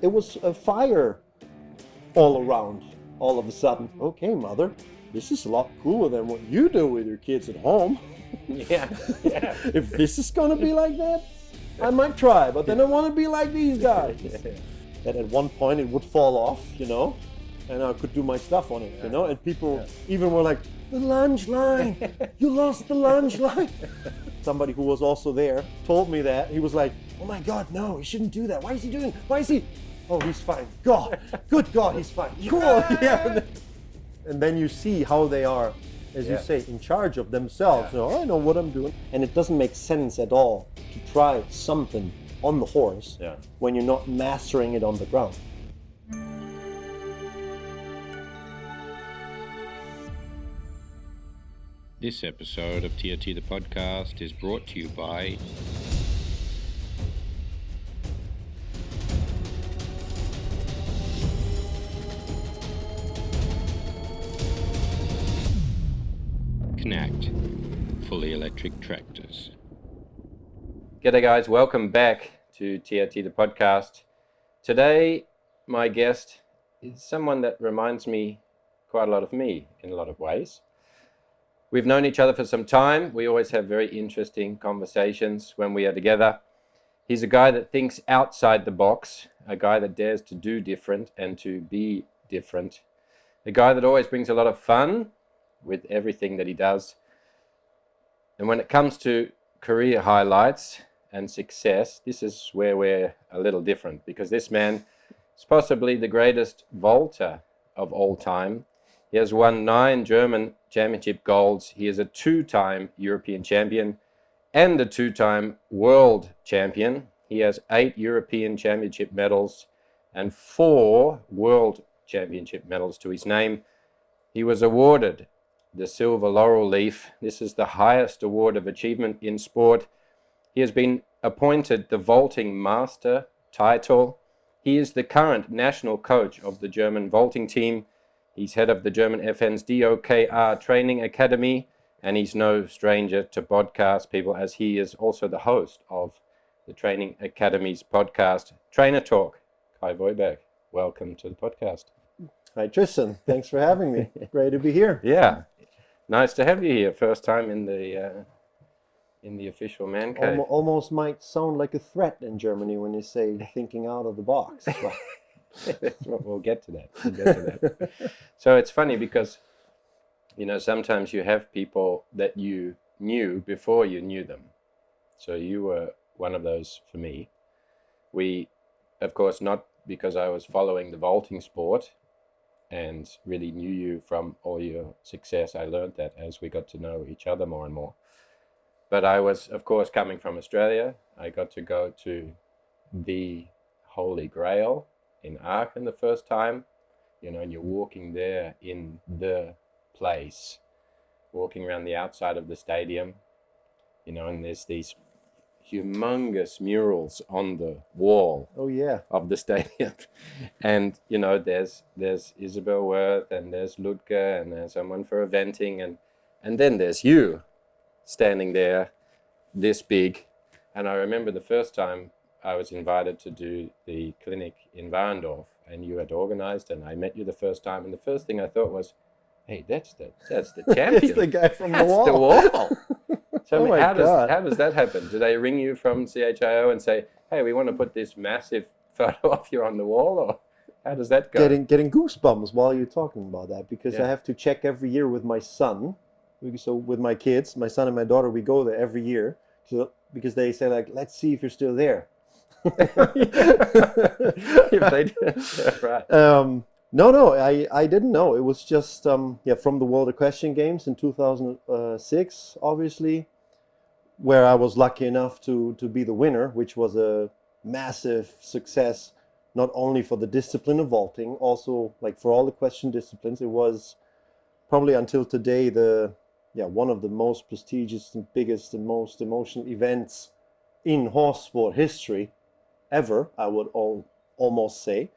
it was a fire all around. All of a sudden, okay, mother, this is a lot cooler than what you do with your kids at home. Yeah. If this is gonna be like that, I might try, but then I want to be like these guys. And at one point it would fall off, and I could do my stuff on it, and people even were like, the lunge line, you lost the lunge line. Somebody who was also there told me that. He was like, oh my God, no, he shouldn't do that. Why is he doing, oh, he's fine. God, good God, he's fine. Cool, yeah. And then you see how they are, as you say, in charge of themselves. I know what I'm doing. And it doesn't make sense at all to try something on the horse when you're not mastering it on the ground. This episode of TRT the Podcast is brought to you by Knack, fully electric tractors. G'day guys, welcome back to TRT the Podcast. Today, my guest is someone that reminds me quite a lot of me in a lot of ways. We've known each other for some time. We always have very interesting conversations when we are together. He's a guy that thinks outside the box, a guy that dares to do different and to be different, a guy that always brings a lot of fun with everything that he does. And when it comes to career highlights and success, this is where we're a little different, because this man is possibly the greatest vaulter of all time. He has won 9 German championship golds. He is a 2-time European champion and a 2-time world champion. He has 8 European championship medals and 4 world championship medals to his name. He was awarded the Silver Laurel Leaf. This is the highest award of achievement in sport. He has been appointed the vaulting master title. He is the current national coach of the German vaulting team. He's head of the German FN's DOKR Training Academy, and he's no stranger to podcast people, as he is also the host of the Training Academy's podcast, Trainer Talk. Kai Vorberg, welcome to the podcast. Hi Tristan, thanks for having me. Great to be here. Yeah, nice to have you here. First time in the official man cave. Almost might sound like a threat in Germany when you say thinking out of the box. We'll get to that. So it's funny because, sometimes you have people that you knew before you knew them. So you were one of those for me. We, of course, not because I was following the vaulting sport and really knew you from all your success. I learned that as we got to know each other more and more. But I was, of course, coming from Australia. I got to go to the Holy Grail in Aachen the first time, and you're walking there in the place, walking around the outside of the stadium, and there's these humongous murals on the wall of the stadium. And, there's Isabel Wirth, and there's Ludger, and there's someone for eventing, and then there's you standing there this big. And I remember the first time I was invited to do the clinic in Warendorf, and you had organized, and I met you the first time, and the first thing I thought was, hey, that's the champion. It's the guy from the wall. That's the wall. So how does that happen? Do they ring you from CHIO and say, hey, we want to put this massive photo of you on the wall, or how does that go? Getting goosebumps while you're talking about that, because I have to check every year with my son. So with my kids, my son and my daughter, we go there every year, because they say, like, let's see if you're still there. Right. No, I didn't know. It was just from the World Equestrian Games in 2006, obviously, where I was lucky enough to be the winner, which was a massive success, not only for the discipline of vaulting, also like for all equestrian disciplines. It was probably until today one of the most prestigious and biggest and most emotional events in horse sport history ever, I would almost say.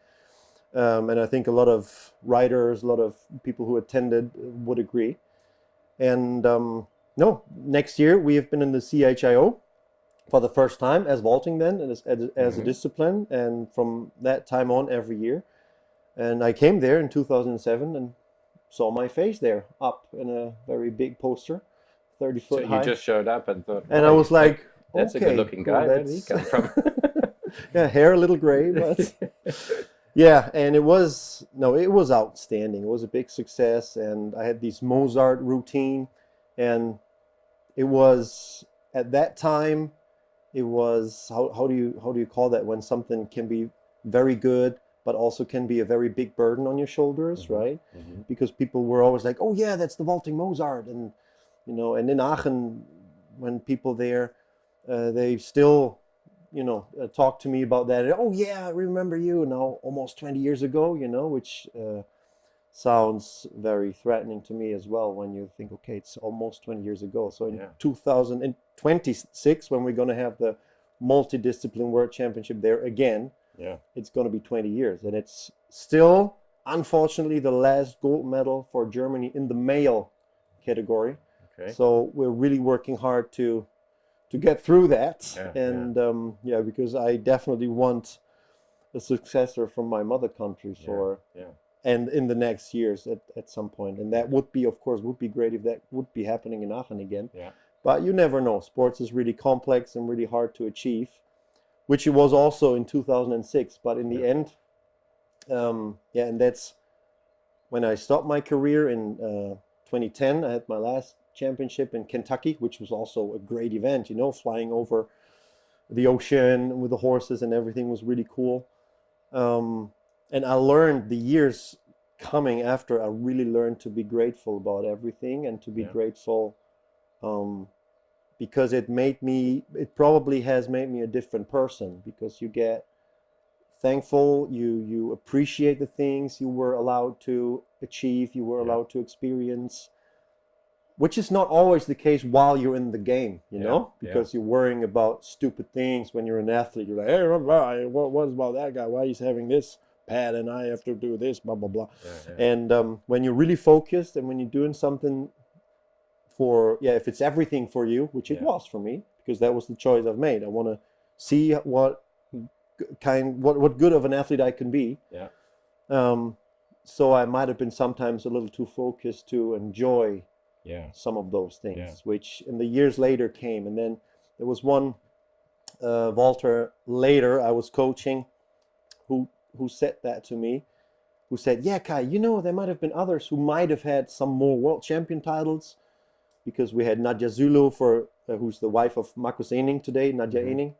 And I think a lot of writers, a lot of people who attended would agree. And next year we have been in the CHIO, for the first time as vaulting then, and as a discipline, and from that time on every year. And I came there in 2007 and saw my face there up in a very big poster, 30 foot So high. you just showed up and thought, And I was like, that's okay, a good looking guy. Where did he come from? Yeah, hair a little gray, but yeah, and it was outstanding. It was a big success, and I had this Mozart routine, and it was at that time, it was how do you call that when something can be very good but also can be a very big burden on your shoulders, right? Because people were always like, oh yeah, that's the vaulting Mozart, and and in Aachen, when people there, they still talk to me about that. Oh yeah, I remember you now, almost 20 years ago, which sounds very threatening to me as well when you think, okay, it's almost 20 years ago. So in 2026, when we're going to have the multidiscipline world championship there again, it's going to be 20 years. And it's still, unfortunately, the last gold medal for Germany in the male category. Okay. So we're really working hard to get through that. Because I definitely want a successor from my mother country and in the next years at some point. And that would be, of course, great if that would be happening in Aachen again. Yeah. But you never know. Sports is really complex and really hard to achieve, which it was also in 2006. But in the end, and that's when I stopped my career in 2010. I had my last championship in Kentucky, which was also a great event, flying over the ocean with the horses and everything was really cool. And I learned the years coming after, I really learned to be grateful about everything and to be grateful because it probably has made me a different person, because you get thankful, you appreciate the things you were allowed to achieve, you were allowed to experience, which is not always the case while you're in the game, because you're worrying about stupid things when you're an athlete. You're like, hey, what about that guy? Why he's having this pad and I have to do this, blah, blah, blah. And when you're really focused and when you're doing something if it's everything for you, which it was for me, because that was the choice I've made. I want to see what good of an athlete I can be. So I might have been sometimes a little too focused to enjoy some of those things, which in the years later came. And then there was one vaulter later I was coaching who said that to me, who said, yeah, Kai, there might have been others who might have had some more world champion titles, because we had Nadja Zulu, who's the wife of Markus Ening today, Nadja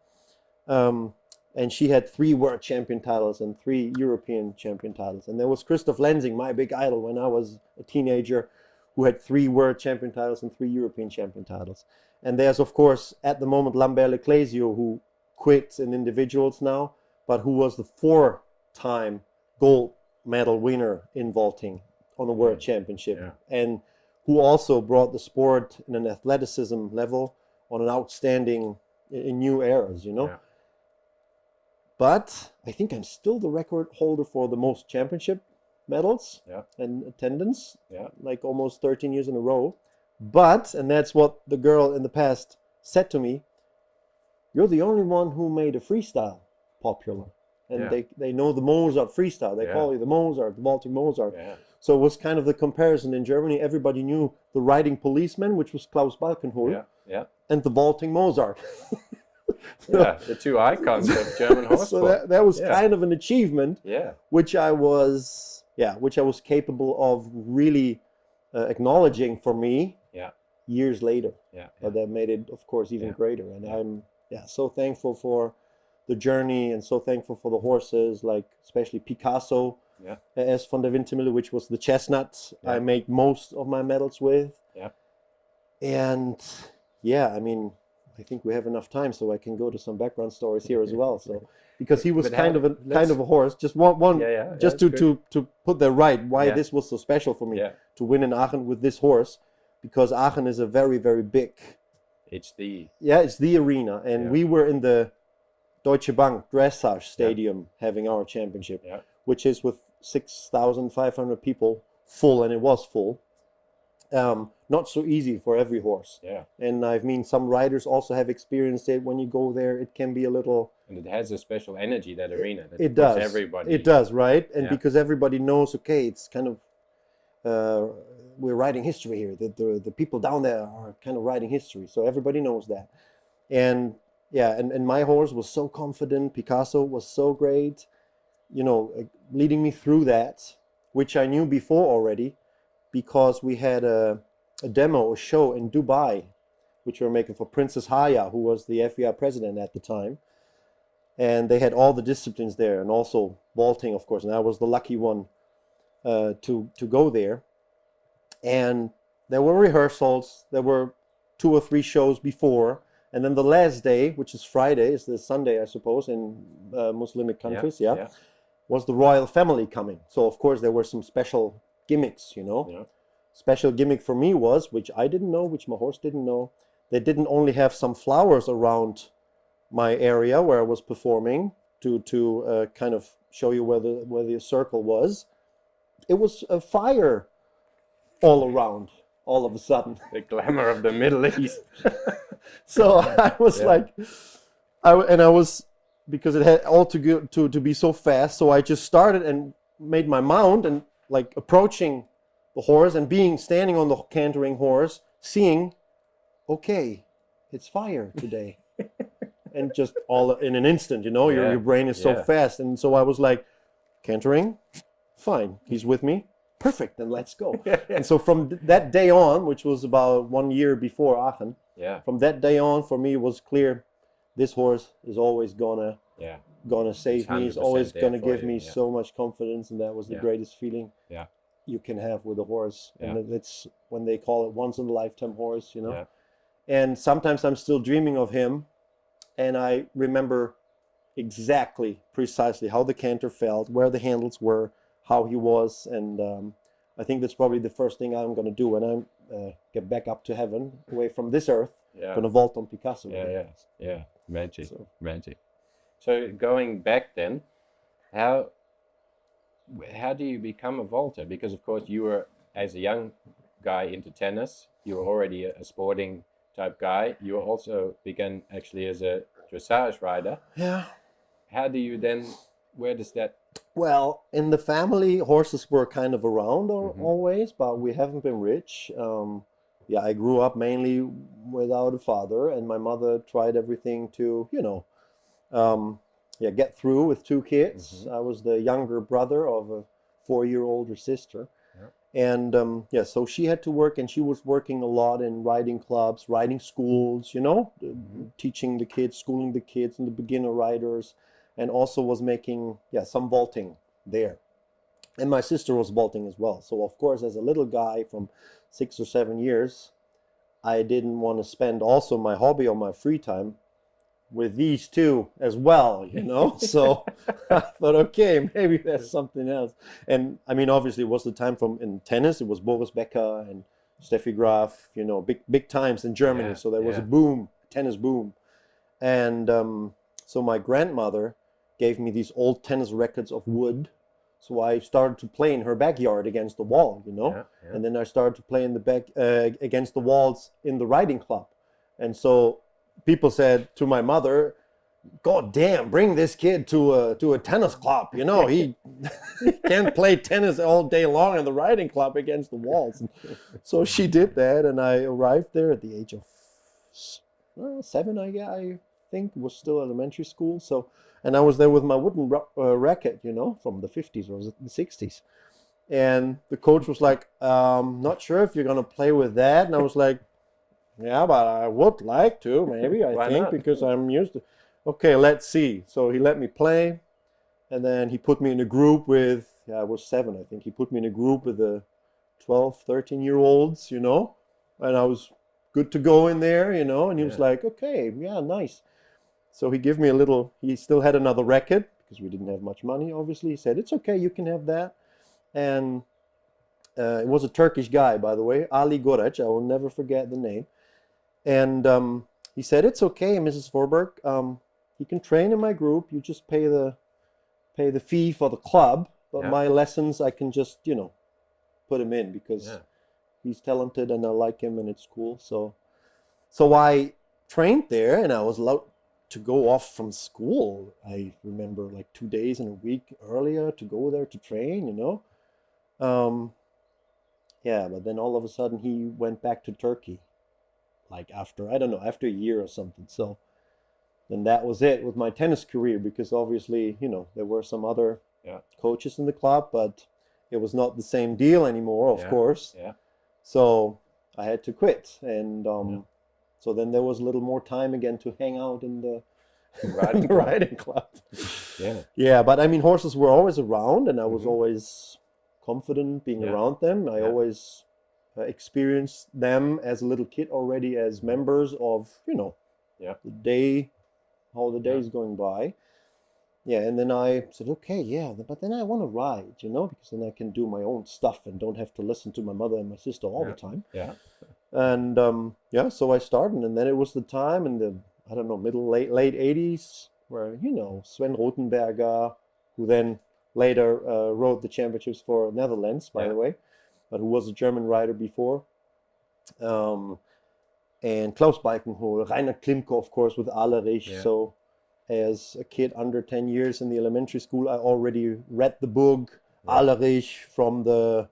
Ening. And she had 3 world champion titles and 3 European champion titles. And there was Christoph Lensing, my big idol when I was a teenager, who had 3 world champion titles and 3 European champion titles. And there's, of course, at the moment, Lambert Leclésio, who quit in individuals now, but who was the 4-time gold medal winner in vaulting on the World Championship, and who also brought the sport in an athleticism level on an outstanding, in new eras, But I think I'm still the record holder for the most championship medals and attendance, like almost 13 years in a row. But, and that's what the girl in the past said to me, you're the only one who made a freestyle popular. And they know the Mozart freestyle. They call you the Mozart, the vaulting Mozart. So it was kind of the comparison in Germany. Everybody knew the riding policeman, which was Klaus Balkenhol, and the vaulting Mozart. The 2 icons of German horse sport. So that was kind of an achievement, which I was capable of really acknowledging for me years later. But that made it, of course, even greater. And I'm so thankful for the journey and so thankful for the horses, like especially Picasso, as von der Windmühle, which was the chestnut I made most of my medals with. And I mean, I think we have enough time, so I can go to some background stories here as well. So, because he was kind of a horse, just one to put that right, why this was so special for me to win in Aachen with this horse, because Aachen is a very, very big. It's the arena, and we were in the Deutsche Bank Dressage Stadium having our championship, which is with 6,500 people full, and it was full. not so easy for every horse. Yeah. And I mean, some riders also have experienced it. When you go there, it can be a little... And it has a special energy, that arena. That It puts does. everybody. It does, right? And Yeah. because everybody knows, okay, it's kind of... we're writing history here. The people down there are kind of writing history. So everybody knows that. And yeah, and my horse was so confident. Picasso was so great, leading me through that, which I knew before already, because we had a demo, a show in Dubai, which we were making for Princess Haya, who was the FEI president at the time. And they had all the disciplines there, and also vaulting, of course. And I was the lucky one to go there. And there were rehearsals. There were 2 or 3 shows before. And then the last day, which is Friday, is the Sunday, I suppose, in Muslimic countries, was the royal family coming. So, of course, there were some special gimmicks, Yeah. Special gimmick for me was, which I didn't know, which my horse didn't know, they didn't only have some flowers around my area where I was performing to kind of show you where the circle was. It was a fire all around, all of a sudden. The glamour of the Middle East. So I was because it had all to be so fast. So I just started and made my mount and like approaching the horse and standing on the cantering horse, seeing, okay, it's fire today. And just all in an instant, your brain is so fast. And so I was like, cantering, fine, he's with me, perfect, then let's go. And so from that day on, which was about 1 year before Aachen, from that day on, for me, it was clear, this horse is always gonna save me. He's always gonna give me so much confidence, and that was the greatest feeling you can have with a horse. And that's when they call it once in a lifetime horse, And sometimes I'm still dreaming of him, and I remember precisely how the canter felt, where the handles were, how he was, and I think that's probably the first thing I'm going to do when I get back up to heaven, away from this earth. Going to vault on Picasso. Magic. Magic. So going back then, how do you become a vaulter? Because of course you were, as a young guy, into tennis. You were already a sporting type guy. You also began actually as a dressage rider. Yeah. How do you then? Where does that? Well, in the family, horses were kind of around always, but we haven't been rich. I grew up mainly without a father, and my mother tried everything to, get through with 2 kids. I was the younger brother of a 4-year older sister. And so she had to work, and she was working a lot in riding clubs, riding schools, teaching the kids, schooling the kids and the beginner riders, and also was making some vaulting there. And my sister was vaulting as well. So of course, as a little guy from 6 or 7 years, I didn't want to spend also my hobby or my free time with these 2 as well, So I thought, okay, maybe there's something else. And I mean, obviously it was the time in tennis, it was Boris Becker and Steffi Graf, big times in Germany. So there was a boom, tennis boom. And so my grandmother gave me these old tennis rackets of wood. So I started to play in her backyard against the wall, And then I started to play in the back against the walls in the riding club. And so people said to my mother, God damn, bring this kid to a tennis club. He can't play tennis all day long in the riding club against the walls. And so she did that, and I arrived there at the age of 7, I think, was still elementary school. So, and I was there with my wooden racket, from the 50s or the 60s. And the coach was like, not sure if you're going to play with that. And I was like, yeah, but I would like to, maybe, I think, because I'm used to. Okay, let's see. So he let me play, and then he put me in a group with, I was 7, I think. He put me in a group with the 12, 13-year-olds, and I was good to go in there, and he was like, okay, nice. So he gave me he still had another racket, because we didn't have much money, obviously. He said, it's okay, you can have that. And it was a Turkish guy, by the way, Ali Gorec, I will never forget the name. And he said, it's okay, Mrs. Vorberg, you can train in my group, you just pay the fee for the club, but my lessons I can just, put him in, because he's talented and I like him and it's cool. So I trained there and I was allowed to go off from school. I remember like 2 days in a week earlier to go there to train, Yeah, but then all of a sudden he went back to Turkey, like after, I don't know, after a year or something. So then that was it with my tennis career, because obviously, there were some other coaches in the club, but it was not the same deal anymore, of course. Yeah. So I had to quit. And so then there was a little more time again to hang out in the riding club. Yeah. Yeah, but I mean, horses were always around and I was always confident being around them. I always experienced them as a little kid already as members of, the day, how the day is going by. Yeah, and then I said, okay, but then I want to ride, because then I can do my own stuff and don't have to listen to my mother and my sister all the time. Yeah. And so I started, and then it was the time in the, I don't know, late 80s where, Sven Rothenberger, who then later rode the championships for Netherlands, by the way, but who was a German rider before. And Klaus Balkenhol, Rainer Klimke, of course, with Ahlerich. Yeah. So as a kid under 10 years in the elementary school, I already read the book, Ahlerich, from the,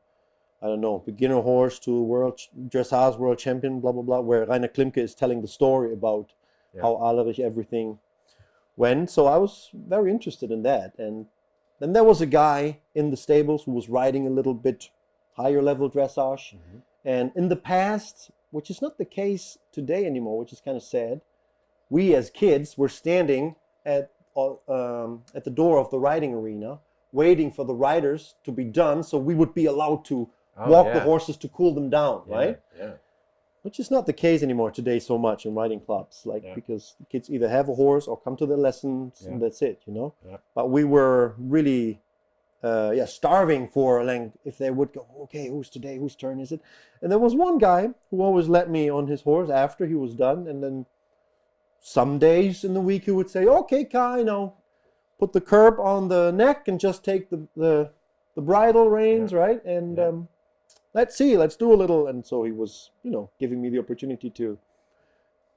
I don't know, beginner horse to dressage world champion, blah, blah, blah, where Rainer Klimke is telling the story about how Ahlerich everything went. So I was very interested in that. And then there was a guy in the stables who was riding a little bit higher level dressage. And in the past, which is not the case today anymore, which is kind of sad, we as kids were standing at the door of the riding arena waiting for the riders to be done so we would be allowed to walk the horses to cool them down, right? Yeah. Which is not the case anymore today so much in riding clubs, because the kids either have a horse or come to the lessons and that's it, Yeah. But we were really starving for, like, if they would go, okay, whose turn is it? And there was one guy who always let me on his horse after he was done, and then some days in the week he would say, okay, Kai, now put the curb on the neck and just take the bridle reins, right? And let's do a little. And so he was, giving me the opportunity to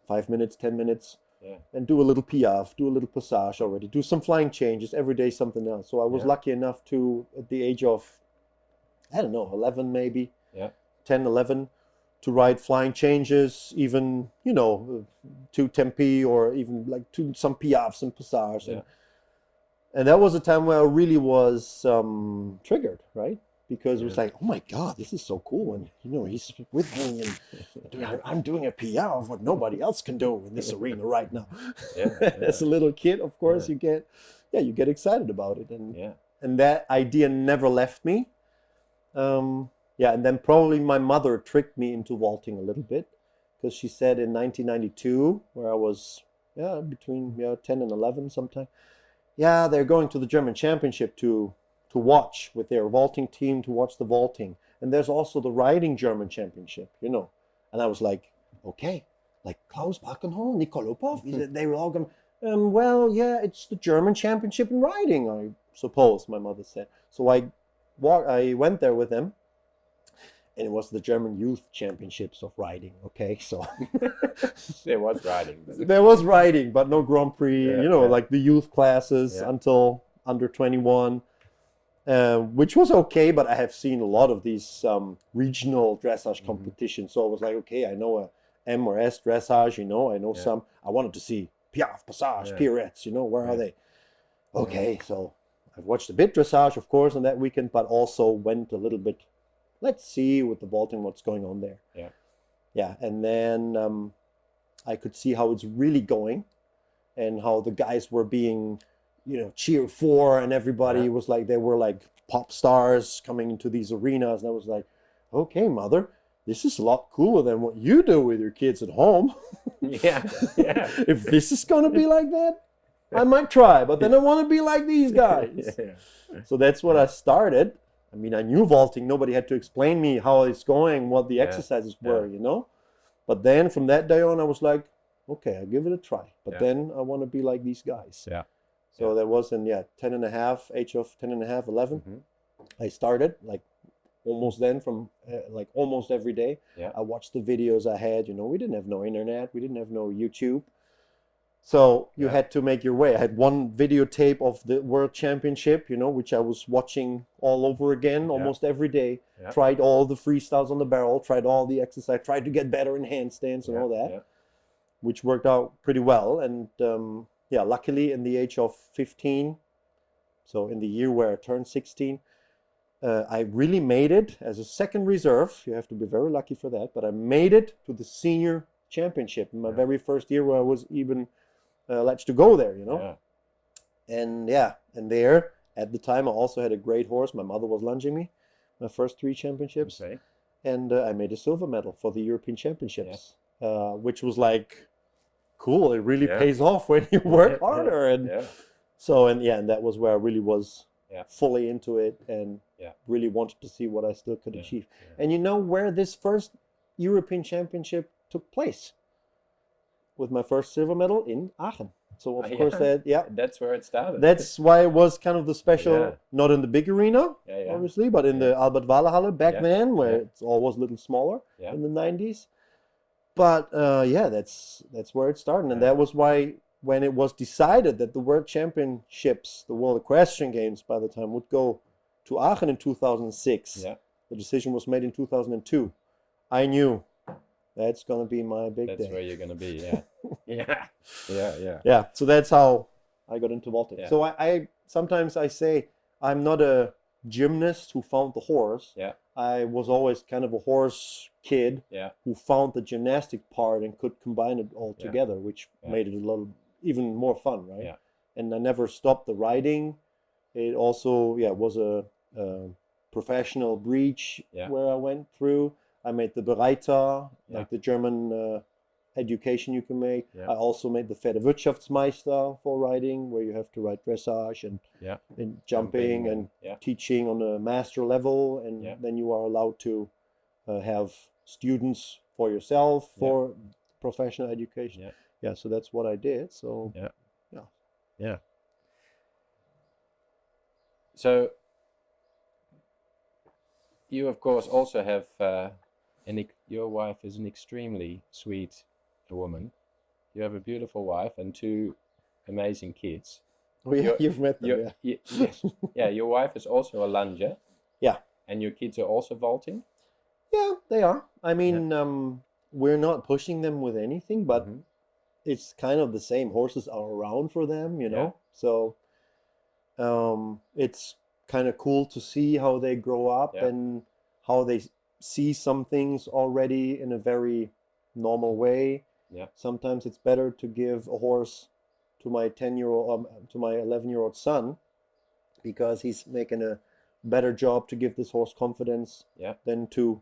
5 minutes, 10 minutes, and do a little piaffe, do a little passage already, do some flying changes, every day something else. So I was lucky enough to, at the age of, I don't know, 11 maybe, 10, 11, to ride flying changes, even, to Tempe, or even like to some piaffes and passage. And that was a time where I really was triggered, right? Because it was like, oh my God, this is so cool. And, he's with me and I'm doing a PR of what nobody else can do in this arena right now. As a little kid, of course, you get excited about it. And that idea never left me. And then probably my mother tricked me into vaulting a little bit, because she said in 1992, where I was between 10 and 11 sometime, they're going to the German Championship to watch with their vaulting team, to watch the vaulting. And there's also the riding German Championship, And I was like, okay, like Klaus Balkenhol, Nikolopov, they were all going, it's the German Championship in riding, I suppose, my mother said. So I went there with them. And it was the German Youth Championships of riding, okay? So there was riding. There was riding, but no Grand Prix, like the youth classes until under 21, which was okay, but I have seen a lot of these regional dressage competitions. So I was like, okay, I know a M or S dressage, I know some. I wanted to see Piaffe, Passage, Pirouettes, where are they? Okay, so I've watched a bit dressage, of course, on that weekend, but also went a little bit, let's see with the vaulting what's going on there. And then I could see how it's really going, and how the guys were being, cheered for, and everybody was like, they were like pop stars coming into these arenas. And I was like, okay, mother, this is a lot cooler than what you do with your kids at home. If this is going to be like that, I might try, but then I want to be like these guys. So that's what I started. I mean, I knew vaulting. Nobody had to explain me how it's going, what the exercises were, But then from that day on, I was like, okay, I'll give it a try. But then I want to be like these guys. So that was in, age of 10 and a half, 11. I started, like, almost then from like almost every day. Yeah. I watched the videos I had. We didn't have no internet. We didn't have no YouTube. So you had to make your way. I had one videotape of the World Championship, which I was watching all over again almost every day. Yeah. Tried all the freestyles on the barrel, tried all the exercise, tried to get better in handstands and all that, which worked out pretty well. And luckily in the age of 15, so in the year where I turned 16, I really made it as a second reserve. You have to be very lucky for that. But I made it to the senior championship in my very first year where I was even allowed to go there, And there at the time I also had a great horse. My mother was lunging me my first 3 championships. Okay. And I made a silver medal for the European Championships, which was like cool. It really pays off when you work harder. And so, and that was where I really was fully into it and really wanted to see what I still could achieve. And where this first European Championship took place? With my first silver medal in Aachen. So of course that's where it started. That's why it was kind of the special, not in the big arena, obviously, but in the Albert Wahler back then, where it's always a little smaller in the 90s. But that's where it started. And that was why when it was decided that the World Championships, the World Equestrian Games by the time would go to Aachen in 2006, the decision was made in 2002. I knew that's going to be my big day. That's where you're going to be, yeah. So that's how I got into vaulting. Yeah. So I sometimes I say I'm not a gymnast who found the horse. Yeah. I was always kind of a horse kid who found the gymnastic part and could combine it all together, which made it a little even more fun, right? Yeah. And I never stopped the riding. It also was a professional breach where I went through. I made the Bereiter, like the German education you can make. I also made the Pferdewirtschaftsmeister for riding, where you have to ride dressage and jumping and teaching on a master level. And then you are allowed to have students for yourself for professional education. So that's what I did. So So you, of course, also have... your wife is an extremely sweet woman. You have a beautiful wife and 2 amazing kids. Oh, you've met them, Yes. Your wife is also a lunger. Yeah. And your kids are also vaulting? Yeah, they are. I mean, we're not pushing them with anything, but it's kind of the same. Horses are around for them, So it's kind of cool to see how they grow up and how they see some things already in a very normal way. Sometimes it's better to give a horse to my 10-year-old, to my 11-year-old son, because he's making a better job to give this horse confidence than to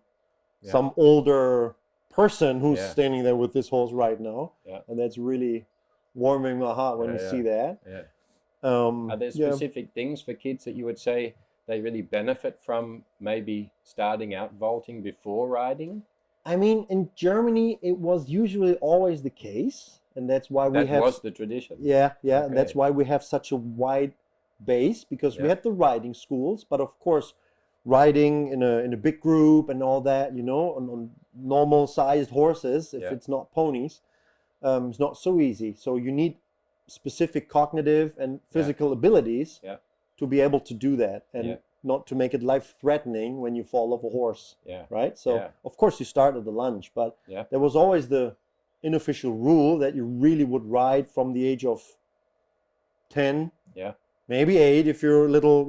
some older person who's standing there with this horse right now. And that's really warming my heart when you see that. Are there specific things for kids that you would say they really benefit from maybe starting out vaulting before riding? I mean, in Germany, it was usually always the case, and that's why that was the tradition. And that's why we have such a wide base, because we had the riding schools, but of course, riding in a big group and all that, on normal sized horses, if it's not ponies, it's not so easy. So you need specific cognitive and physical abilities to be able to do that, and not to make it life-threatening when you fall off a horse, right? So, of course, you start at the lunge, but there was always the unofficial rule that you really would ride from the age of 10, maybe 8 if you're a little,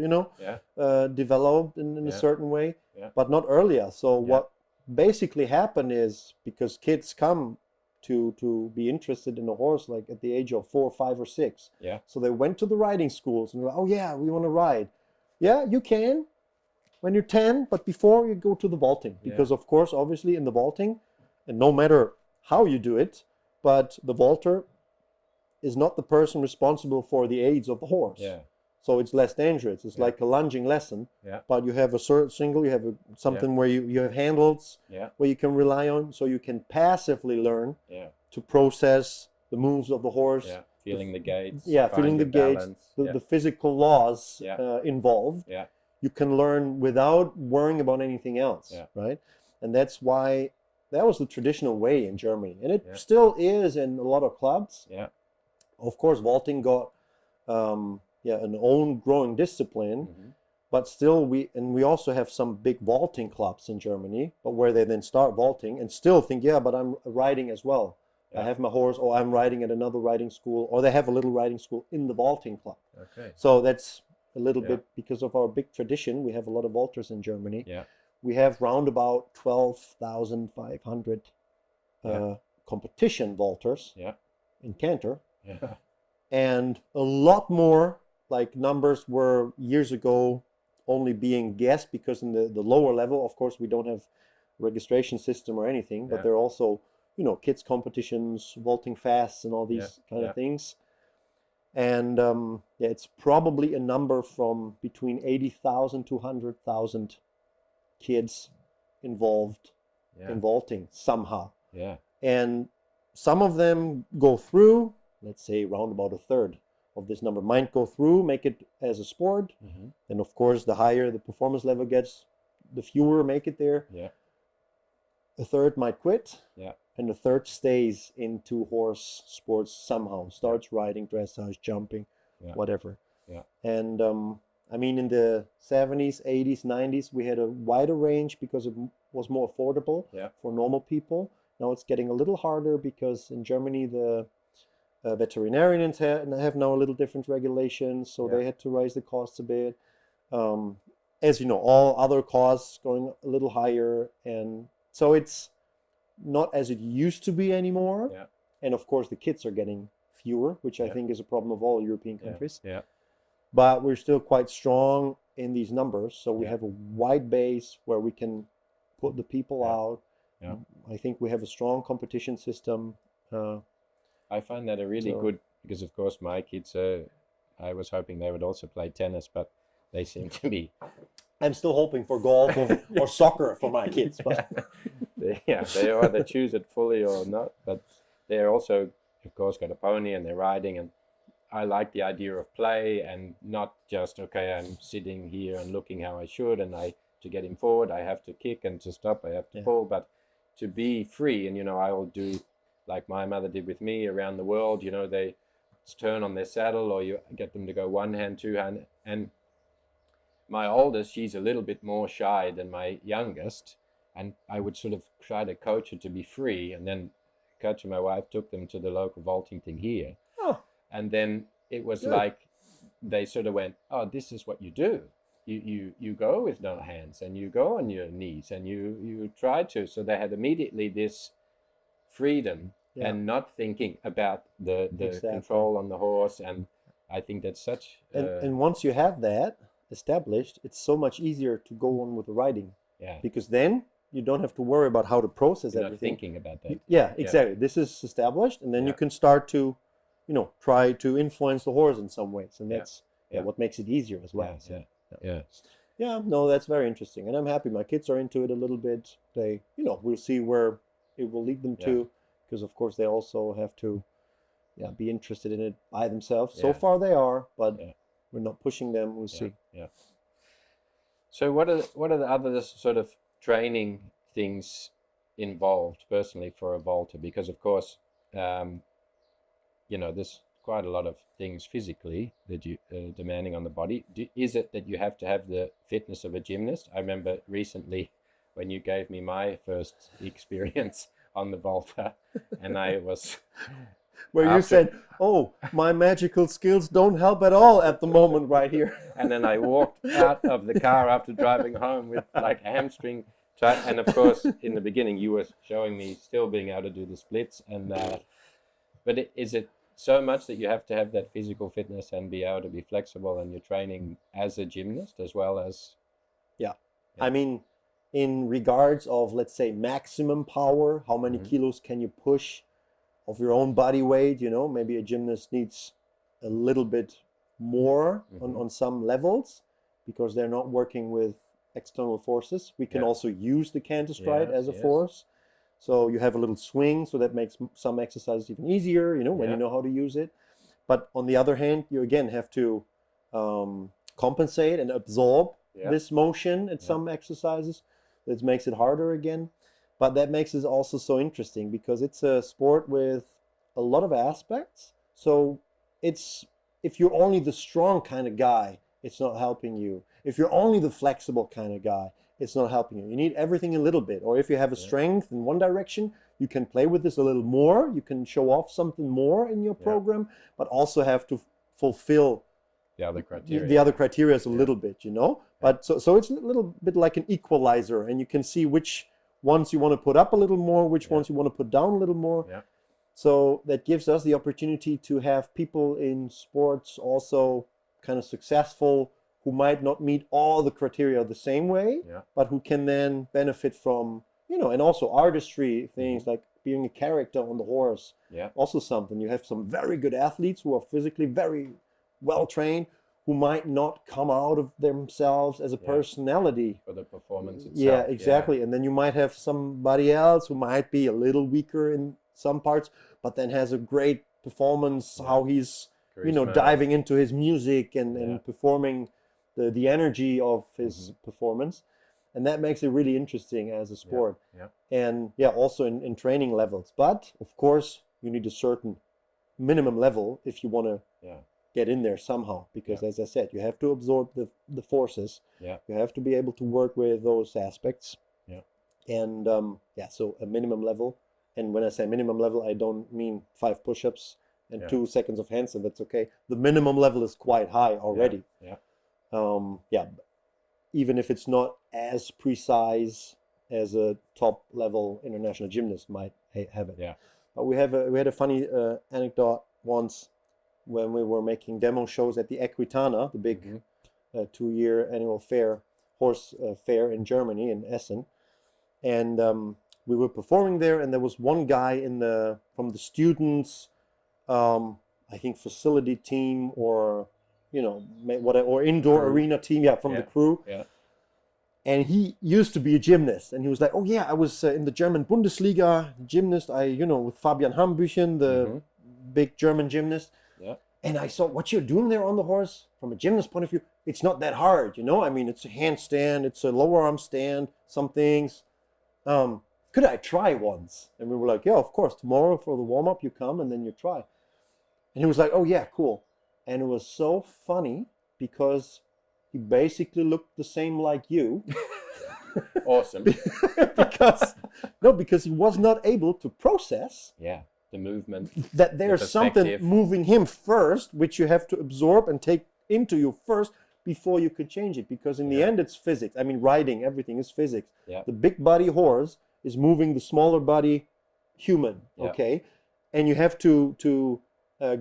developed in a certain way, but not earlier. So what basically happened is, because kids come to be interested in a horse like at the age of 4, 5, or 6. So they went to the riding schools and were like, oh yeah, we want to ride. Yeah, you can when you're 10, but before you go to the vaulting, because of course, obviously in the vaulting, and no matter how you do it, but the vaulter is not the person responsible for the aids of the horse. So it's less dangerous. It's like a lunging lesson, but you have a certain single, you have something where you have handles where you can rely on, so you can passively learn to process the moves of the horse. Feeling the gaits. Feeling the gaits, the physical laws involved. you can learn without worrying about anything else, right? And that's why that was the traditional way in Germany, and it still is in a lot of clubs. Yeah. Of course, vaulting got an own growing discipline, but still we also have some big vaulting clubs in Germany, but where they then start vaulting and still think, but I'm riding as well. I have my horse, or I'm riding at another riding school, or they have a little riding school in the vaulting club. Okay. So that's a little bit because of our big tradition. We have a lot of vaulters in Germany. Yeah. We have round about 12,500 competition vaulters in Cantor. Yeah. And a lot more, like numbers were years ago only being guessed, because in the lower level, of course, we don't have registration system or anything, but there are also, kids competitions, vaulting fasts and all these kind of things. And it's probably a number from between 80,000 to 100,000 kids involved in vaulting somehow. Yeah. And some of them go through, let's say around about a third of this number might go through, make it as a sport. And of course, the higher the performance level gets, the fewer make it there. Yeah. A third might quit. Yeah. And a third stays into horse sports somehow, starts riding, dressage, jumping, whatever. Yeah. And I mean, in the 70s, 80s, 90s, we had a wider range because it was more affordable for normal people. Now it's getting a little harder because in Germany, the veterinarians have now a little different regulations, so they had to raise the costs a bit. As you know, all other costs going a little higher, and so it's not as it used to be anymore. Yeah. And of course, the kids are getting fewer, which I think is a problem of all European countries. Yeah. But we're still quite strong in these numbers, so we have a wide base where we can put the people out. Yeah. I think we have a strong competition system. I find that a really good, because of course my kids, I was hoping they would also play tennis, but they seem to be. I'm still hoping for golf or soccer for my kids. But they either choose it fully or not, but they're also, of course, got a pony and they're riding, and I like the idea of play and not just, I'm sitting here and looking how I should, and to get him forward, I have to kick, and to stop, I have to pull, but to be free. And, I will do like my mother did with me around the world. They turn on their saddle, or you get them to go one hand, two hand. And my oldest, she's a little bit more shy than my youngest, and I would sort of try to coach her to be free. And then Coach and my wife took them to the local vaulting thing here. And then it was like they sort of went, this is what you do. You go with no hands, and you go on your knees, and you try to. So they had immediately this freedom and not thinking about the control on the horse. And I think that's such... And once you have that established, it's so much easier to go on with the riding. Yeah. Because then you don't have to worry about how to process You're everything. not thinking about that. Exactly. This is established, and then you can start to, try to influence the horse in some ways. And that's what makes it easier as well. Yeah, no, that's very interesting. And I'm happy my kids are into it a little bit. They, we'll see where it will lead them to, because of course they also have to be interested in it by themselves. So far they are, but we're not pushing them. We'll see. Yeah. So what are the other sort of training things involved personally for a vaulter? Because of course, there's quite a lot of things physically that you demanding on the body. Is it that you have to have the fitness of a gymnast? I remember recently when you gave me my first experience on the vaulter, and I was where you said, my magical skills don't help at all at the moment right here. And then I walked out of the car after driving home with like hamstring. And of course, in the beginning, you were showing me still being able to do the splits. And but is it so much that you have to have that physical fitness and be able to be flexible, and you're training as a gymnast as well as? Yeah. I mean, in regards of, let's say, maximum power, how many kilos can you push of your own body weight? Maybe a gymnast needs a little bit more on some levels, because they're not working with external forces. We can also use the canter stride as a force. So you have a little swing, so that makes some exercises even easier, when you know how to use it. But on the other hand, you again have to compensate and absorb this motion at some exercises. That makes it harder again. But that makes it also so interesting because it's a sport with a lot of aspects. So if you're only the strong kind of guy, it's not helping you. If you're only the flexible kind of guy, it's not helping you. You need everything a little bit. Or if you have a strength in one direction, you can play with this a little more. You can show off something more in your program, but also have to fulfill the other criteria. The other criteria is a little bit, But so it's a little bit like an equalizer, and you can see which ones you want to put up a little more, which ones you want to put down a little more. Yeah. So that gives us the opportunity to have people in sports also kind of successful who might not meet all the criteria the same way, but who can then benefit from, and also artistry things like being a character on the horse. Yeah. Also something. You have some very good athletes who are physically very well trained, who might not come out of themselves as a personality for the performance itself. Yeah, exactly. And then you might have somebody else who might be a little weaker in some parts, but then has a great performance, how he's diving into his music and performing the energy of his performance. And that makes it really interesting as a sport. And also in training levels. But of course you need a certain minimum level if you want to get in there somehow, because as I said, you have to absorb the forces. You have to be able to work with those aspects. And so a minimum level. And when I say minimum level, I don't mean 5 push-ups and 2 seconds of handstand. That's okay. The minimum level is quite high already. Even if it's not as precise as a top level international gymnast might have it. But we had a funny anecdote once when we were making demo shows at the Equitana, the big 2-year annual horse fair in Germany, in Essen. And we were performing there, and there was one guy from the students, I think facility team or or indoor arena team, from the crew. And he used to be a gymnast, and he was like, "Oh yeah, I was in the German Bundesliga gymnast. with Fabian Hambüchen, the big German gymnast. And I saw what you're doing there on the horse from a gymnast point of view. It's not that hard, I mean, it's a handstand, it's a lower arm stand, some things. Could I try once?" And we were like, "Yeah, of course. Tomorrow for the warm up, you come and then you try." And he was like, "Oh yeah, cool." And it was so funny because he basically looked the same like you. Awesome. because he was not able to process the movement, that there's something moving him first, which you have to absorb and take into you first before you could change it, because in the end it's physics. I mean, riding, everything is physics. The big body horse is moving the smaller body human, okay? And you have to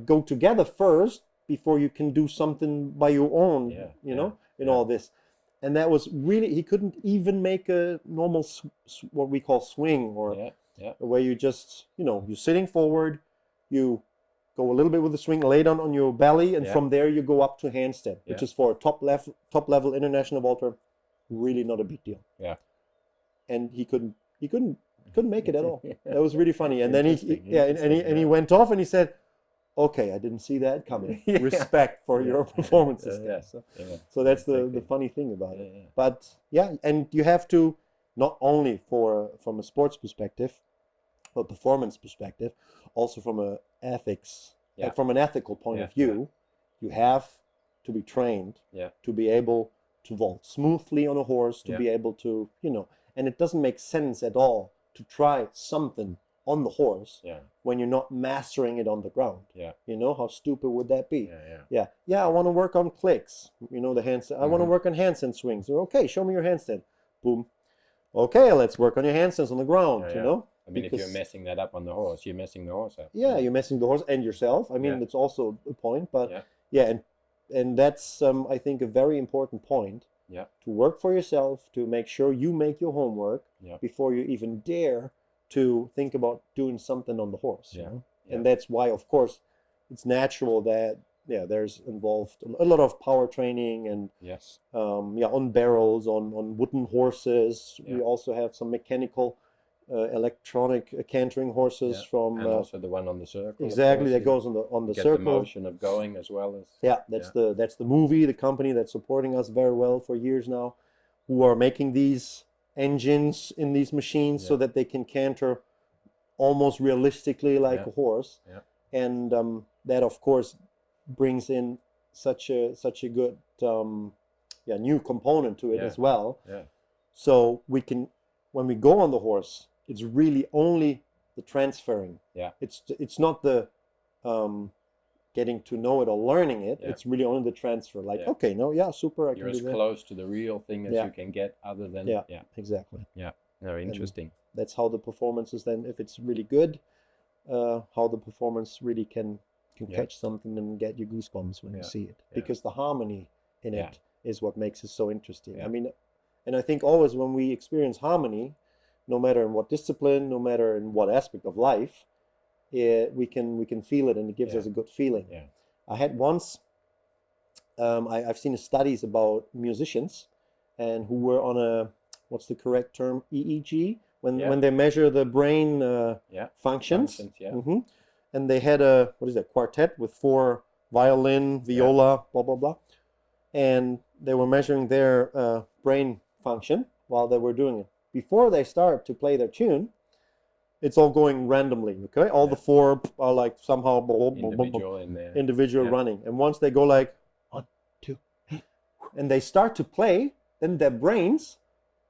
go together first before you can do something by your own, in all this. And that was really, he couldn't even make a normal, what we call swing, or where you just, you're sitting forward, you go a little bit with the swing, lay down on your belly, and from there you go up to handstand, which is for a top level international vaulter, really not a big deal. And he couldn't make it at all. That was really funny. And then he went off and he said, "Okay, I didn't see that coming. Respect for your performances." So that's the funny thing about it. But and you have to, not only from a sports perspective, but performance perspective, also from an ethical point of view, you have to be trained to be able to vault smoothly on a horse, to be able to, and it doesn't make sense at all to try something on the horse when you're not mastering it on the ground. How stupid would that be? I want to work on clicks, the handstand. I want to work on handstand swings. Okay, show me your handstand. Boom. Okay, let's work on your handstands on the ground, I mean, if you're messing that up on the horse, you're messing the horse up. You're messing the horse and yourself. I mean, that's also a point, but and that's I think a very important point. To work for yourself, to make sure you make your homework before you even dare to think about doing something on the horse. And that's why, of course, it's natural that there's involved a lot of power training and on barrels, on wooden horses. We also have some mechanical electronic cantering horses from and also the one on the circle. exactly that you goes on the get circle. the motion of going as well as That's the movie, the company that's supporting us very well for years now, who are making these engines in these machines so that they can canter almost realistically like a horse. And that of course brings in such a good new component to it as well. So we can, when we go on the horse, it's really only the transferring. It's not the getting to know it or learning it. It's really only the transfer. Like, okay, no, super, I you're can do as that. close to the real thing as you can get, other than exactly. Very interesting. And that's how the performance is then, if it's really good, how the performance really can catch something and get you goosebumps when you see it, because the harmony in it is what makes it so interesting. I mean, and I think always when we experience harmony, no matter in what discipline, no matter in what aspect of life, we can feel it, and it gives us a good feeling. I had once, I've seen studies about musicians and who were on a, what's the correct term, EEG, when they measure the brain functions. And they had a, quartet with 4 violin, viola, blah, blah, blah. And they were measuring their brain function while they were doing it. Before they start to play their tune, it's all going randomly, okay? All the 4 are like somehow individual running. And once they go like 1, 2, and they start to play, then their brains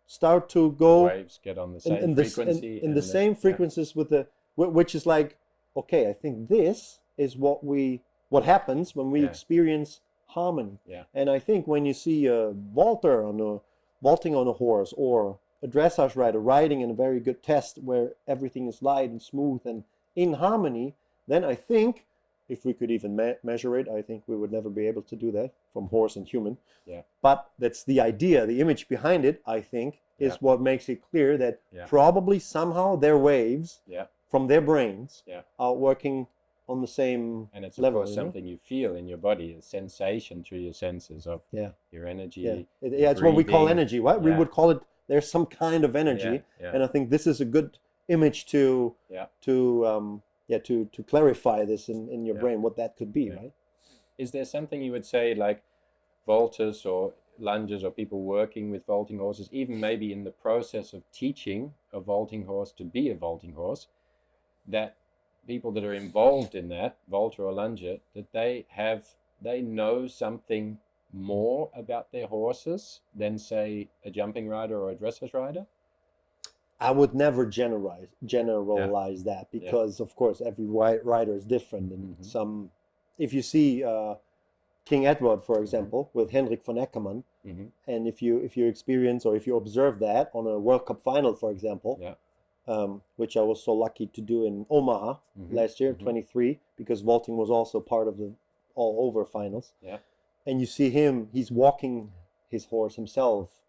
start to go, waves get on the same frequency, in the same frequencies with the, which is like, okay, I think this is what happens when we experience harmony. And I think when you see a vaulting on a horse, or a dressage rider riding in a very good test where everything is light and smooth and in harmony, then I think, if we could even measure it, I think we would never be able to do that from horse and human. But that's the idea, the image behind it, I think, is what makes it clear that probably somehow their waves from their brains are working on the same and it's level, of course something you feel in your body, a sensation through your senses of your energy. It's what we call energy, right? We would call it, there's some kind of energy, Yeah. and I think this is a good image to clarify this in your brain, what that could be, right? Is there something you would say, like vaulters or lungers or people working with vaulting horses, even maybe in the process of teaching a vaulting horse to be a vaulting horse, that people that are involved in that, vaulter or lunger, that they know something more about their horses than, say, a jumping rider or a dressage rider? I would never generalize that, because of course every rider is different, and some, if you see King Edward, for example, with Hendrik von Eckermann, and if you experience or if you observe that on a World Cup final, for example, which I was so lucky to do in Omaha last year, 23, because vaulting was also part of the all over finals. And you see him, he's walking his horse himself.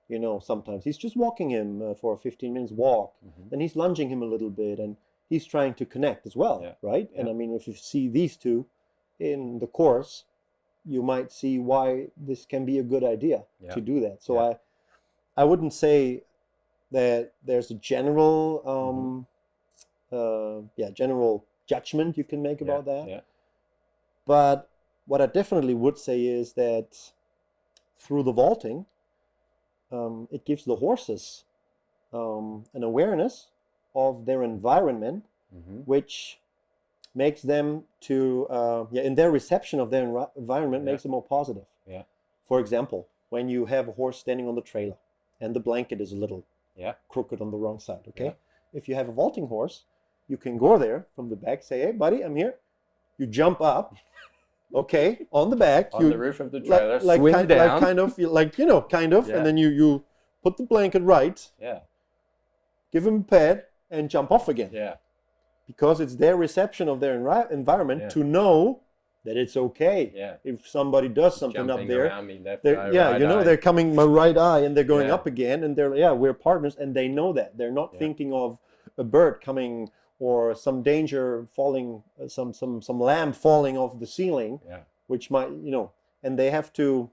You know, sometimes he's just walking him for a 15 minutes walk, then he's lunging him a little bit, and he's trying to connect as well, right? And I mean, if you see these two in the course, you might see why this can be a good idea to do that. So I wouldn't say that there's a general general judgment you can make about that. But what I definitely would say is that through the vaulting, it gives the horses an awareness of their environment, which makes them to, in their reception of their environment, makes them more positive. For example, when you have a horse standing on the trailer and the blanket is a little crooked on the wrong side, okay? If you have a vaulting horse, you can go there from the back, say, hey, buddy, I'm here. You jump up, okay, on the back. On the roof of the trailer, swing down. Kind of, and then you put the blanket right, give him a pat, and jump off again. Because it's their reception of their environment to know that it's okay if somebody does something Jumping up there. Around me, left eye, right eye. They're coming my right eye and they're going up again, and they're we're partners, and they know that. They're not thinking of a bird coming or some danger falling, some lamb falling off the ceiling, which might, and they have to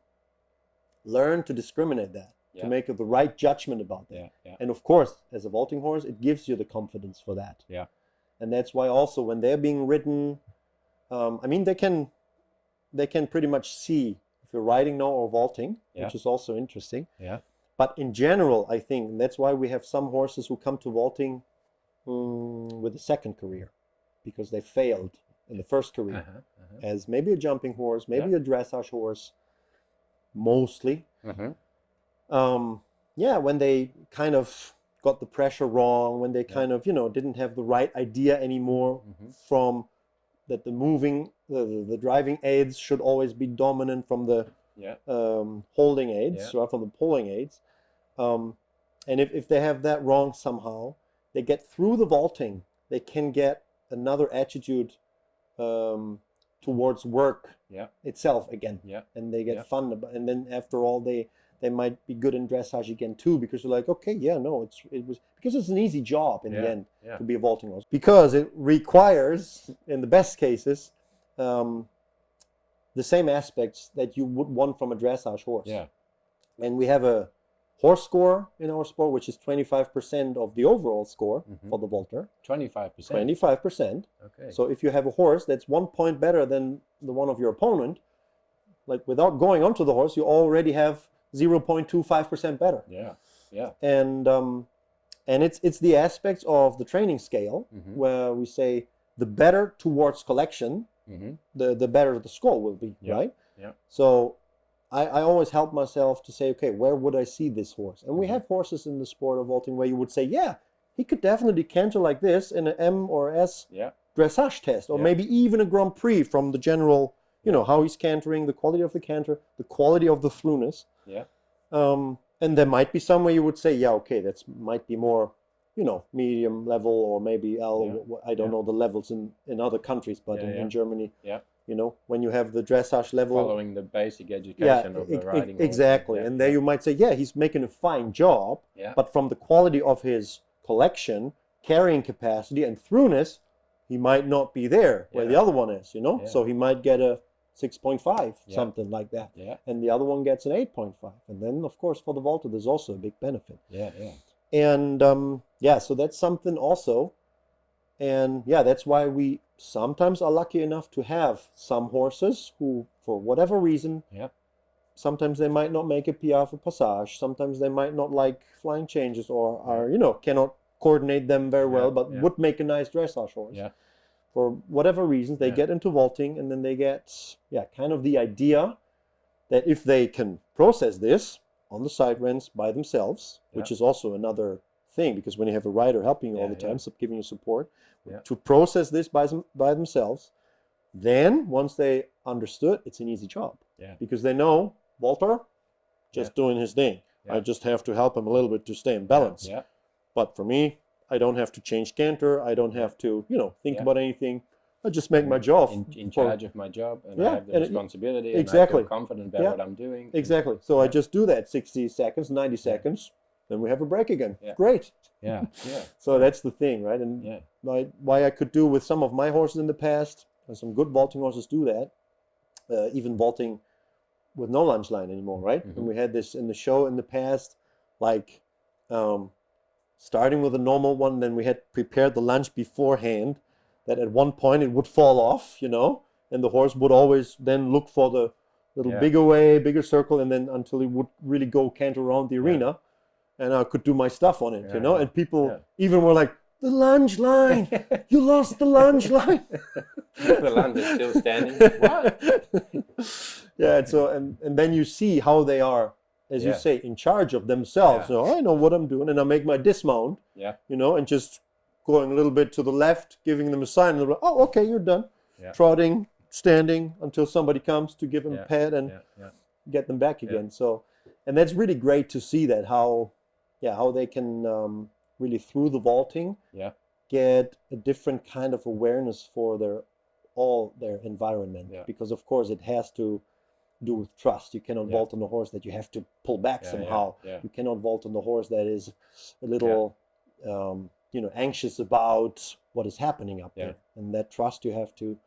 learn to discriminate that. to make the right judgment about that. And of course, as a vaulting horse, it gives you the confidence for that. And that's why also when they're being ridden, I mean, they can pretty much see if you're riding now or vaulting, which is also interesting. But in general, I think, and that's why we have some horses who come to vaulting with a second career, because they failed in the first career as maybe a jumping horse, maybe a dressage horse, mostly. When they kind of got the pressure wrong, when they kind of, didn't have the right idea anymore from that the driving aids should always be dominant from the holding aids, right, from the pulling aids. And if they have that wrong somehow, they get through the vaulting, they can get another attitude towards work itself again. And they get fun about, and then after all they might be good in dressage again too, because they're like, okay, it was because it's an easy job in the end to be a vaulting horse, because it requires, in the best cases, the same aspects that you would want from a dressage horse. And we have a horse score in our sport, which is 25% of the overall score for the vaulter. 25%. 25%. Okay. So if you have a horse that's 1 point better than the one of your opponent, like without going onto the horse, you already have 0.25% better. And it's the aspects of the training scale where we say the better towards collection, the better the score will be, right? So I always help myself to say, okay, where would I see this horse? And we have horses in the sport of vaulting where you would say, he could definitely canter like this in an M or S dressage test, or maybe even a Grand Prix from the general, how he's cantering, the quality of the canter, the quality of the throughness. And there might be some where you would say, okay, that might be more, medium level, or maybe L. I don't know the levels in other countries, but in Germany, when you have the dressage level, following the basic education of the riding horse. Exactly. And there you might say, he's making a fine job, but from the quality of his collection, carrying capacity, and throughness, he might not be there where the other one is, So he might get a 6.5, something like that. And the other one gets an 8.5. And then, of course, for the vaulter, there's also a big benefit. And so that's something also. And that's why we sometimes are lucky enough to have some horses who, for whatever reason, sometimes they might not make a PR for passage, sometimes they might not like flying changes, or are, cannot coordinate them very well, but would make a nice dressage horse. For whatever reasons, they get into vaulting, and then they get, kind of the idea that if they can process this on the side rents by themselves, which is also another thing, because when you have a rider helping you all the time, so giving you support, to process this by themselves, then once they understood, it's an easy job. Because they know, Walter, just doing his thing. I just have to help him a little bit to stay in balance. But for me, I don't have to change canter. I don't have to, think about anything. I just make my job. In charge of my job, and I have the responsibility, and I feel confident about what I'm doing. Exactly. So I just do that 60 seconds, 90 seconds, then we have a break again. Great. So that's the thing, right? And why I could do with some of my horses in the past, and some good vaulting horses do that, even vaulting with no lunge line anymore, right? And we had this in the show in the past, like starting with a normal one, then we had prepared the lunge beforehand, that at one point it would fall off, and the horse would always then look for the little bigger circle, and then until he would really go canter around the arena, and I could do my stuff on it, and people even were like, the lunge line, you lost the lunge line. The lunge is still standing. What? And so, and then you see how they are, as you say, in charge of themselves. So I know what I'm doing, and I make my dismount, and just going a little bit to the left, giving them a sign, and they're like, oh, okay, you're done. Trotting, standing until somebody comes to give them a pet and get them back again. So, and that's really great to see that, how they can really, through the vaulting, get a different kind of awareness for their environment. Because of course it has to do with trust. You cannot vault on a horse that you have to pull back somehow. You cannot vault on the horse that is a little anxious about what is happening up there. And that trust you have to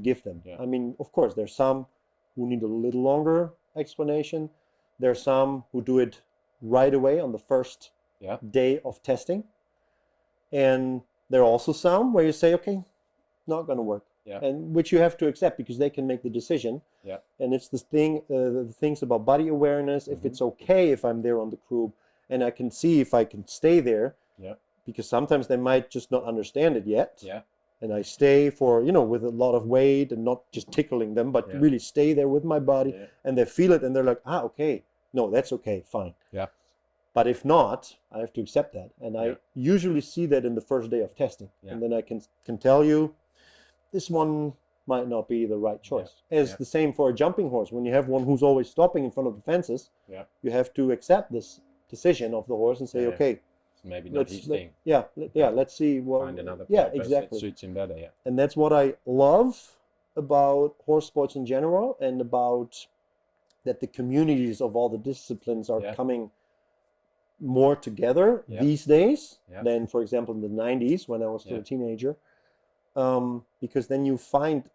give them. I mean, of course, there's some who need a little longer explanation. There's some who do it right away on the first day of testing. And there are also some where you say, okay, not going to work. And which you have to accept because they can make the decision. And it's the things about body awareness, if it's okay if I'm there on the croup and I can see if I can stay there. Because sometimes they might just not understand it yet. And I stay for, with a lot of weight and not just tickling them, but really stay there with my body and they feel it and they're like, okay, no, that's okay, fine. But if not, I have to accept that. And I usually see that in the first day of testing. And then I can tell you, this one might not be the right choice. The same for a jumping horse. When you have one who's always stopping in front of the fences, you have to accept this decision of the horse and say, okay, maybe not his thing. Let's see what. Find another purpose that suits him better. And that's what I love about horse sports in general, and about that the communities of all the disciplines are coming more together these days than, for example, in the 90s when I was still a teenager. Because then you find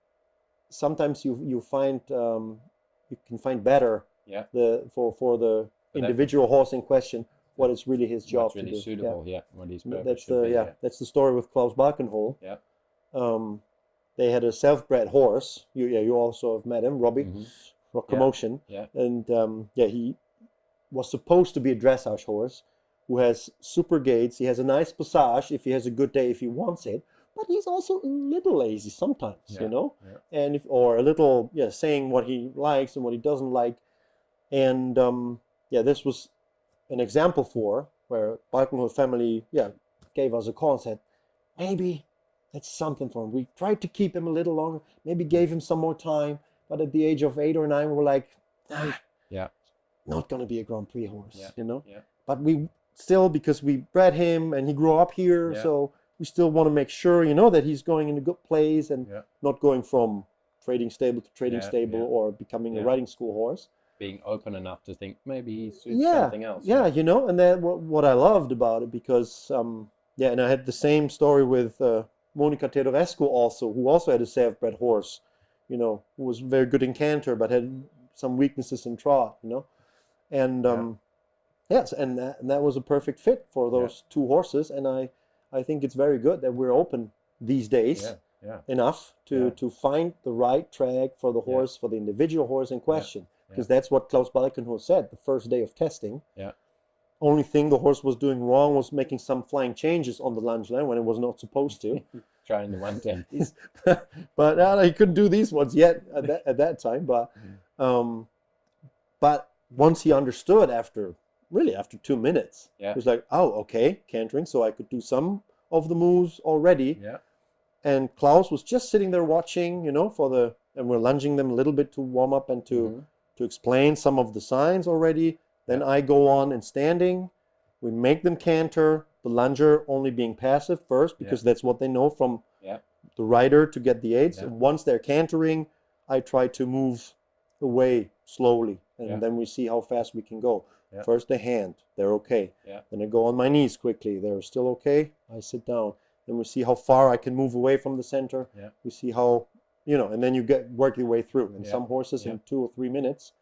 sometimes you can find better for the individual horse in question what is really his job really to do. Suitable, what his purpose should be. That's the story with Klaus Balkenhol. They had a self-bred horse. You also have met him, Robbie, for Commotion. And he was supposed to be a dressage horse who has super gaits. He has a nice passage if he has a good day, if he wants it. But he's also a little lazy sometimes, and or a little saying what he likes and what he doesn't like. And this was an example where Balkenhol family gave us a call and said, maybe that's something for him. We tried to keep him a little longer, maybe gave him some more time, but at the age of 8 or 9 we were like, not going to be a Grand Prix horse, But we still, because we bred him and he grew up here, so we still want to make sure, that he's going in a good place and not going from trading stable to trading stable or becoming a riding school horse. Being open enough to think maybe he suits something else. And then what I loved about it, because, and I had the same story with Monica Teodorescu also, who also had a self-bred horse, who was very good in canter, but had some weaknesses in trot, And yes, and that was a perfect fit for those two horses. And I think it's very good that we're open these days enough to find the right track for the horse, for the individual horse in question. Because that's what Klaus Balkenhol said the first day of testing. Only thing the horse was doing wrong was making some flying changes on the lunge line when it was not supposed to. Trying the 110. But he couldn't do these ones yet at that time. But once he understood after 2 minutes, he was like, oh, okay, cantering. So I could do some of the moves already. And Klaus was just sitting there watching, and we're lunging them a little bit to warm up and to explain some of the signs already. Then I go on and standing. We make them canter, the lunger only being passive first, because that's what they know from the rider to get the aids. And once they're cantering, I try to move away slowly. And then we see how fast we can go. First the hand, they're okay. Then I go on my knees quickly. They're still okay. I sit down. Then we see how far I can move away from the center. We see how, and then you work your way through. And some horses in 2 or 3 minutes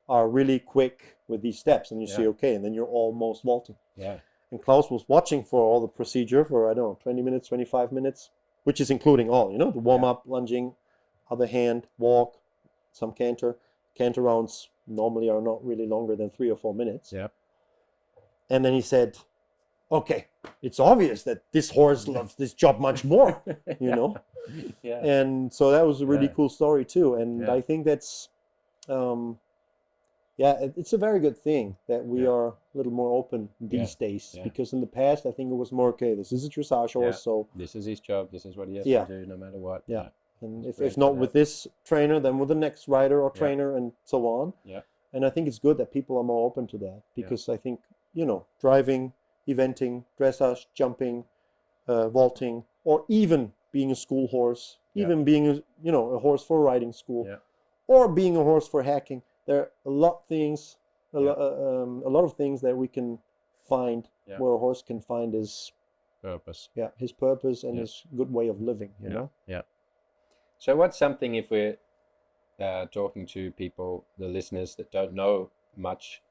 are really quick with these steps. And you see, okay, and then you're almost vaulting. And Klaus was watching for all the procedure for, 20 minutes, 25 minutes, which is including all, the warm up, lunging, other hand, walk, some canter. Canter rounds normally are not really longer than 3 or 4 minutes. And then he said, okay, it's obvious that this horse loves this job much more, And so that was a really cool story too. And I think that's, it's a very good thing that we are a little more open these days. Because in the past, I think it was more, okay, this is a dressage horse, so this is his job, this is what he has to do no matter what. And if not with this trainer, then with the next rider or trainer and so on. And I think it's good that people are more open to that, because I think, driving, eventing, dressage, jumping, vaulting, or even being a school horse, even being a horse for riding school, or being a horse for hacking, there are a lot of things that we can find where a horse can find his purpose. His purpose and his good way of living, you know? So what's something, if we're talking to people, the listeners that don't know much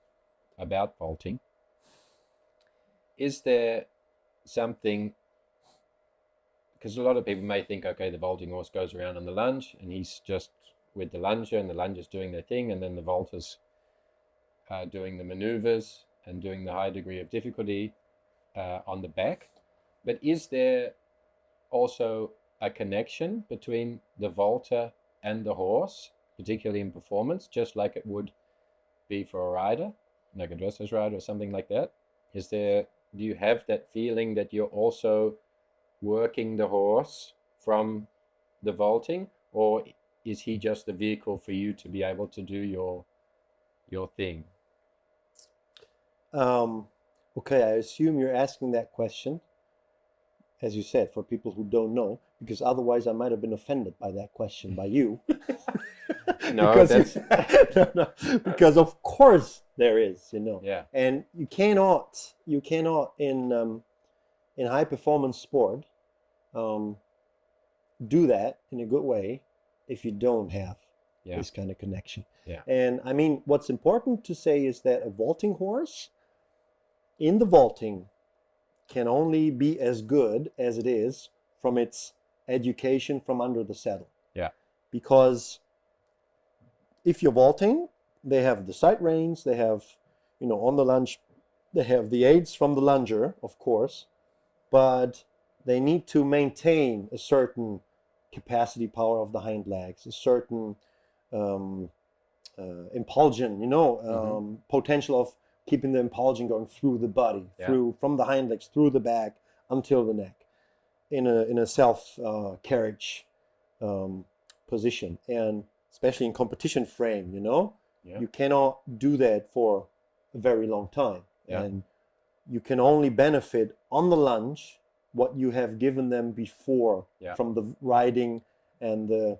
about vaulting, is there something, because a lot of people may think, okay, the vaulting horse goes around on the lunge and he's just with the lunger and the lunger's doing their thing, and then the vaulters are doing the maneuvers and doing the high degree of difficulty on the back. But is there also a connection between the vaulter and the horse, particularly in performance, just like it would be for a rider, like a dressage rider or something like that? Do you have that feeling that you're also working the horse from the vaulting, or is he just the vehicle for you to be able to do your thing? Okay, I assume you're asking that question, as you said, for people who don't know, because otherwise I might have been offended by that question by you. No, because of course there is, Yeah. and you cannot in high performance sport do that in a good way if you don't have this kind of connection. Yeah. And I mean, what's important to say is that a vaulting horse in the vaulting can only be as good as it is from its education from under the saddle. Yeah. Because if you're vaulting, they have the side reins, they have, on the lunge, they have the aids from the lunger, of course, but they need to maintain a certain capacity power of the hind legs, a certain impulsion, potential of keeping the impulsion going through the body, from the hind legs, through the back, until the neck, in a self carriage position, and especially in competition frame, you cannot do that for a very long time, and you can only benefit on the lunge what you have given them before from the riding and the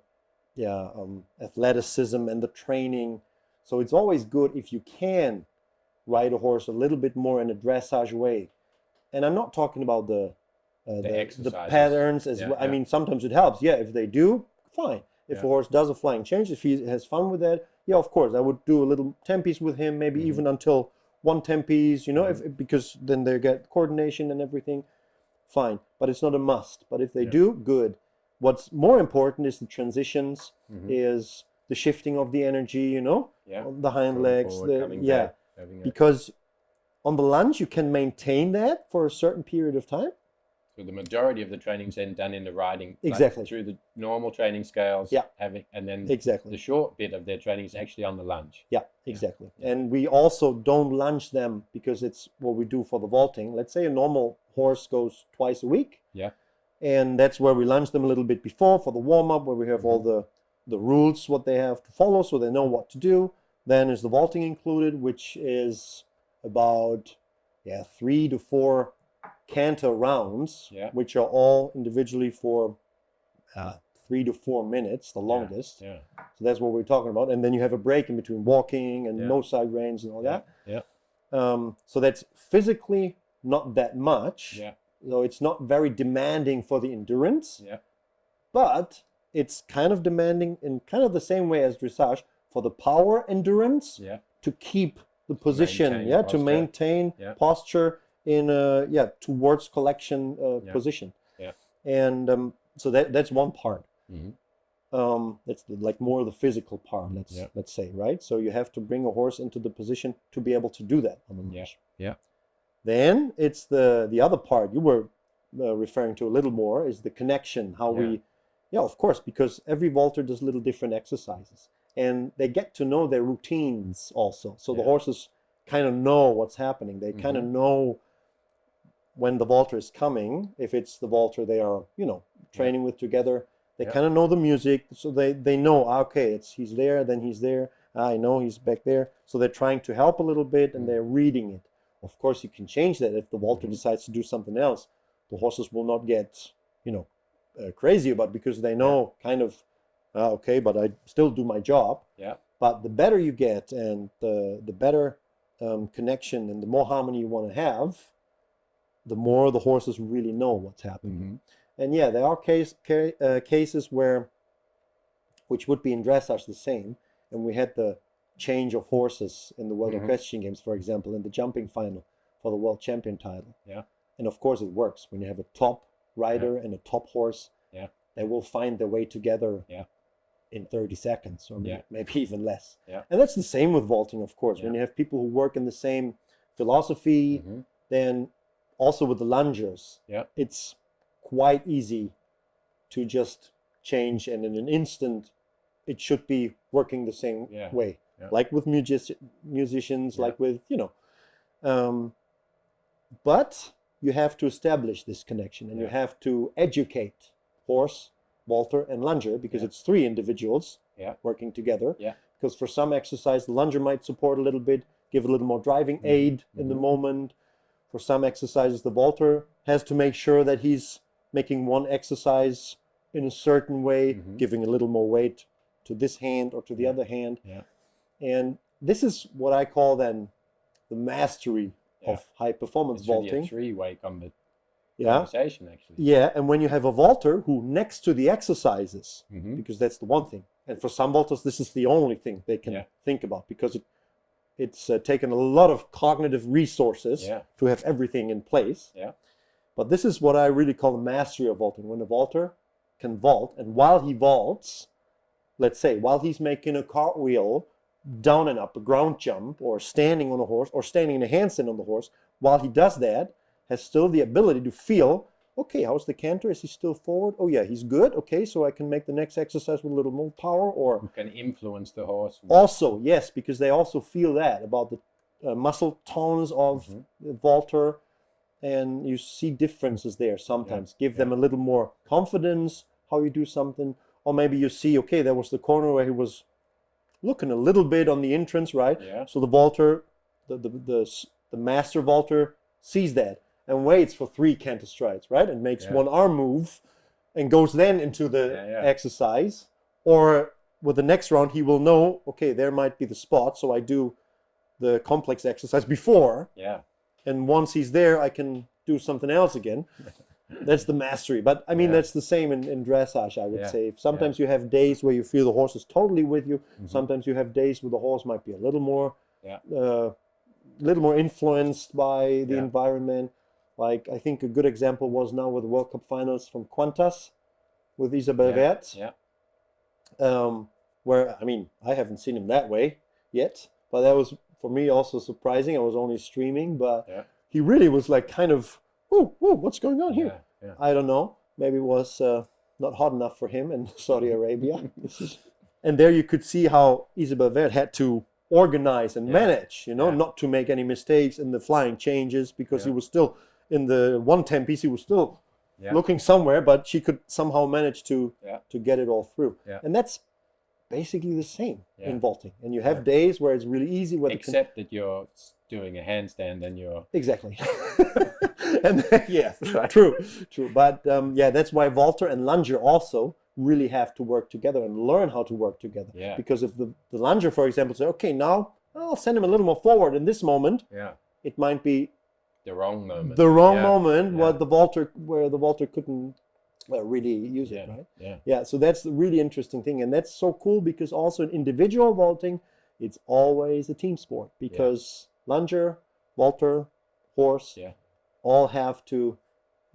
athleticism and the training. So it's always good if you can ride a horse a little bit more in a dressage way. And I'm not talking about the patterns as well. I mean, sometimes it helps. Yeah, if they do, fine. If a horse does a flying change, if he has fun with that, of course, I would do a little 10-piece with him, maybe even until one 10-piece, because then they get coordination and everything. Fine. But it's not a must. But if they do, good. What's more important is the transitions, is the shifting of the energy, on the hind legs. Because on the lunge, you can maintain that for a certain period of time. So the majority of the training is then done in the riding, exactly, through the normal training scales. And then exactly the short bit of their training is actually on the lunge. Exactly. And we also don't lunge them because it's what we do for the vaulting. Let's say a normal horse goes twice a week. And that's where we lunge them a little bit before for the warm-up, where we have all the rules, what they have to follow, so they know what to do. Then is the vaulting included, which is about 3 to 4 canter rounds, which are all individually for 3 to 4 minutes, the longest. So that's what we're talking about. And then you have a break in between walking and no side reins and all that. So that's physically not that much. So it's not very demanding for the endurance. But it's kind of demanding in kind of the same way as dressage for the power endurance to keep the position, to maintain posture in towards collection position. And so that's one part. That's like more the physical part, let's say, right? So you have to bring a horse into the position to be able to do that on the lunge. Then it's the other part you were referring to a little more, is the connection, how we, of course, because every vaulter does little different exercises, and they get to know their routines also. So the horses kind of know what's happening. They kind of know when the vaulter is coming. If it's the vaulter they are, training with together, they kind of know the music. So they know, okay, he's there, then he's there. I know he's back there. So they're trying to help a little bit, and they're reading it. Of course, you can change that if the vaulter decides to do something else. The horses will not get, crazy about it, because they know kind of, okay, but I still do my job. But the better you get, and the better connection and the more harmony you want to have, the more the horses really know what's happening. And there are cases which would be in dressage the same, and we had the change of horses in the World Equestrian Games, for example, in the jumping final. for the world champion title. Yeah. And of course it works when you have a top rider and a top horse. Yeah. They will find their way together in 30 seconds or maybe even less. Yeah. And that's the same with vaulting, of course. Yeah. When you have people who work in the same philosophy, then also with the lungers, it's quite easy to just change, and in an instant it should be working the same way. Like with musicians, like with, but you have to establish this connection, and you have to educate horse, vaulter, and lunger, because it's three individuals working together. Because for some exercise, the lunger might support a little bit, give a little more driving aid in the moment. For some exercises, the vaulter has to make sure that he's making one exercise in a certain way, giving a little more weight to this hand or to the other hand. And this is what I call then the mastery of high performance vaulting. Really a three-way conversation, actually. Yeah, and when you have a vaulter who next to the exercises, because that's the one thing, and for some vaulters this is the only thing they can think about, because it's taken a lot of cognitive resources to have everything in place. But this is what I really call the mastery of vaulting. When a vaulter can vault, and while he vaults, let's say while he's making a cartwheel down and up, a ground jump, or standing on a horse, or standing in a handstand on the horse, while he does that, has still the ability to feel, okay, how's the canter? Is he still forward? Oh yeah, he's good. Okay, so I can make the next exercise with a little more power, or... You can influence the horse. Also, yes, because they also feel that about the muscle tones of the vaulter, and you see differences there sometimes. Give them a little more confidence, how you do something, or maybe you see, okay, there was the corner where he was looking a little bit on the entrance, right? So the vaulter, the master vaulter sees that and waits for 3 canter strides, right? And makes one arm move and goes then into the exercise. Or with the next round, he will know, okay, there might be the spot, so I do the complex exercise before. And once he's there, I can do something else again. That's the mastery. But I mean, that's the same in dressage, I would say. Sometimes you have days where you feel the horse is totally with you. Sometimes you have days where the horse might be a little more influenced by the environment. Like, I think a good example was now with the World Cup finals from Qantas with Isabel Wert. Where, I mean, I haven't seen him that way yet, but that was, for me, also surprising. I was only streaming, but he really was like kind of, whoa, what's going on here? I don't know. Maybe it was not hot enough for him in Saudi Arabia. And there you could see how Isabel Wert had to organize and manage, not to make any mistakes in the flying changes, because he was still in the 110 piece, he was still looking somewhere, but she could somehow manage to get it all through. And that's basically the same in vaulting. And you have days where it's really easy. Except that you're doing a handstand and you're... Exactly. And true. But that's why vaulter and lunger also really have to work together and learn how to work together. Because if the lunger, for example, say, okay, now I'll send him a little more forward in this moment, it might be the wrong moment. Where the vaulter couldn't really use it, right? So that's the really interesting thing, and that's so cool, because also in individual vaulting, it's always a team sport, because lunger, vaulter, horse, all have to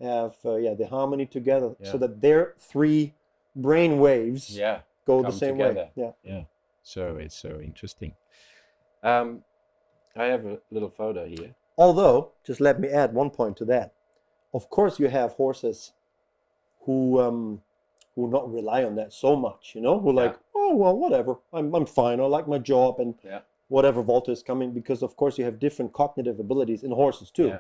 have the harmony together, so that their 3 brain waves go the same together. way. So it's so interesting. I have a little photo here. Although, just let me add one point to that. Of course, you have horses who not rely on that so much, who like, oh, well, whatever, I'm fine, I like my job, and whatever vaulter is coming, because of course you have different cognitive abilities in horses too.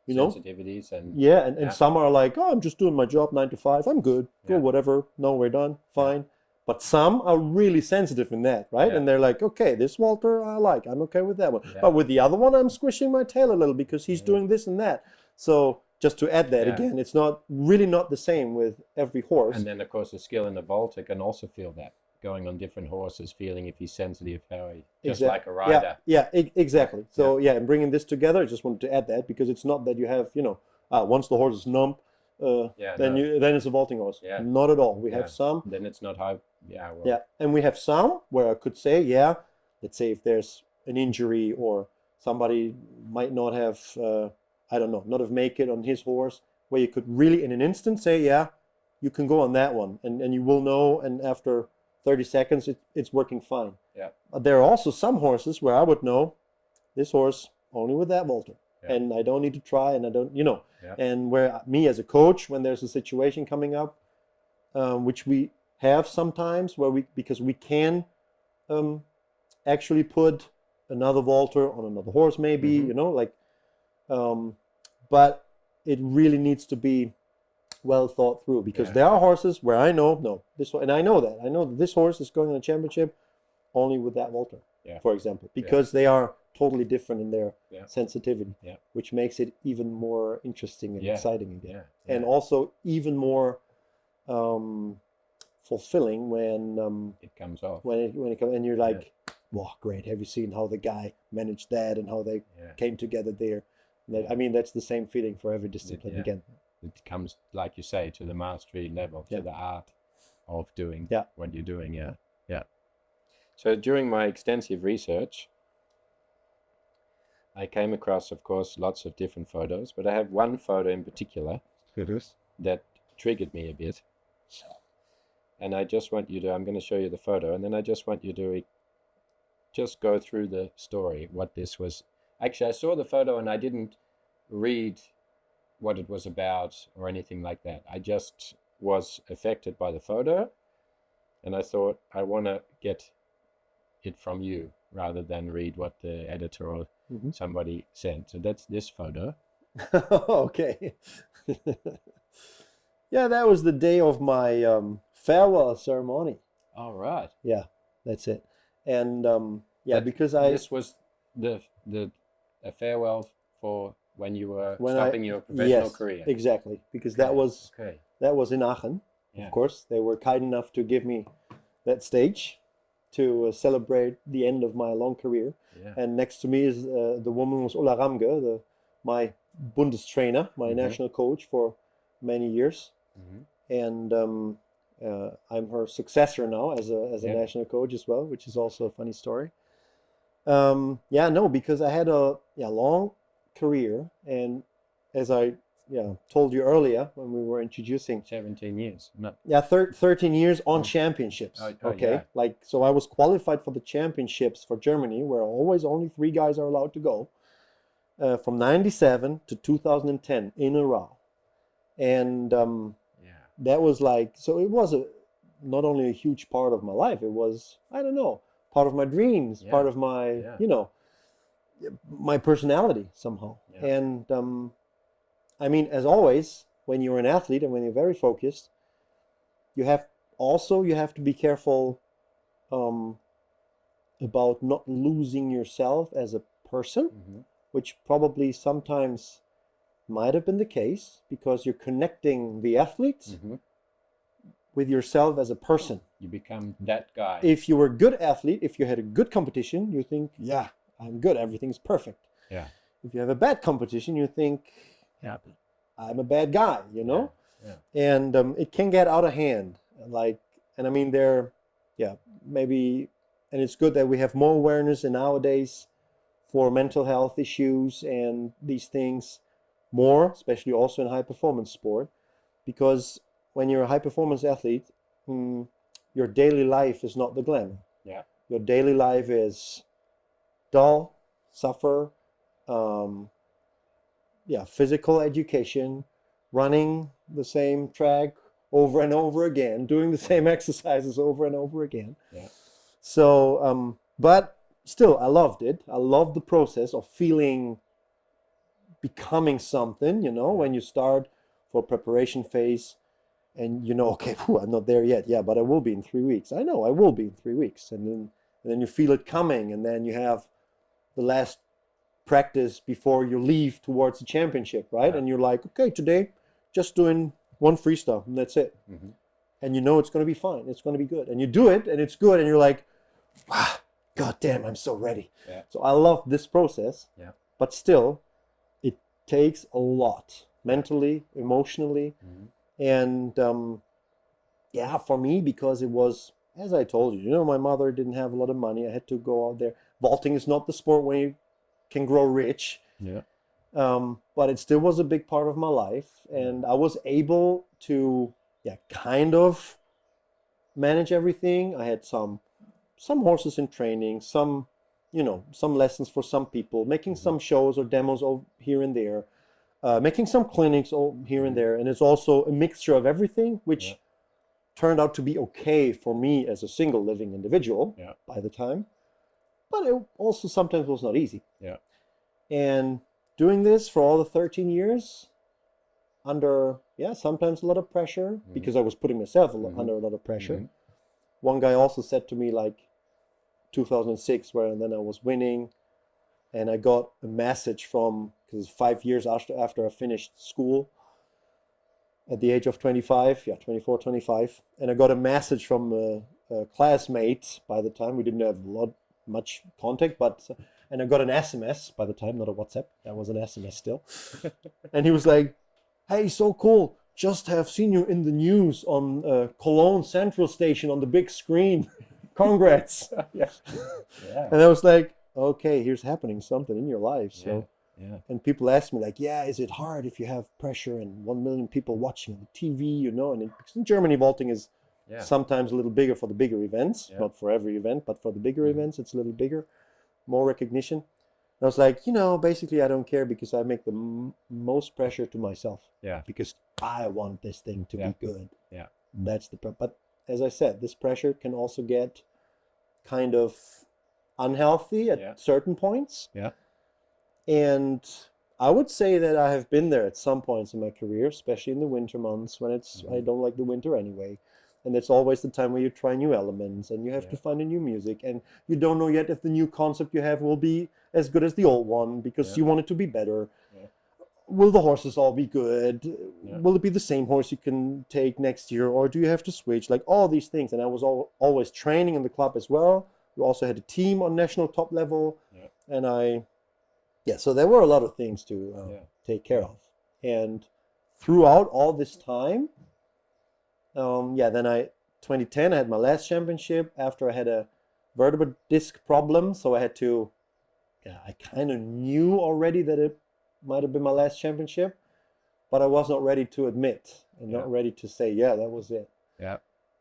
Sensitivities and... and some are like, oh, I'm just doing my job 9 to 5, I'm good, go whatever, no, we're done, fine. But some are really sensitive in that, right? And they're like, okay, this vaulter I like, I'm okay with that one. But with the other one, I'm squishing my tail a little because he's doing this and that. So just to add that again, it's not the same with every horse. And then, of course, the skill in the vaulter can also feel that, going on different horses, feeling if he's sensitive, how he, just like a rider. Exactly. So and bringing this together, I just wanted to add that, because it's not that you have, once the horse is numb, then it's a vaulting horse. Not at all. We have some. Then it's not high. And we have some where I could say, let's say if there's an injury or somebody might not have I don't know, not have make it on his horse, where you could really in an instant say, yeah, you can go on that one, and you will know, and after 30 seconds, it's working fine. Yeah. But there are also some horses where I would know this horse only with that vaulter, and I don't need to try, and I don't, and where me as a coach, when there's a situation coming up, which we have sometimes, because we can actually put another vaulter on another horse, maybe, but it really needs to be well thought through, because there are horses where I know, no, this one, and I know that this horse is going on a championship only with that vaulter, for example, because they are totally different in their sensitivity, which makes it even more interesting and exciting again. And also even more fulfilling when it comes off. When it comes, and you're like, wow, great, have you seen how the guy managed that and how they came together there? I mean, that's the same feeling for every discipline again. It comes, like you say, to the mastery level, to the art of doing what you're doing. Yeah. So during my extensive research, I came across, of course, lots of different photos, but I have one photo in particular that triggered me a bit. And I just want you to, I'm going to show you the photo, and then I just want you to just go through the story, what this was. Actually, I saw the photo and I didn't read what it was about or anything like that. I just was affected by the photo, and I thought I want to get it from you rather than read what the editor or somebody sent. So that's this photo. Okay. Yeah, that was the day of my farewell ceremony. All right. Yeah, that's it. And because this was a farewell for when you were stopping your professional career. Exactly, because that was in Aachen. Of course, they were kind enough to give me that stage to celebrate the end of my long career. And next to me is the woman was Ulla Ramge, my Bundestrainer, my national coach for many years. And I'm her successor now as a national coach as well, which is also a funny story. Because I had a long career, and as I told you earlier when we were introducing, 17 years. No. 13 years on championships. So I was qualified for the championships for Germany, where always only 3 guys are allowed to go, from 97 to 2010 in a row. And that was so it was not only a huge part of my life, it was, I don't know, part of my dreams, part of my, my personality somehow. And I mean, as always, when you're an athlete and when you're very focused, you have to be careful about not losing yourself as a person, which probably sometimes might have been the case, because you're connecting the athlete with yourself as a person. You become that guy. If you were a good athlete, if you had a good competition, you think, I'm good, everything's perfect. If you have a bad competition, you think, I'm a bad guy, And it can get out of hand. And I mean, maybe, and it's good that we have more awareness nowadays for mental health issues and these things more, especially also in high performance sport, because when you're a high performance athlete, your daily life is not the glamour. Your daily life is dull, suffer, physical education, running the same track over and over again, doing the same exercises over and over again. So, but still, I loved it. I loved the process of becoming something, when you start for preparation phase and okay, I'm not there yet. Yeah, but I will be in 3 weeks. I know I will be in 3 weeks. And then you feel it coming, and then you have the last practice before you leave towards the championship, right? And you're like, okay, today just doing one freestyle and that's it. And it's going to be fine. It's going to be good. And you do it and it's good. And you're like, wow, God damn, I'm so ready. So I love this process, but still it takes a lot mentally, emotionally. And for me, because it was, as I told you, my mother didn't have a lot of money. I had to go out there. Vaulting is not the sport where you can grow rich. But it still was a big part of my life, and I was able to, kind of manage everything. I had some horses in training, some lessons for some people, making some shows or demos here and there, making some clinics here and there, and it's also a mixture of everything, which turned out to be okay for me as a single living individual by the time, but it also sometimes was not easy. And doing this for all the 13 years under sometimes a lot of pressure, because I was putting myself under a lot of pressure. One guy also said to me, like 2006, where then I was winning, and I got a message from, because 5 years after I finished school at the age of 25, 24, 25, and I got a message from a classmate. By the time we didn't have much contact, and I got an SMS by the time, not a WhatsApp. That was an SMS still. And he was like, "Hey, so cool. Just have seen you in the news on Cologne Central Station on the big screen. Congrats." And I was like, okay, here's happening something in your life. So, and people ask me like, is it hard if you have pressure and 1 million people watching on the TV, And because in Germany, vaulting is sometimes a little bigger for the bigger events, not for every event, but for the bigger events, it's a little bigger, more recognition. And I was like, basically I don't care, because I make the most pressure to myself. Because I want this thing to be good. That's but as I said, this pressure can also get kind of unhealthy at certain points. And I would say that I have been there at some points in my career, especially in the winter months when I don't like the winter anyway. And it's always the time where you try new elements and you have to find a new music, and you don't know yet if the new concept you have will be as good as the old one, because you want it to be better. Will the horses all be good? Will it be the same horse you can take next year, or do you have to switch? Like all these things. And I was always training in the club as well. We also had a team on national top level. And so there were a lot of things to take care of. And throughout all this time, then 2010, I had my last championship after I had a vertebral disc problem. So I had to, I kind of knew already that it might have been my last championship, but I was not ready to admit and not ready to say, that was it.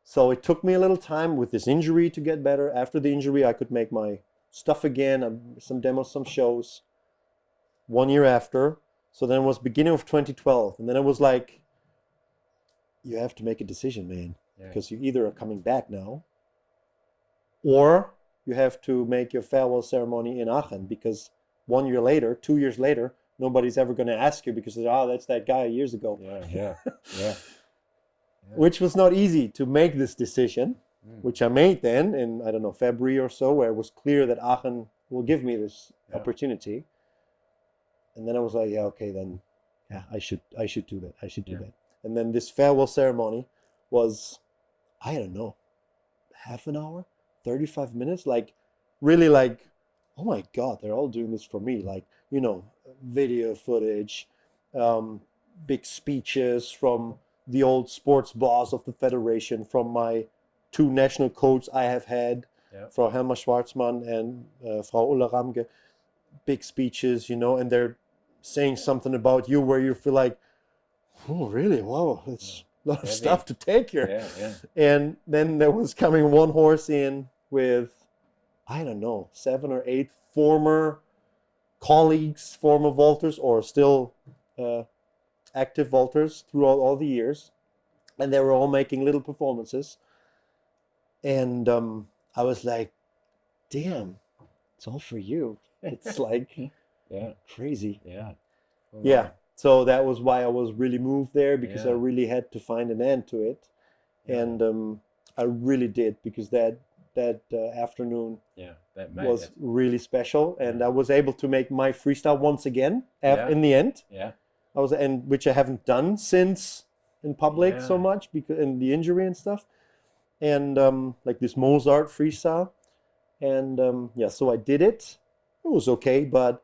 So it took me a little time with this injury to get better. After the injury, I could make my stuff again, some demos, some shows. 1 year after, so then it was beginning of 2012, and then it was like, you have to make a decision, man, because you either are coming back now, or you have to make your farewell ceremony in Aachen, because 1 year later, 2 years later, nobody's ever going to ask you, because that's that guy years ago. Which was not easy to make this decision, which I made then in, I don't know, February or so, where it was clear that Aachen will give me this opportunity. And then I was like, okay, then I should do that. I should do that. And then this farewell ceremony was, I don't know, half an hour, 35 minutes, like really like, oh my God, they're all doing this for me. Like, video footage, big speeches from the old sports boss of the federation, from my 2 national coaches I have had, Frau Helma Schwarzmann and Frau Ulla Ramge, big speeches, and they're saying something about you where you feel like, oh, really? Wow, it's a lot of stuff to take here. And then there was coming one horse in with, I don't know, 7 or 8 former colleagues, former vaulters, or still active vaulters throughout all the years. And they were all making little performances. And I was like, damn, it's all for you. It's like crazy. So that was why I was really moved there, because I really had to find an end to it. And I really did, because that afternoon was really special, and I was able to make my freestyle once again in the end. Which I haven't done since in public so much, because in the injury and stuff, and like this Mozart freestyle, and so I did it. It was okay, but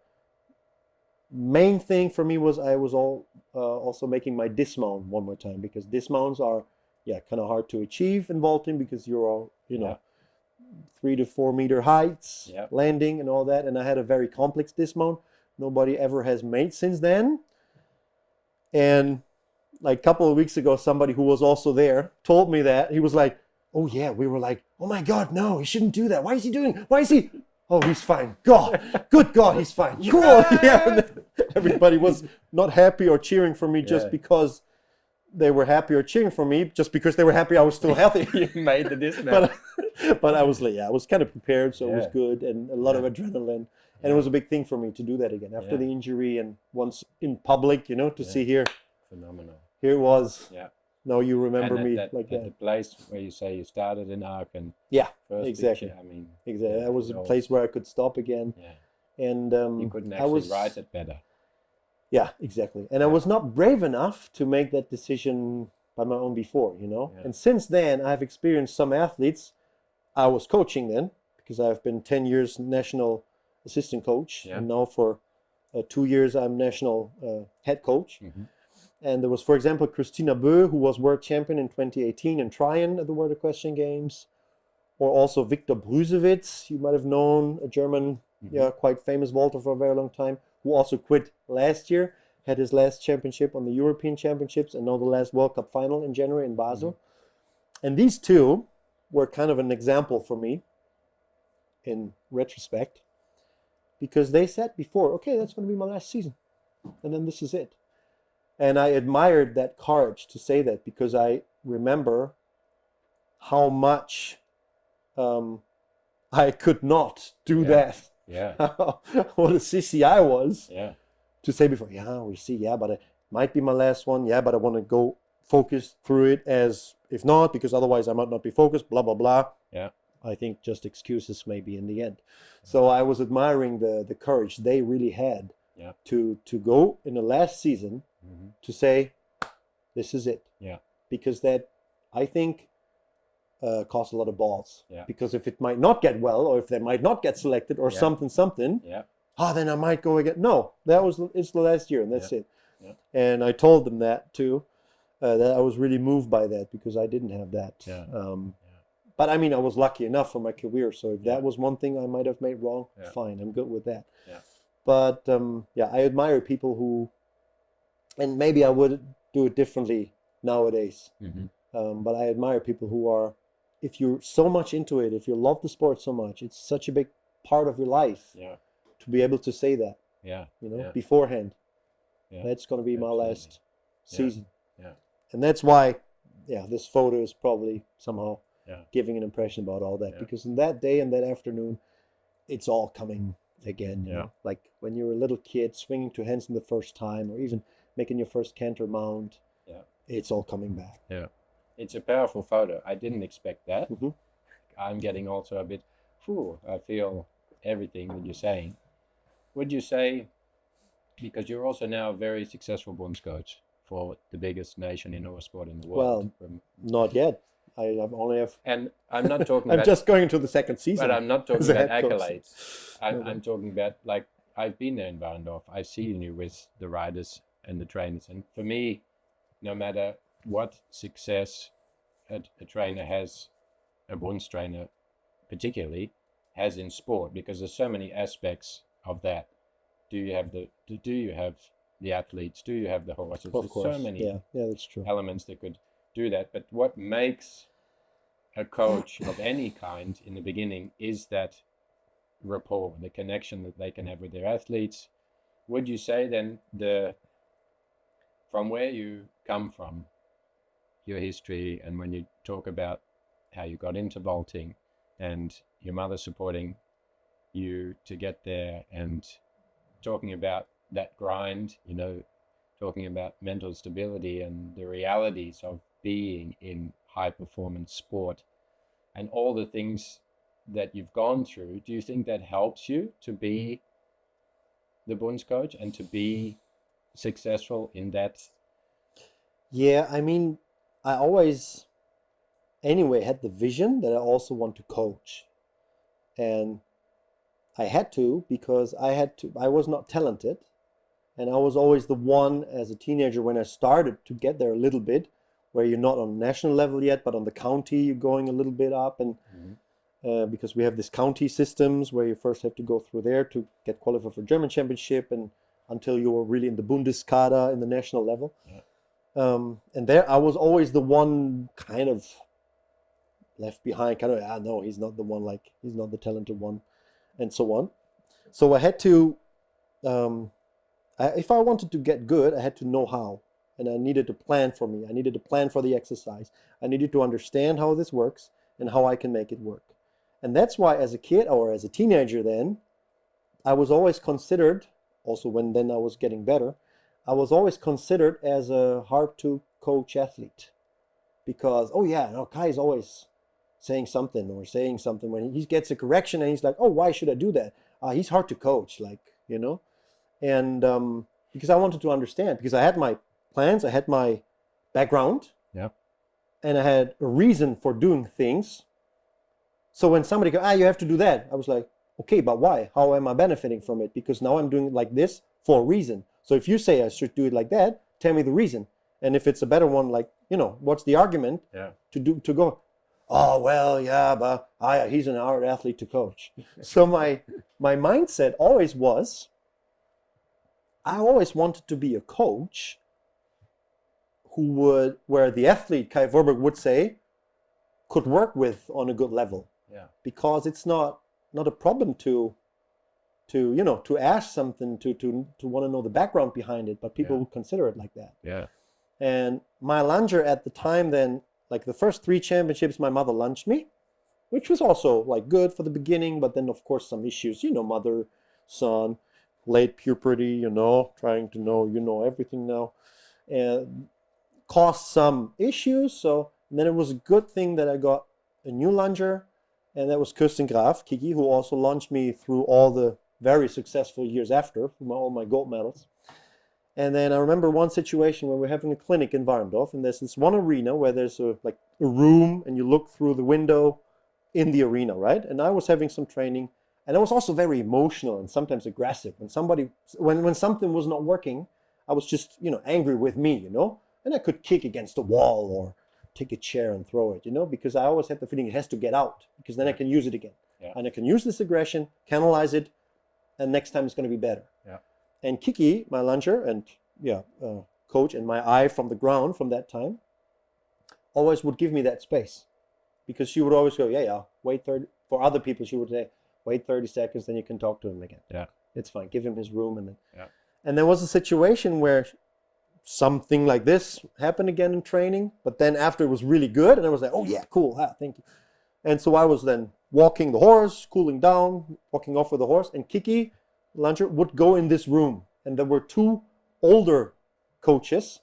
main thing for me was I was also making my dismount one more time, because dismounts are kind of hard to achieve in vaulting, because you're all 3 to 4 meter heights, landing and all that, and I had a very complex dismount, nobody ever has made since then. And like a couple of weeks ago, somebody who was also there told me that. He was like, oh yeah, we were like, oh my God, no, he shouldn't do that. Why is he doing? Why is he? Oh, he's fine. God, good God, he's fine. Cool. Yeah. And then everybody was not happy or cheering for me just because they were happy or cheering for me, just because they were happy I was still healthy. You made the dismount. but I was like, I was kind of prepared, so it was good, and a lot of adrenaline. And it was a big thing for me to do that again after the injury, and once in public, to see here. Phenomenal. Here it was. Yeah. No, you remember and me that, like that. The place where you say you started in Aachen. Yeah, first exactly. Picture, I mean, exactly. That was a place where I could stop again. Yeah. And you couldn't actually write it better. Yeah, exactly. And I was not brave enough to make that decision by my own before, Yeah. And since then, I've experienced some athletes. I was coaching then, because I've been 10 years national assistant coach. And now for 2 years, I'm national head coach. Mm-hmm. And there was, for example, Christina Bö, who was world champion in 2018 in Tryon at the World Equestrian Games. Or also Viktor Brusewitz, you might have known, a German, quite famous vaulter for a very long time, who also quit last year, had his last championship on the European Championships, and now the last World Cup final in January in Basel. And these two were kind of an example for me in retrospect, because they said before, okay, that's going to be my last season, and then this is it. And I admired that courage to say that, because I remember how much I could not do that. Yeah. What a sissy I was. Yeah. To say before, but it might be my last one. Yeah, but I want to go focus through it, as if not, because otherwise I might not be focused, blah, blah, blah. Yeah. I think just excuses maybe in the end. So I was admiring the courage they really had to go in the last season to say, this is it. Yeah. Because that, I think, costs a lot of balls. Yeah. Because if it might not get well, or if they might not get selected, or something, then I might go again. No, it's the last year, and that's it. Yeah. And I told them that too, that I was really moved by that, because I didn't have that. But I mean, I was lucky enough for my career, so if that was one thing I might have made wrong, fine, I'm good with that. Yeah. But I admire people who, and maybe I would do it differently nowadays, but I admire people who are, if you're so much into it, if you love the sport so much, it's such a big part of your life to be able to say that, beforehand. Yeah. That's going to be my last season. Yeah. And that's why, this photo is probably somehow giving an impression about all that, because in that day and that afternoon, it's all coming again. You know? Like when you're a little kid swinging two hands in the first time, or even making your first canter mount, it's all coming back. Yeah. It's a powerful photo. I didn't expect that. I'm getting also a bit, I feel everything that you're saying. Would you say, because you're also now a very successful Bundescoach for the biggest nation in horse sport in the world? Well, not yet. I've only have. And I'm not talking I'm about. just going into the second season. But I'm not talking about accolades. I'm talking about, like, I've been there in Warendorf. I've seen you with the riders and the trainers. And for me, no matter what success a trainer has, a Bundes trainer particularly, has in sport, because there's so many aspects of that. Do you have the athletes? Do you have the horses? Of course. There's so many that's true. elements that could do that. But what makes a coach of any kind in the beginning is that rapport, the connection that they can have with their athletes. Would you say then, from where you come from, your history, and when you talk about how you got into vaulting and your mother supporting you to get there, and talking about that grind, talking about mental stability and the realities of being in high performance sport and all the things that you've gone through, do you think that helps you to be the Bundescoach and to be successful in that? Yeah, I mean, I always, anyway, had the vision that I also want to coach. And I had to, because I was not talented. And I was always the one as a teenager when I started to get there a little bit, where you're not on national level yet, but on the county, you're going a little bit up. And because we have these county systems where you first have to go through there to get qualified for German championship and until you were really in the Bundeskader in the national level. Yeah. And there I was always the one kind of left behind, kind of, no, he's not the one, like, he's not the talented one, and so on. So I had to, if I wanted to get good, I had to know how. And I needed a plan for me. I needed a plan for the exercise. I needed to understand how this works and how I can make it work. And that's why as a kid or as a teenager then, I was always considered, also when then I was getting better, I was always considered as a hard to coach athlete. Because, oh yeah, no, Kai is always saying something when he gets a correction and he's like, oh, why should I do that? He's hard to coach, like, you know. And because I wanted to understand, because I had my plans, I had my background, yeah, and I had a reason for doing things. So when somebody goes, you have to do that, I was like, okay, but why? How am I benefiting from it? Because now I'm doing it like this for a reason. So if you say I should do it like that, tell me the reason. And if it's a better one, like, you know, what's the argument to go, oh, well, yeah, but he's an art athlete to coach. So my mindset always was, I always wanted to be a coach where the athlete, Kai Vorberg would say, could work with on a good level. Yeah. Because it's not a problem to ask something, to want to know the background behind it, but people would consider it like that. Yeah. And my lunger at the time then, like the first 3 championships, my mother lunged me, which was also like good for the beginning, but then of course some issues, mother, son, late puberty, trying to know everything now, and caused some issues. So then it was a good thing that I got a new lunger, and that was Kirsten Graf, Kiki, who also launched me through all the very successful years after, all my gold medals. And then I remember one situation when we're having a clinic in Warendorf, and there's this one arena where there's a room, and you look through the window in the arena, right? And I was having some training, and I was also very emotional and sometimes aggressive. When something was not working, I was just, angry with me, and I could kick against the wall or take a chair and throw it, because I always had the feeling it has to get out, because then I can use it again. Yeah. And I can use this aggression, canalize it, and next time it's going to be better. Yeah. And Kiki, my lunger and coach, and my eye from the ground from that time, always would give me that space, because she would always go, wait 30. For other people, she would say, wait 30 seconds, then you can talk to him again. Yeah, it's fine. Give him his room, and then. Yeah. And there was a situation where something like this happened again in training, but then after it was really good, and I was like, oh yeah, cool, thank you. And so I was then walking the horse, cooling down, walking off with the horse, and Kiki, lunger, would go in this room, and there were 2 older coaches,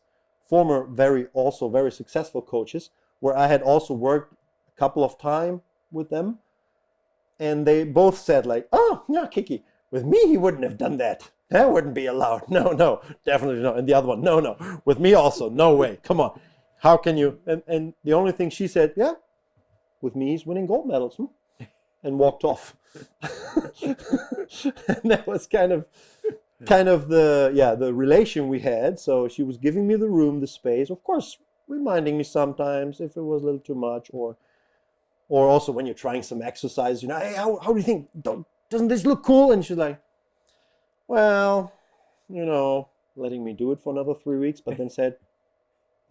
former very successful coaches, where I had also worked a couple of times with them, and they both said like, oh yeah, Kiki, with me he wouldn't have done that. That wouldn't be allowed. No, definitely not. And the other one, no, with me also, no way. Come on, how can you? And the only thing she said, yeah, with me he's winning gold medals, and walked off. And that was kind of the relation we had. So she was giving me the room, the space, of course, reminding me sometimes if it was a little too much, or also when you're trying some exercise, hey, how do you think? Doesn't this look cool? And she's like, well, letting me do it for another 3 weeks, but then said,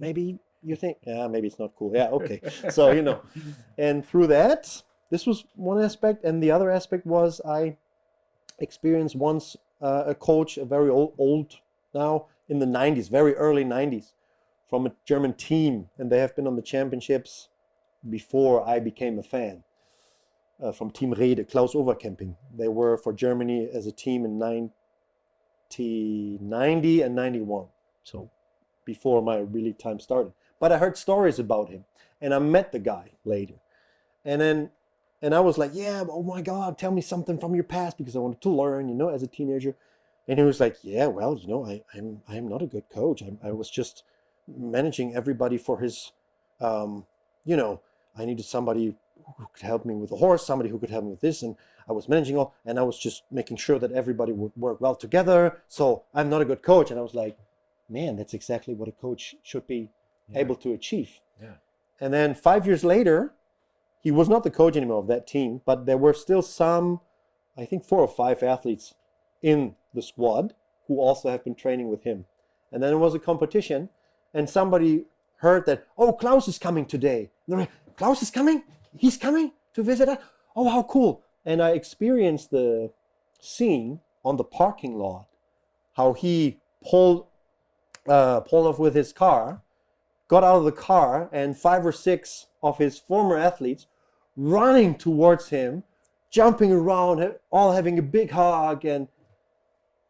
maybe you think, maybe it's not cool. Yeah, okay. So, and through that, this was one aspect. And the other aspect was I experienced once a coach, a very old now, in the 90s, very early 90s, from a German team. And they have been on the championships before I became a fan. From Team Rede, Klaus Overcamping. They were for Germany as a team in 1990 and 91. So before my really time started. But I heard stories about him, and I met the guy later. And I was like, yeah, oh my God, tell me something from your past, because I wanted to learn, as a teenager. And he was like, yeah, well, I'm not a good coach. I was just managing everybody for his, I needed somebody who could help me with the horse, somebody who could help me with this, and I was managing all, and I was just making sure that everybody would work well together. So I'm not a good coach. And I was like, man, that's exactly what a coach should be able to achieve. Yeah. And then 5 years later, he was not the coach anymore of that team, but there were still some, I think 4 or 5 athletes in the squad who also have been training with him. And then there was a competition, and somebody heard that, oh, Klaus is coming today. And they're like, Klaus is coming? He's coming to visit us? Oh, how cool. And I experienced the scene on the parking lot, how he pulled off with his car, got out of the car, and 5 or 6 of his former athletes running towards him, jumping around, all having a big hug. And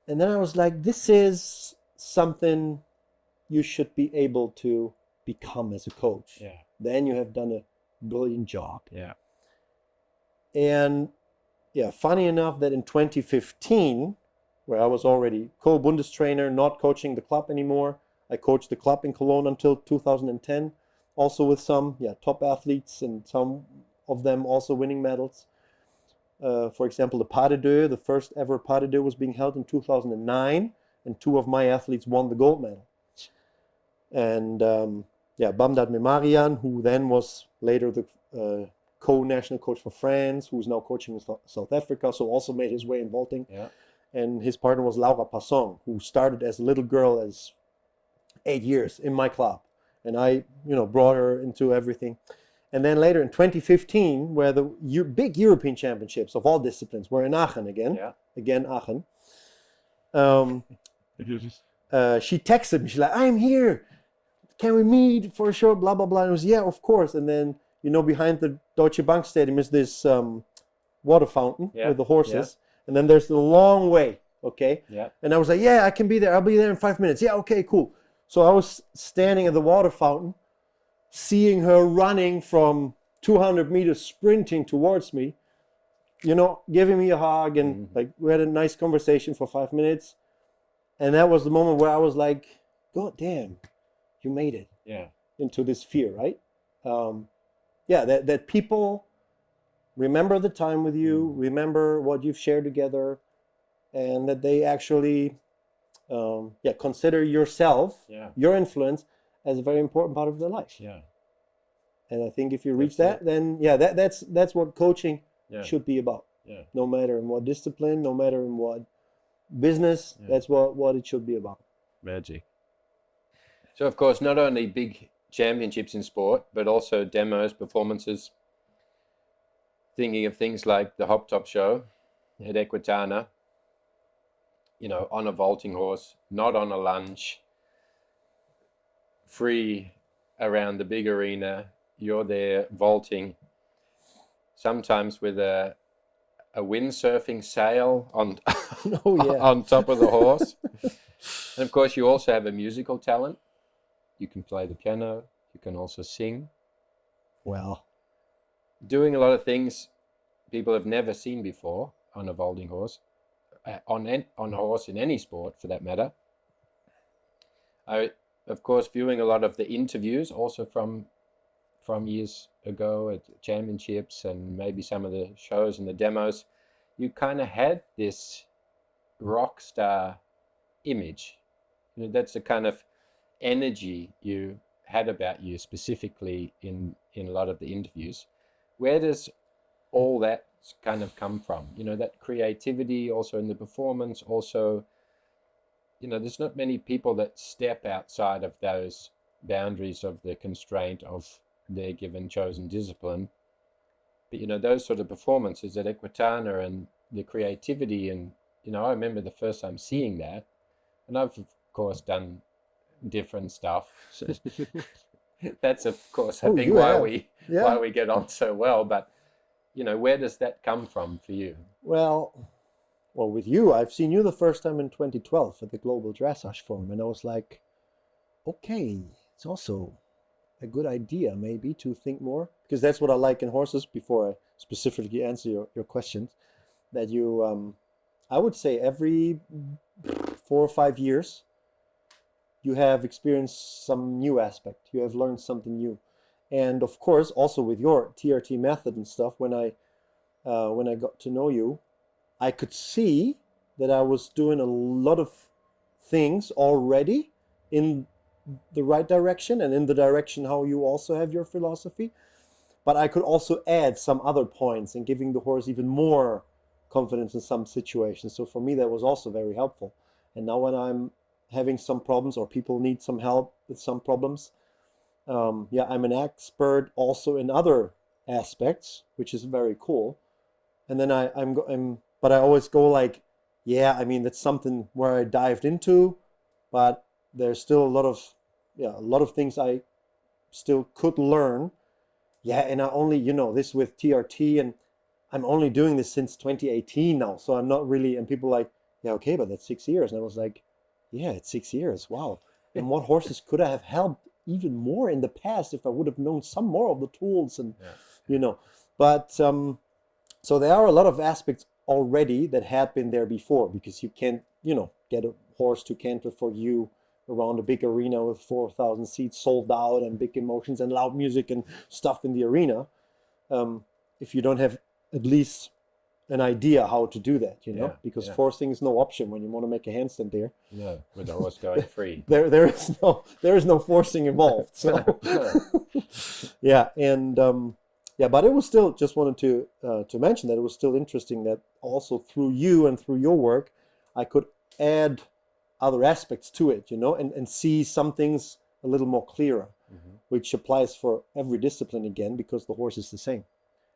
then I was like, this is something you should be able to become as a coach. Yeah. Then you have done a brilliant job. Yeah. And yeah, funny enough that in 2015, where I was already co-Bundestrainer, not coaching the club anymore, I coached the club in Cologne until 2010, also with some top athletes, and some of them also winning medals. For example, the Pas de Deux, the first ever Pas de Deux, was being held in 2009, and 2 of my athletes won the gold medal. And Bamdad Memarian, who then was later the co-national coach for France, who's now coaching in South Africa, so also made his way in vaulting. Yeah. And his partner was Laura Passon, who started as a little girl as 8 years in my club. And I, brought her into everything. And then later in 2015, where the big European championships of all disciplines were in Aachen again. Yeah. Again, Aachen. She texted me. She's like, I'm here. Can we meet for a short blah, blah, blah. And I was, yeah, of course. And then, behind the Deutsche Bank Stadium is this water fountain with the horses. Yeah. And then there's the long way, okay? Yeah. And I was like, yeah, I can be there. I'll be there in 5 minutes. Yeah, okay, cool. So I was standing at the water fountain, seeing her running from 200 meters, sprinting towards me, giving me a hug, and like we had a nice conversation for 5 minutes. And that was the moment where I was like, God damn, you made it. Yeah. Into this sphere, right? That people remember the time with you, remember what you've shared together, and that they actually consider yourself, your influence, as a very important part of their life. Yeah. And I think if you reach that, then that's what coaching should be about. Yeah. No matter in what discipline, no matter in what business, that's what it should be about. Magic. So of course, not only big championships in sport, but also demos, performances. Thinking of things like the Hop Top show at Equitana, on a vaulting horse, not on a lunge, free around the big arena. You're there vaulting, sometimes with a windsurfing sail on on top of the horse. And of course, you also have a musical talent. You can play the piano. You can also sing. Well, doing a lot of things people have never seen before on a vaulting horse, on a horse in any sport for that matter. I, of course, viewing a lot of the interviews also from years ago at championships and maybe some of the shows and the demos, you kind of had this rock star image. That's the kind of energy you had about you specifically in a lot of the interviews. Where does all that kind of come from? That creativity also in the performance, also, there's not many people that step outside of those boundaries of the constraint of their given chosen discipline. But, those sort of performances at Equitana and the creativity, and, I remember the first time seeing that, and I've, of course, done different stuff. That's, of course, I think why we get on so well. But, where does that come from for you? Well, with you, I've seen you the first time in 2012 at the Global Dressage Forum, and I was like, okay, it's also a good idea maybe to think more, because that's what I like in horses. Before I specifically answer your questions, that you, I would say every 4 or 5 years, you have experienced some new aspect. You have learned something new. And of course, also with your TRT method and stuff, when I got to know you, I could see that I was doing a lot of things already in the right direction and in the direction how you also have your philosophy. but I could also add some other points and giving the horse even more confidence in some situations. So for me, that was also very helpful. And now when I'm having some problems or people need some help with some problems, I'm an expert also in other aspects, which is very cool. And then but I always go like, I mean, that's something where I dived into, but there's still a lot of things I still could learn. And I only, this with TRT, and I'm only doing this since 2018 now. So I'm not really, and people are like, okay, but that's 6 years. And I was like, it's 6 years. Wow. And what horses could I have helped even more in the past if I would have known some more of the tools and, but, so there are a lot of aspects already that had been there before, because you can't, get a horse to canter for you around a big arena with 4,000 seats sold out and big emotions and loud music and stuff in the arena. If you don't have at least an idea how to do that, because forcing is no option when you want to make a handstand there. No, with the horse going free. there is no forcing involved. So but it was still, just wanted to mention that it was still interesting that also through you and through your work, I could add other aspects to it, and see some things a little more clearer, which applies for every discipline again, because the horse is the same.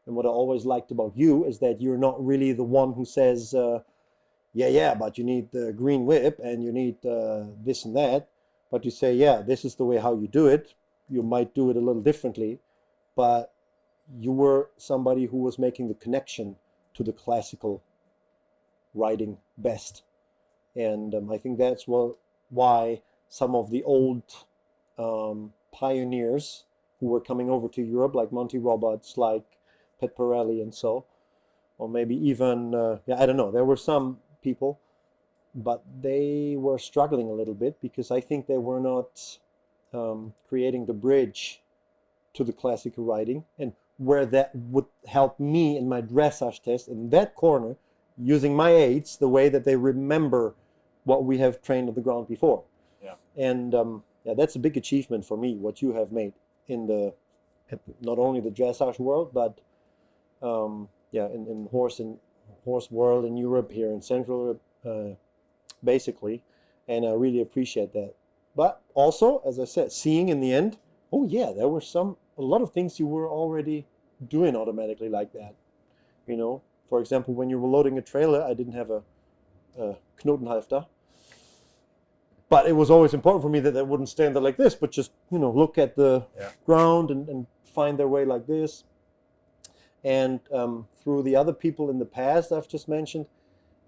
And what I always liked about you is that you're not really the one who says, but you need the green whip and you need this and that. But you say, this is the way how you do it. You might do it a little differently, but you were somebody who was making the connection to the classical riding best. And I think that's why some of the old pioneers who were coming over to Europe, like Monty Roberts, like Pet Pirelli and so, or maybe even, I don't know, there were some people, but they were struggling a little bit because I think they were not creating the bridge to the classical riding, and where that would help me in my dressage test in that corner, using my aids the way that they remember what we have trained on the ground before. And that's a big achievement for me, what you have made in not only the dressage world, but in horse world in Europe, here in Central Europe, basically. And I really appreciate that. But also, as I said, seeing in the end, there were a lot of things you were already doing automatically like that. For example, when you were loading a trailer, I didn't have a Knotenhalfter. But it was always important for me that they wouldn't stand there like this, but just, look at the ground and find their way like this. And through the other people in the past I've just mentioned,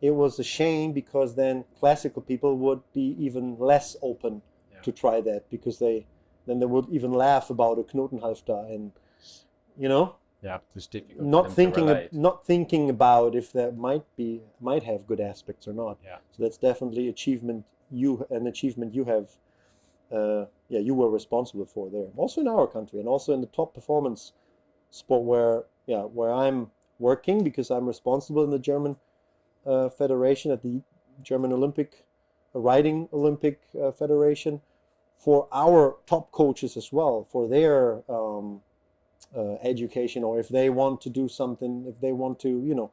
it was a shame, because then classical people would be even less open to try that, because they would even laugh about a Knotenhalfter and, it's difficult. Not thinking about if there might have good aspects or not. So that's definitely an achievement you have. You were responsible for there. Also in our country, and also in the top performance sport where I'm working, because I'm responsible in the German Federation, at the German Riding Olympic Federation, for our top coaches as well, for their education, or if they want to do something, if they want to,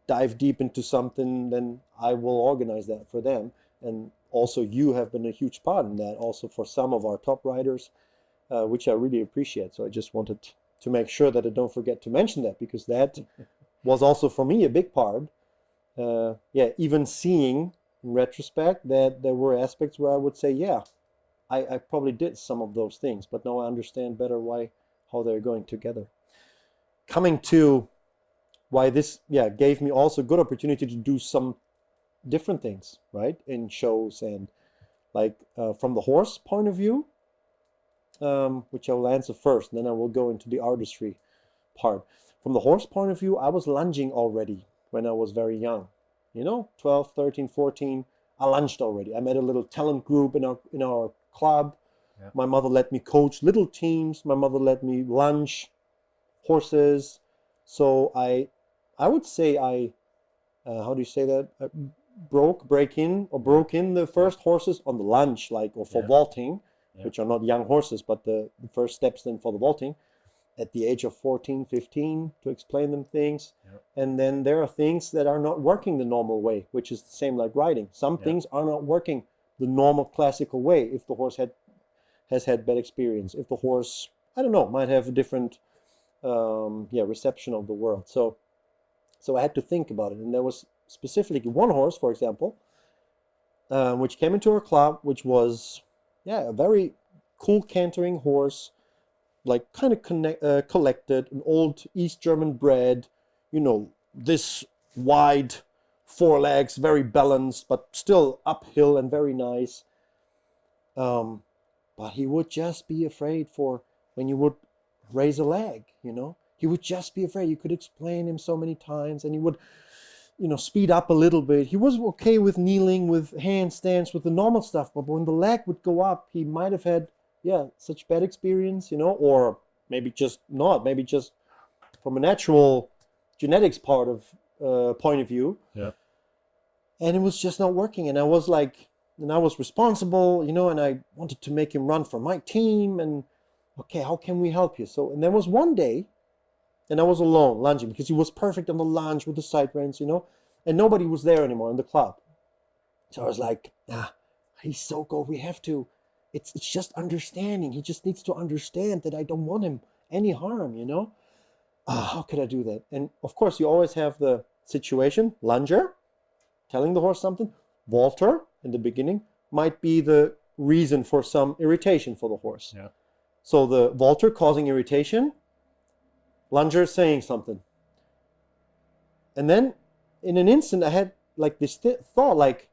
dive deep into something, then I will organize that for them. And also you have been a huge part in that, also for some of our top riders, which I really appreciate. So I just wanted to make sure that I don't forget to mention that, because that was also for me a big part. Even seeing in retrospect that there were aspects where I would say, I probably did some of those things, but now I understand better how they're going together. Coming to why this gave me also good opportunity to do some different things, right, in shows, and like from the horse point of view, which I will answer first, and then I will go into the artistry part. From the horse point of view, I was lunging already when I was very young, 12, 13, 14. I lunged already. I met a little talent group in our club. My mother let me coach little teams. My mother let me lunge horses. So I would say how do you say that? I broke in the first horses on the lunge, or for vaulting, which are not young horses, but the first steps then for the vaulting. at the age of 14, 15 to explain them things. Yeah. And then there are things that are not working the normal way, which is the same like riding. Some things are not working the normal classical way if the horse has had bad experience. If the horse, I don't know, might have a different reception of the world. So I had to think about it. And there was specifically one horse, for example, which came into our club, which was a very cool cantering horse, like kind of collected, an old East German bred, this wide forelegs, very balanced, but still uphill and very nice. But he would just be afraid for when you would raise a leg, he would just be afraid. You could explain him so many times and he would, speed up a little bit. He was okay with kneeling, with handstands, with the normal stuff. But when the leg would go up, he might have had, such bad experience, or maybe just not, maybe just from a natural genetics point of view. Yeah. And it was just not working. And I was responsible, and I wanted to make him run for my team. And okay, how can we help you? So, and there was one day, and I was alone lunging because he was perfect on the lunge with the side reins, and nobody was there anymore in the club. So I was like, he's so good. We have to, it's just understanding. He just needs to understand that I don't want him any harm, how could I do that? And of course, you always have the situation, lunger, telling the horse something. Vaulter, in the beginning, might be the reason for some irritation for the horse. Yeah. So the vaulter causing irritation, lunger saying something. And then in an instant, I had like this thought like,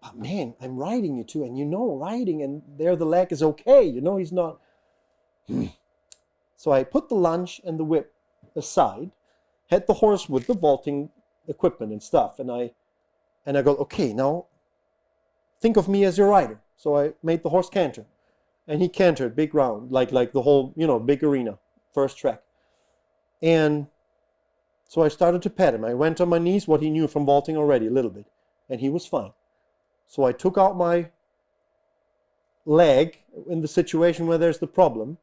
oh, man, I'm riding you too. And riding and there the leg is okay. He's not. So I put the lunge and the whip aside, had the horse with the vaulting equipment and stuff. And I go, okay, now think of me as your rider. So I made the horse canter. And he cantered, big round, like the whole, big arena, first track. And so I started to pet him. I went on my knees, what he knew from vaulting already, a little bit. And he was fine. So I took out my leg in the situation where there's the problem.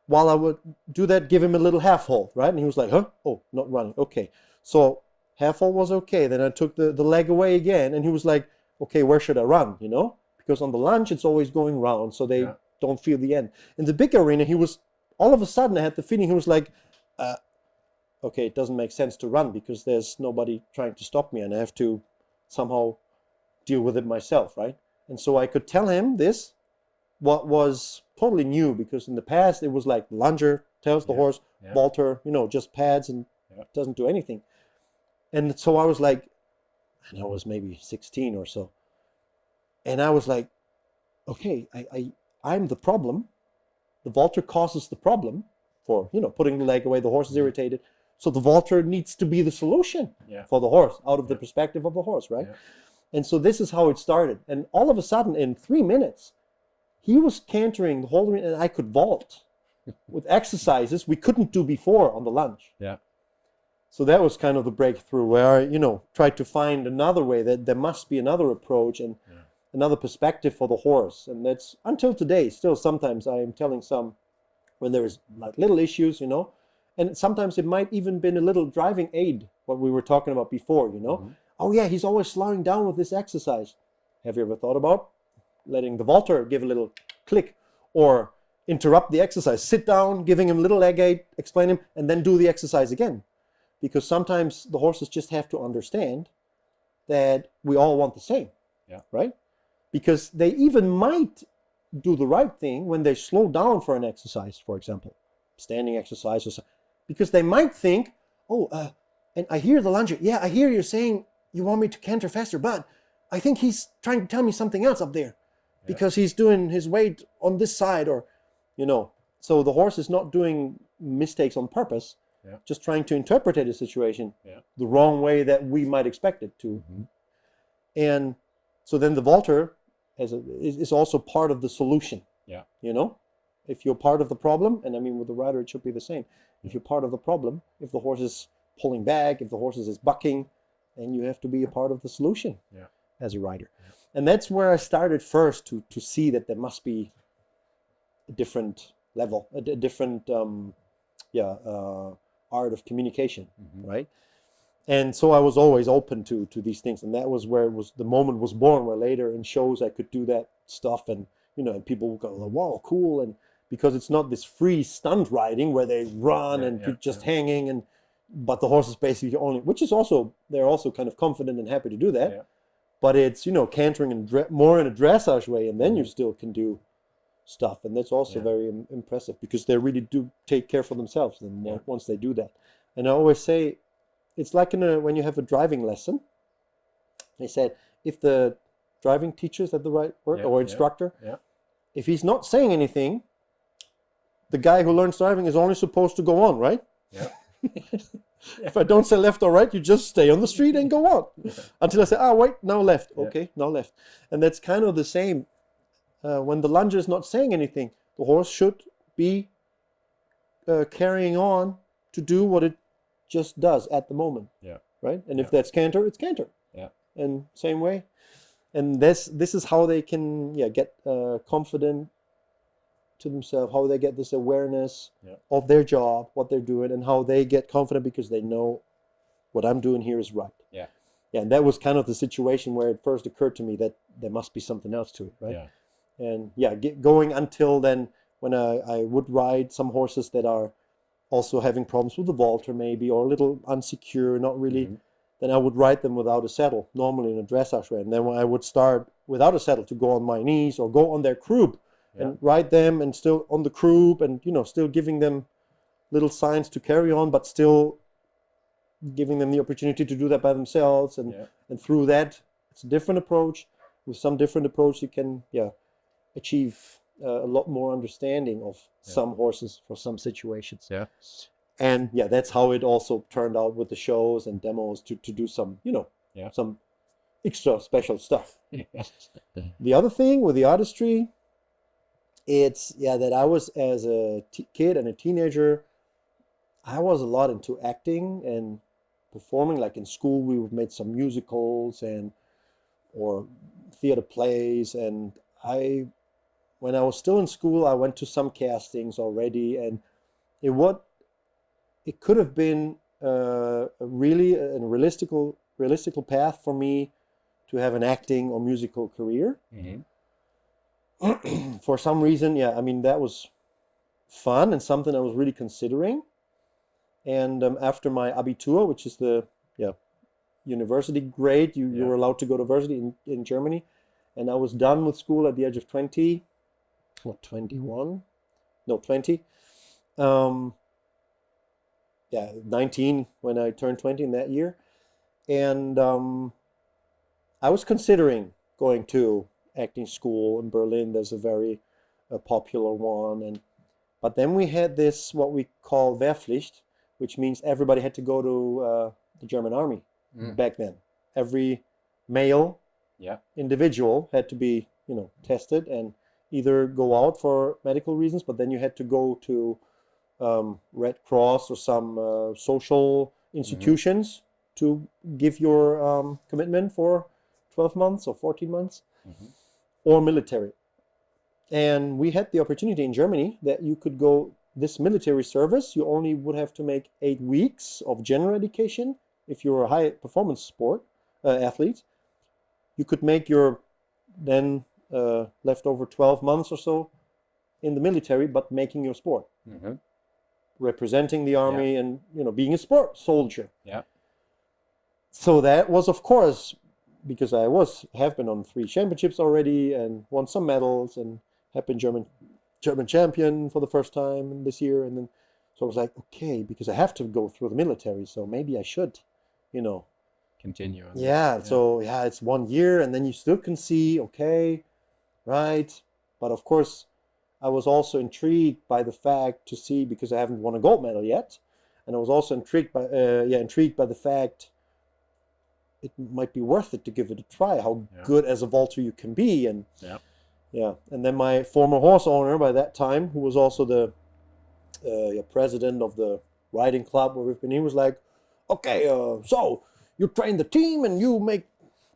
While I would do that, give him a little half hold, right? And he was like, huh? Oh, not running. Okay. So half hold was okay. Then I took the leg away again. And he was like, okay, where should I run? Because on the lunge, it's always going round. So they don't feel the end. In the big arena, he was, all of a sudden, I had the feeling he was like, okay, it doesn't make sense to run because there's nobody trying to stop me and I have to somehow deal with it myself, right? And so I could tell him this, what was totally new, because in the past it was like lunger tells the horse, vaulter, just pads and doesn't do anything. And so I was like, and I was maybe 16 or so. And I was like, okay, I'm the problem. The vaulter causes the problem for, putting the leg away. The horse is irritated. So the vaulter needs to be the solution for the horse out of the perspective of the horse, right? Yeah. And so this is how it started. And all of a sudden, in 3 minutes, he was cantering the whole arena, and I could vault with exercises we couldn't do before on the lunge. Yeah. So that was kind of the breakthrough where I, tried to find another way, that there must be another approach and another perspective for the horse. And that's until today, still sometimes I am telling some when there is like little issues, and sometimes it might even been a little driving aid, what we were talking about before, Mm-hmm. Oh yeah, he's always slowing down with this exercise. Have you ever thought about letting the vaulter give a little click or interrupt the exercise, sit down, giving him a little leg aid, explain him, and then do the exercise again? Because sometimes the horses just have to understand that we all want the same, right? Because they even might do the right thing when they slow down for an exercise, for example, standing exercise, or so, because they might think, and I hear the lunger, I hear you're saying you want me to canter faster, but I think he's trying to tell me something else up there because he's doing his weight on this side, or, so the horse is not doing mistakes on purpose, just trying to interpret the situation the wrong way that we might expect it to. Mm-hmm. And so then the vaulter is also part of the solution. Yeah. If you're part of the problem, and I mean with the rider it should be the same. If you're part of the problem, if the horse is pulling back, if the horse is bucking, then you have to be a part of the solution as a rider. And that's where I started first to see that there must be a different level, a different art of communication, right? And so I was always open to these things, and that was where the moment was born. Where later in shows I could do that stuff, and and people would go, "Wow, cool!" And because it's not this free stunt riding where they run and you're just hanging, but the horse is basically only, which is also they're also kind of confident and happy to do that. Yeah. But it's cantering and more in a dressage way, and then you still can do stuff, and that's also very impressive because they really do take care for themselves. And once they do that, and I always say. It's like when you have a driving lesson. They said if the driving teacher is at the right word or instructor, if he's not saying anything, the guy who learns driving is only supposed to go on, right? Yeah. If I don't say left or right, you just stay on the street and go on until I say, wait, now left. Okay, now left. And that's kind of the same. When the lunger is not saying anything, the horse should be carrying on to do what it just does at the moment, right? And if that's canter, it's canter, and same way. And this is how they can get confident to themselves, how they get this awareness of their job, what they're doing, and how they get confident because they know what I'm doing here is right. And that was kind of the situation where it first occurred to me that there must be something else to it, right? And going until then, when I would ride some horses that are also having problems with the vaulter maybe, or a little unsecure, not really, then I would ride them without a saddle, normally in a dressage way. And then when I would start without a saddle to go on my knees or go on their croup and ride them and still on the croup and, still giving them little signs to carry on, but still giving them the opportunity to do that by themselves. And through that, it's a different approach. With some different approach, you can, achieve a lot more understanding of some horses for some situations. And that's how it also turned out with the shows and demos to do some, some extra special stuff. The other thing with the artistry, it's that I was, as a kid and a teenager, I was a lot into acting and performing. Like in school, we made some musicals or theater plays, and when I was still in school, I went to some castings already, and it could have been really a realistical path for me to have an acting or musical career. For some reason, that was fun and something I was really considering. And after my Abitur, which is the university grade, you were allowed to go to university in Germany, and I was done with school at the age of 20. 21? No, 20. 19 when I turned 20 in that year. And I was considering going to acting school in Berlin. There's a very popular one. But then we had this, what we call Wehrpflicht, which means everybody had to go to the German army back then. Every male individual had to be, tested and either go out for medical reasons, but then you had to go to Red Cross or some social institutions to give your commitment for 12 months or 14 months, or military. And we had the opportunity in Germany that you could go this military service. You only would have to make 8 weeks of general education if you're a high performance sport athlete. You could make your then left over 12 months or so in the military, but making your sport, representing the army and being a sport soldier. So that was, of course, because I have been on 3 championships already and won some medals and have been German champion for the first time this year. And then so I was like, okay, because I have to go through the military, so maybe I should, continue on. So it's 1 year, and then you still can see, okay, right. But of course, I was also intrigued by the fact to see, because I haven't won a gold medal yet, and I was also intrigued by the fact it might be worth it to give it a try. How good as a vaulter you can be, and and then my former horse owner by that time, who was also the president of the riding club where we've been, he was like, okay, so you train the team and you make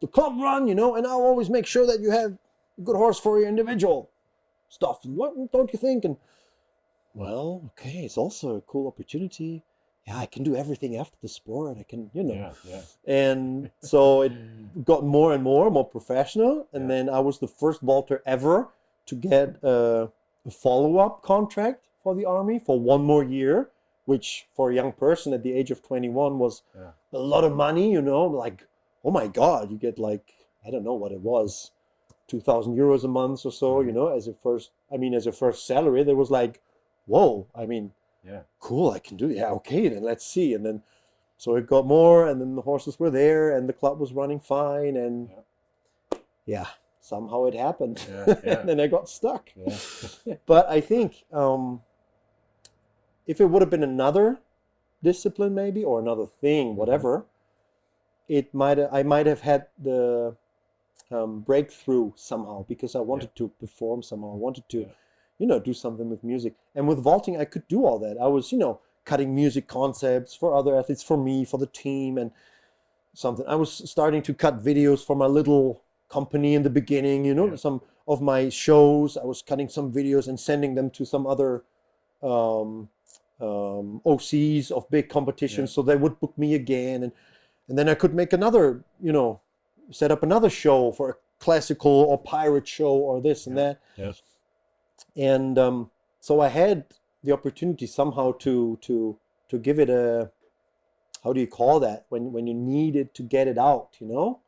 the club run, and I'll always make sure that you have a good horse for your individual stuff. What don't you think? And well, okay, it's also a cool opportunity. Yeah, I can do everything after the sport. I can, And so it got more and more professional. And then I was the first vaulter ever to get a follow-up contract for the Army for one more year, which for a young person at the age of 21 was a lot of money, like, oh my God, you get like, I don't know what it was, 2,000 euros a month or so, as a first salary. There was like, whoa, cool, I can do it. Yeah, okay, then let's see. And then, so it got more, and then the horses were there, and the club was running fine, and somehow it happened. And then I got stuck. But I think if it would have been another discipline maybe, or another thing, whatever, I might have had the breakthrough somehow, because I wanted to perform somehow. I wanted to do something with music. And with vaulting, I could do all that. I was, cutting music concepts for other athletes, for me, for the team, and something. I was starting to cut videos for my little company in the beginning, some of my shows. I was cutting some videos and sending them to some other OCs of big competitions, so they would book me again. And then I could make another, set up another show for a classical or pirate show or this and that. Yes. And so I had the opportunity somehow to give it a, how do you call that, when you needed to get it out,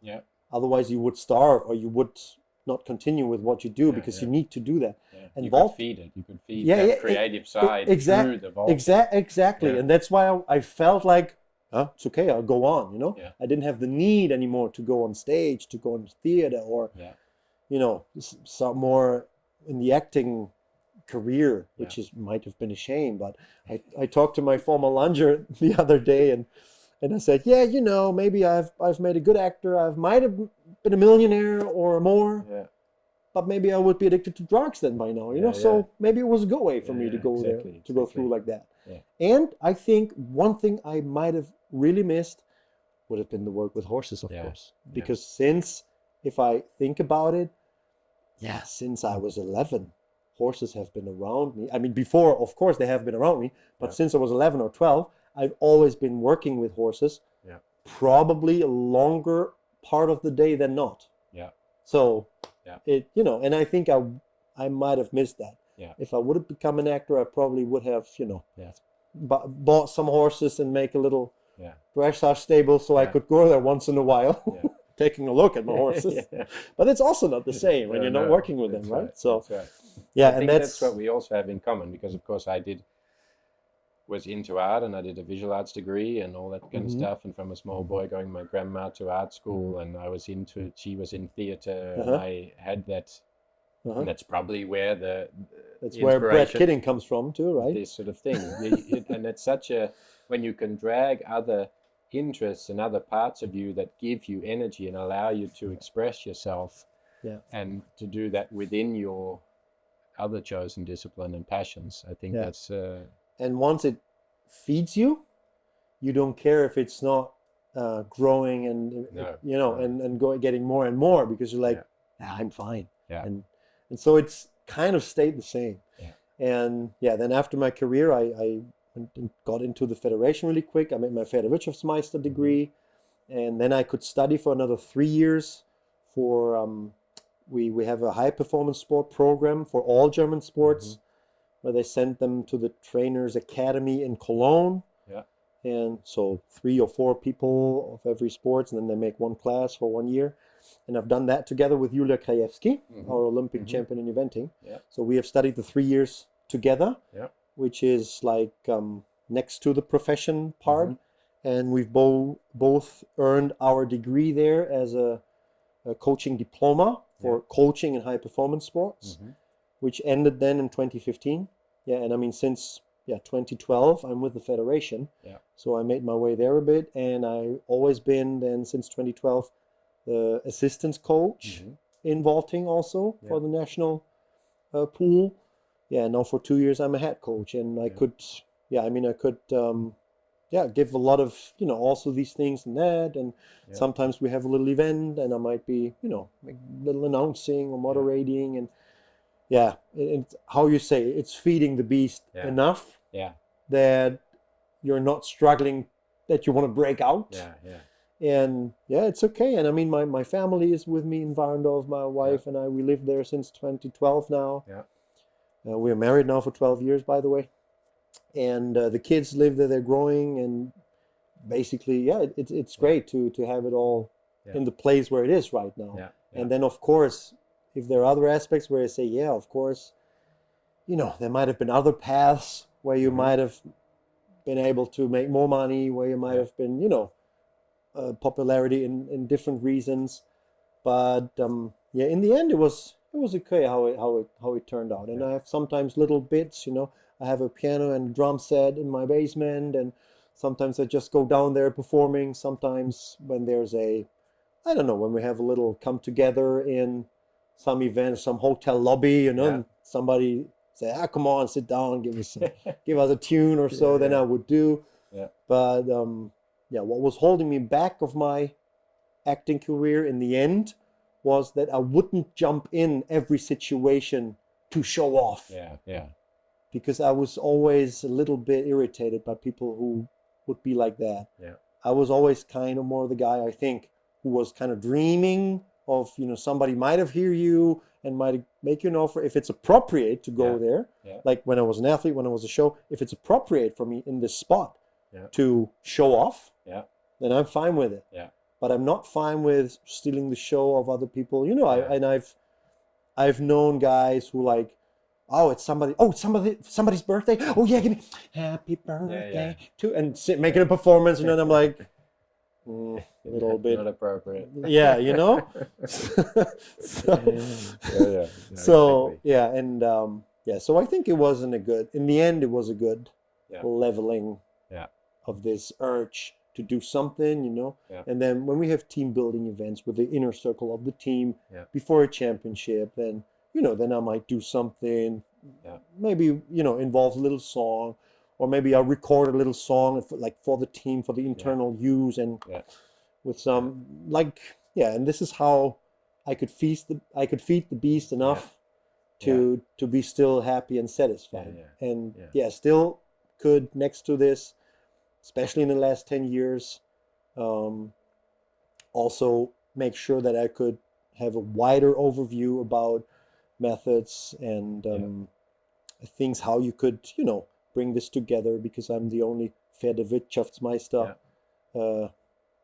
Yeah. Otherwise you would starve, or you would not continue with what you do, because you need to do that. And you could feed it. You could feed that creative side through the vault. Exactly. And that's why I felt like, it's okay, I'll go on, I didn't have the need anymore to go on stage, to go on theater, or some more in the acting career, which might have been a shame. But I talked to my former lunger the other day, and I said, maybe I've made a good actor. I might have been a millionaire or more, but maybe I would be addicted to drugs then by now, so maybe it was a good way for me to go there, to go through like that. And I think one thing I might have really missed would have been the work with horses, of course, because since, if I think about it, since I was 11, horses have been around me. I mean, before, of course, they have been around me, but since I was 11 or 12, I've always been working with horses, probably a longer part of the day than not. So, it, and I think I might have missed that. If I would have become an actor, I probably would have, bought some horses and make a little dressage stable, so I could go there once in a while, taking a look at my horses. But it's also not the same when you're not working with them, right? So, I think that's what we also have in common, because of course I was into art, and I did a visual arts degree and all that kind of stuff, and from a small boy going with my grandma to art school, and I was into it. She was in theater, and I had that, and that's probably where that's where Brad Kidding comes from too, right? This sort of thing. And it's such a, when you can drag other interests and other parts of you that give you energy and allow you to express yourself, and to do that within your other chosen discipline and passions, I think that's and once it feeds you, you don't care if it's not growing and and getting more and more, because you're like, I'm fine. And so it's kind of stayed the same. And then after my career, I went and got into the federation really quick. I made my Federwirtschaftsmeister degree, and then I could study for another 3 years for we have a high performance sport program for all German sports, where they send them to the trainers academy in Cologne. And so 3 or 4 people of every sports, and then they make one class for 1 year. And I've done that together with Julia Krajewski, our Olympic champion in eventing. So we have studied the 3 years together, which is like next to the profession part. And we've both earned our degree there as a coaching diploma for coaching in high performance sports, which ended then in 2015. And I mean, since 2012, I'm with the federation. So I made my way there a bit, and I've always been then, since 2012, the assistance coach in vaulting also for the national pool. Now for 2 years I'm a head coach, and I could, I could give a lot of, also these things and that, and sometimes we have a little event, and I might be, make a little announcing or moderating, and yeah, it's how you say, it's feeding the beast enough that you're not struggling, that you want to break out. And it's okay. And I mean, my family is with me in Warendorf. My wife and I, we live there since 2012 now. We're married now for 12 years, by the way. And the kids live there, they're growing. And basically, it's great to have it all in the place where it is right now. And then, of course, if there are other aspects where I say, of course, there might have been other paths where you might have been able to make more money, where you might have been, popularity in different reasons. But in the end, it was okay how it turned out. And I have sometimes little bits, I have a piano and drum set in my basement, and sometimes I just go down there performing. Sometimes when there's when we have a little come together in some event, some hotel lobby, and somebody say, come on, sit down, give us a tune or so, then I would do. But what was holding me back of my acting career in the end was that I wouldn't jump in every situation to show off. Because I was always a little bit irritated by people who would be like that. I was always kind of more the guy, I think, who was kind of dreaming of, somebody might have hear you and might make you an offer if it's appropriate to go there. Like when I was an athlete, when I was a show, if it's appropriate for me in this spot to show off, then I'm fine with it. But I'm not fine with stealing the show of other people. I've known guys who like, it's somebody's birthday. Oh yeah, give me happy birthday too, and making a performance, and then I'm like, a little bit not appropriate. So I think it wasn't in the end it was a good leveling of this urge to do something, and then when we have team building events with the inner circle of the team before a championship, then then I might do something, maybe involves a little song, or maybe I'll record a little song for the team, for the internal use, and with some and this is how I could feed the beast enough to be still happy and satisfied. And still could, next to this, especially in the last 10 years, also make sure that I could have a wider overview about methods and things, how you could, bring this together, because I'm the only Pferdewirtschaftsmeister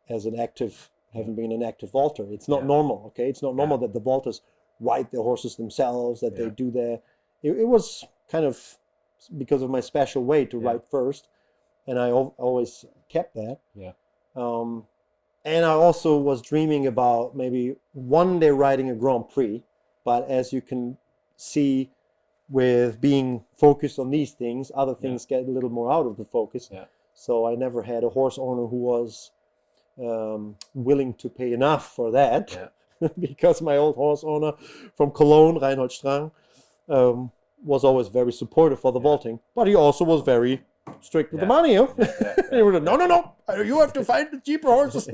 as an active, haven't been an active vaulter. It's not normal, okay? It's not normal that the vaulters ride their horses themselves, that they do their... It was kind of because of my special way to ride first, and I always kept that. And I also was dreaming about maybe one day riding a Grand Prix, but as you can see, with being focused on these things, other things get a little more out of the focus. So I never had a horse owner who was willing to pay enough for that, because my old horse owner from Cologne, Reinhold Strang, was always very supportive for the vaulting, but he also was very strict with the money. He would no, you have to find the cheaper horses.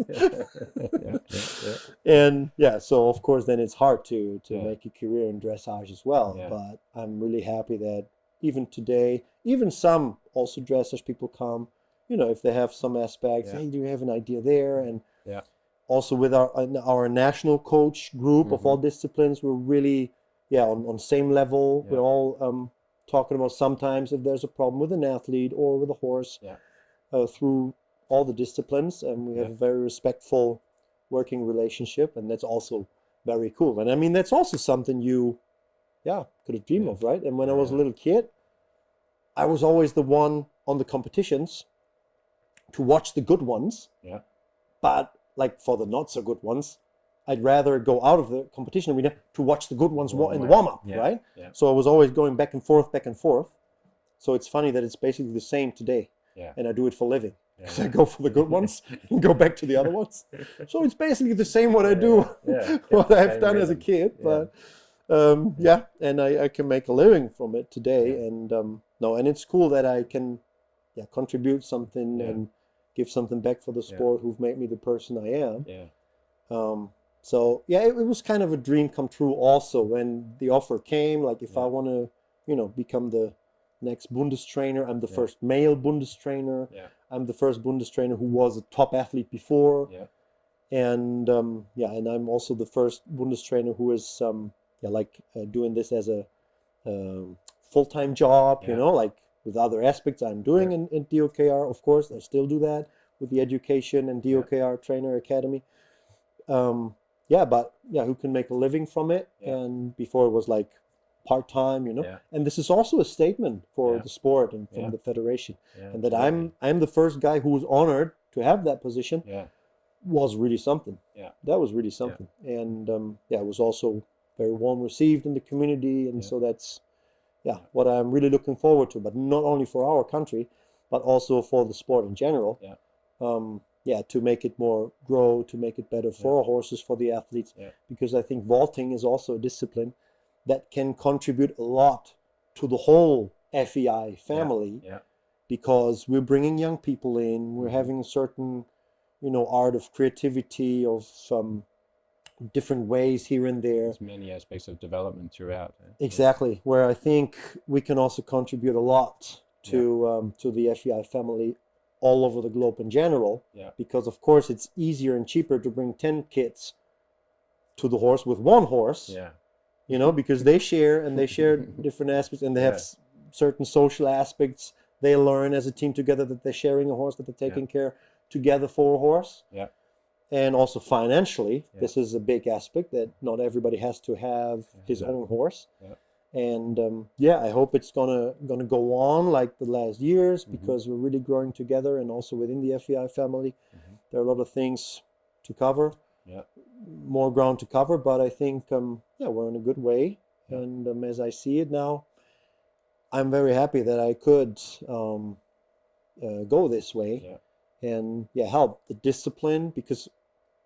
And so of course then it's hard to make a career in dressage as well. But I'm really happy that even today, even some also dressage people come, if they have some aspects, hey, do you have an idea there? And also with our national coach group of all disciplines, we're really on same level. We're all talking about sometimes if there's a problem with an athlete or with a horse, through all the disciplines, and we have a very respectful working relationship, and that's also very cool. And I mean, that's also something you could have dreamed of, right? And when I was a little kid, I was always the one on the competitions to watch the good ones, but like for the not so good ones, I'd rather go out of the competition arena to watch the good ones in the warm-up, right? So I was always going back and forth. So it's funny that it's basically the same today, and I do it for a living. So I go for the good ones and go back to the other ones. So it's basically the same what I do, what I've done as a kid, but and I can make a living from it today, and and it's cool that I can contribute something and give something back for the sport who've made me the person I am. So yeah, it was kind of a dream come true also when the offer came, like if I want to, become the next Bundestrainer. I'm the first male Bundestrainer. Yeah. I'm the first Bundestrainer who was a top athlete before. Yeah. And and I'm also the first Bundestrainer who is doing this as a full-time job, like with other aspects I'm doing in DOKR, of course. I still do that with the education and DOKR Trainer Academy. Who can make a living from it? Yeah. And before it was like part-time, Yeah. And this is also a statement for the sport and from the federation. Yeah, And that absolutely. I'm the first guy who was honored to have that position. Yeah. Was really something. Yeah. That was really something. And it was also very warm received in the community. And so that's what I'm really looking forward to, but not only for our country, but also for the sport in general. To make it more grow, to make it better for our horses, for the athletes. Because I think vaulting is also a discipline that can contribute a lot to the whole FEI family. Because we're bringing young people in, we're having a certain art of creativity, of different ways here and there. There's many aspects of development throughout. Exactly, where I think we can also contribute a lot to the FEI family all over the globe in general. Because of course it's easier and cheaper to bring 10 kids to the horse with one horse. Because they share different aspects, and they have certain social aspects they learn as a team together, that they're sharing a horse, that they're taking care together for a horse. And also financially, this is a big aspect, that not everybody has to have his own horse. And I hope it's gonna go on like the last years, because we're really growing together, and also within the FEI family, there are a lot of things to cover, more ground to cover. But I think we're in a good way, and as I see it now, I'm very happy that I could go this way. And help the discipline, because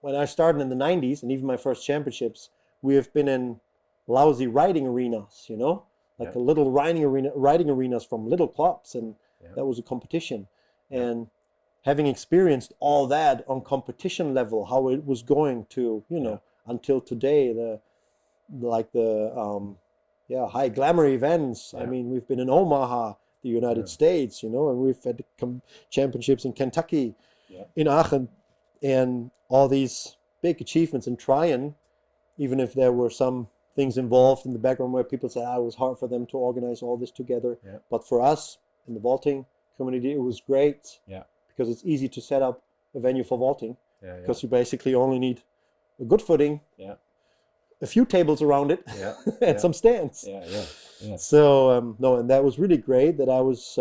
when I started in the 90s, and even my first championships, we have been in lousy riding arenas, like a little riding arenas from little clubs, and that was a competition. And having experienced all that on competition level, how it was going to, until today, the high glamour events. I mean, we've been in Omaha, the United States, and we've had championships in Kentucky, in Aachen, and all these big achievements in Tryon, even if there were some things involved in the background where people said it was hard for them to organize all this together. But for us in the vaulting community, it was great, because it's easy to set up a venue for vaulting, because you basically only need a good footing, a few tables around it, and some stands. So and that was really great that I was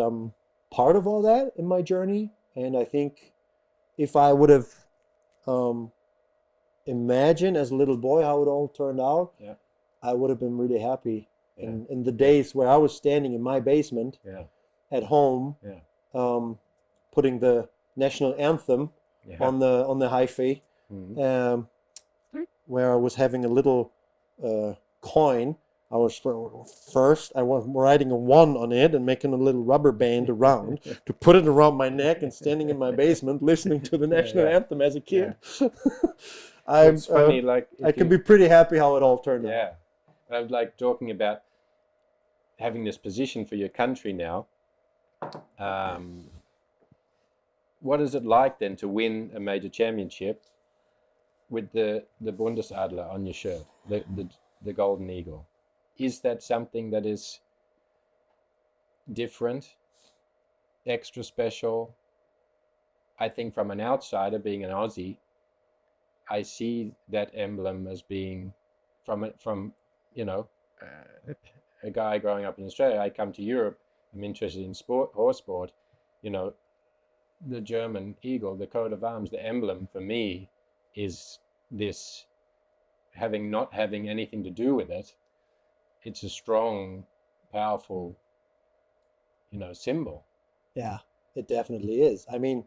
part of all that in my journey. And I think if I would have imagined as a little boy how it all turned out, I would have been really happy. In the days where I was standing in my basement at home, putting the national anthem on the hi-fi, where I was having a little coin. I was writing a 1 on it and making a little rubber band around to put it around my neck, and standing in my basement listening to the national anthem as a kid. It's funny, like I can be pretty happy how it all turned out. I was like talking about having this position for your country now. What is it like then to win a major championship with the Bundesadler on your shirt, the Golden Eagle? Is that something that is different, extra special? I think from an outsider, being an Aussie, I see that emblem as being from a guy growing up in Australia. I come to Europe, I'm interested in horse sport. The German eagle, the coat of arms, the emblem for me is this, not having anything to do with it. It's a strong, powerful, symbol. Yeah, it definitely is. I mean,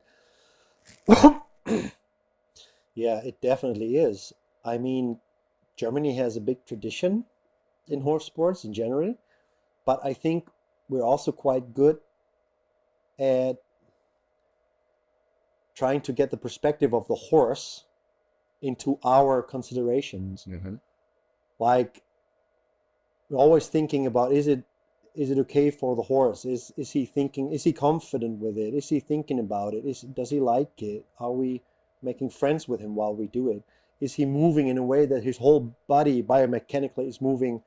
it definitely is. I mean, Germany has a big tradition in horse sports in general, but I think we're also quite good at trying to get the perspective of the horse into our considerations. Mm-hmm. Like, we're always thinking about, is it okay for the horse? Is he confident with it? Is he thinking about it? Does he like it? Are we making friends with him while we do it? Is he moving in a way that his whole body biomechanically is moving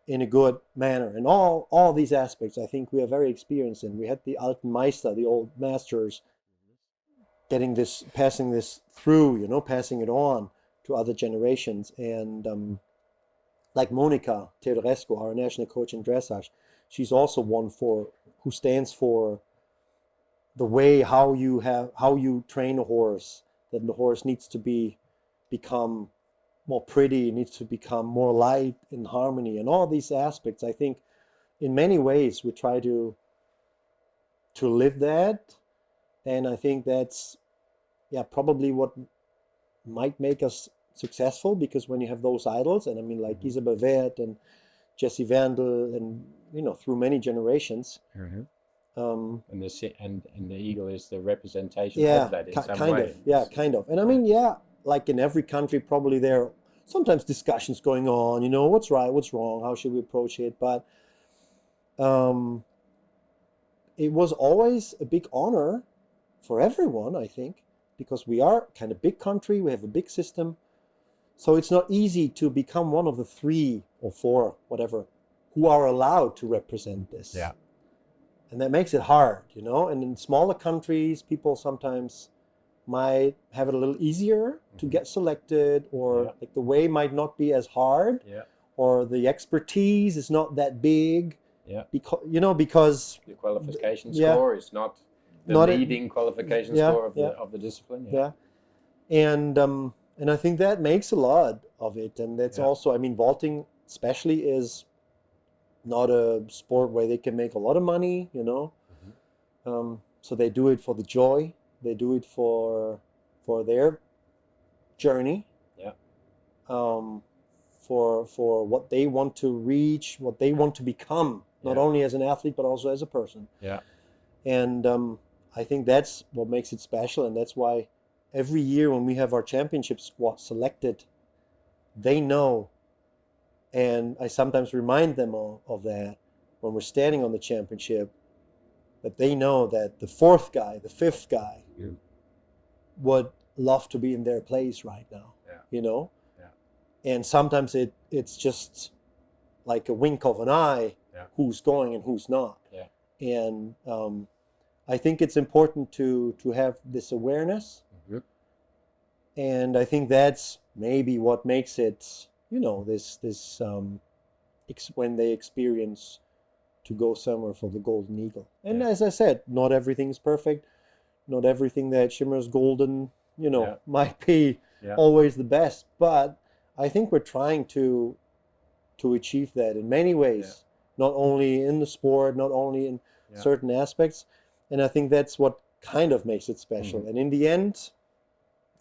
in a good manner? And all these aspects, I think we are very experienced in. We had the Alten Meister, the old masters, passing this through, passing it on to other generations. And like Monica Teodorescu, our national coach in dressage, she's also one who stands for the way how you train a horse, that the horse needs to become more pretty, needs to become more light in harmony, and all these aspects. I think in many ways we try to live that, and I think that's probably what might make us successful, because when you have those idols, and I mean like Isabel Wert and Jesse Vandal, and through many generations. Mm-hmm. And the eagle is the representation of that in some kind way. Kind of. And I mean, like in every country, probably there are sometimes discussions going on, what's right, what's wrong, how should we approach it. But it was always a big honor for everyone, I think, because we are kind of big country, we have a big system. So it's not easy to become one of the 3 or 4, whatever, who are allowed to represent this. Yeah. And that makes it hard, And in smaller countries, people sometimes might have it a little easier to get selected, or like the way might not be as hard, or the expertise is not that big. Yeah. Because the qualification score is not the leading qualification score of the discipline. Yeah. And I think that makes a lot of it. And that's also, I mean, vaulting especially is not a sport where they can make a lot of money, so they do it for the joy, they do it for their journey, for what they want to reach, what they want to become, not only as an athlete but also as a person. And I think that's what makes it special, and that's why every year when we have our championship squad selected, they know. And I sometimes remind them of that when we're standing on the championship, that they know that the 4th guy, the 5th guy would love to be in their place right now, And sometimes it's just like a wink of an eye, who's going and who's not. And I think it's important to have this awareness. And I think that's maybe what makes it, this when they experience to go somewhere for the golden eagle. And as I said, not everything's perfect. Not everything that shimmers golden, might be always the best. But I think we're trying to achieve that in many ways, not only in the sport, not only in certain aspects. And I think that's what kind of makes it special. And in the end,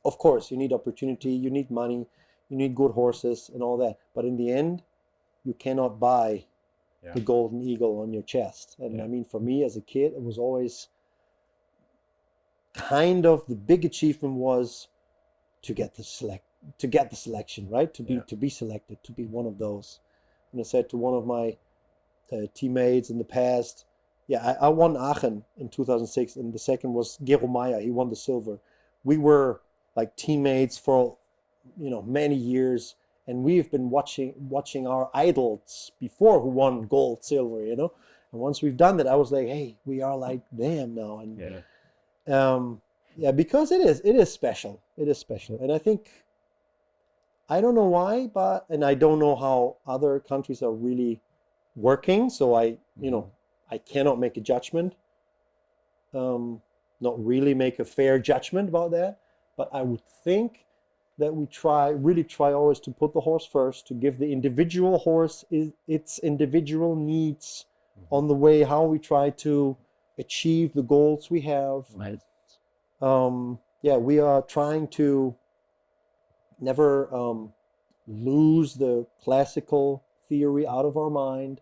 of course, you need opportunity, you need money, you need good horses and all that. But in the end, you cannot buy the golden eagle on your chest. And I mean, for me as a kid, it was always kind of the big achievement was to get the selection, right? To be selected, to be one of those. And I said to one of my teammates in the past, I won Aachen in 2006, and the second was Gero Meyer. He won the silver. We were like teammates for many years, and we've been watching our idols before who won gold, silver, And once we've done that, I was like, hey, we are like them now. And because it is special. It is special. And I think, I don't know why, and I don't know how other countries are really working, so I cannot make a judgment, not really make a fair judgment about that. But I would think that we really try always to put the horse first, to give the individual horse its individual needs on the way, how we try to achieve the goals we have. Right. We are trying to never lose the classical theory out of our mind.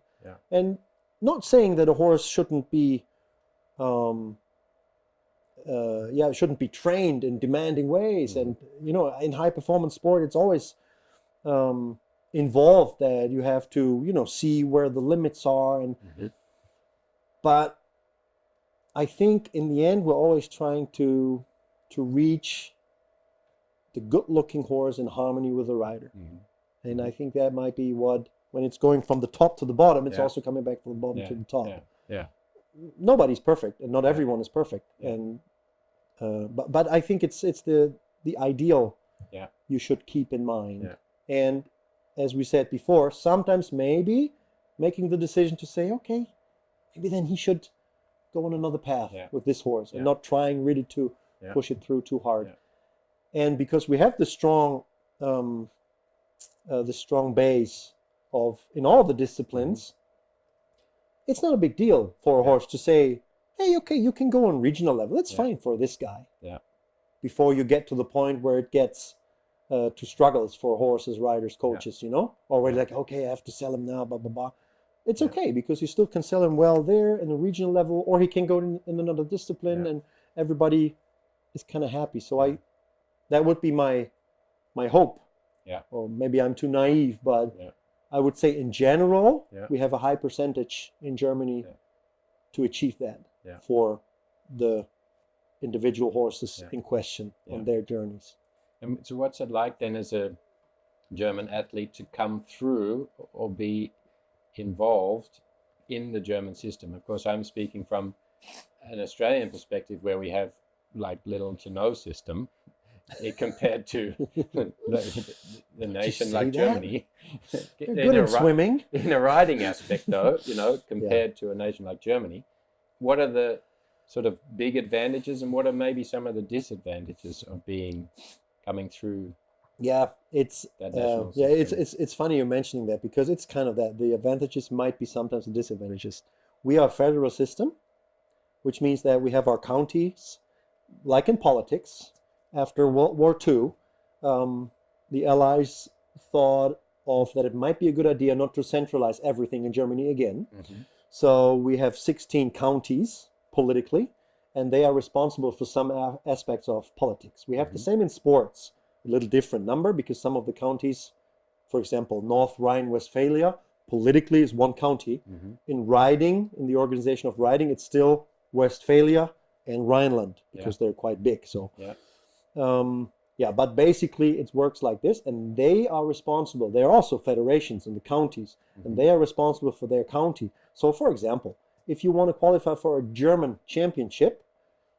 And not saying that a horse shouldn't be shouldn't be trained in demanding ways. And in high performance sport, it's always involved that you have to see where the limits are. And but I think in the end we're always trying to reach the good-looking horse in harmony with the rider. And I think that might be when it's going from the top to the bottom, it's also coming back from the bottom to the top. Nobody's perfect, and not everyone is perfect. And but I think it's the ideal you should keep in mind. And as we said before, sometimes maybe making the decision to say, okay, maybe then he should go on another path with this horse and not trying really to push it through too hard. And because we have the strong base in all the disciplines, it's not a big deal for a horse to say, hey, okay, you can go on regional level. It's fine for this guy. Before you get to the point where it gets to struggles for horses, riders, coaches, or where like, okay, I have to sell him now, blah, blah, blah. It's okay because you still can sell him well there in the regional level, or he can go in another discipline and everybody is kind of happy. So that would be my hope. Or maybe I'm too naive, but I would say in general, we have a high percentage in Germany to achieve that for the individual horses in question on their journeys. And so what's it like then as a German athlete to come through or be involved in the German system? Of course, I'm speaking from an Australian perspective where we have like little to no system compared to the nation like Germany. They're good at swimming. In a riding aspect though, compared to a nation like Germany, what are the sort of big advantages and what are maybe some of the disadvantages of coming through? It's funny you're mentioning that because it's kind of that the advantages might be sometimes the disadvantages. We are a federal system, which means that we have our counties, like in politics. After World War II, the Allies thought of that it might be a good idea not to centralize everything in Germany again. So we have 16 counties politically, and they are responsible for some aspects of politics. We have the same in sports, a little different number because some of the counties, for example, North Rhine-Westphalia, politically is one county. In riding, in the organization of riding, it's still Westphalia and Rhineland because they're quite big. So. But basically it works like this, and they are responsible. They are also federations in the counties, and they are responsible for their county. So, for example, if you want to qualify for a German championship,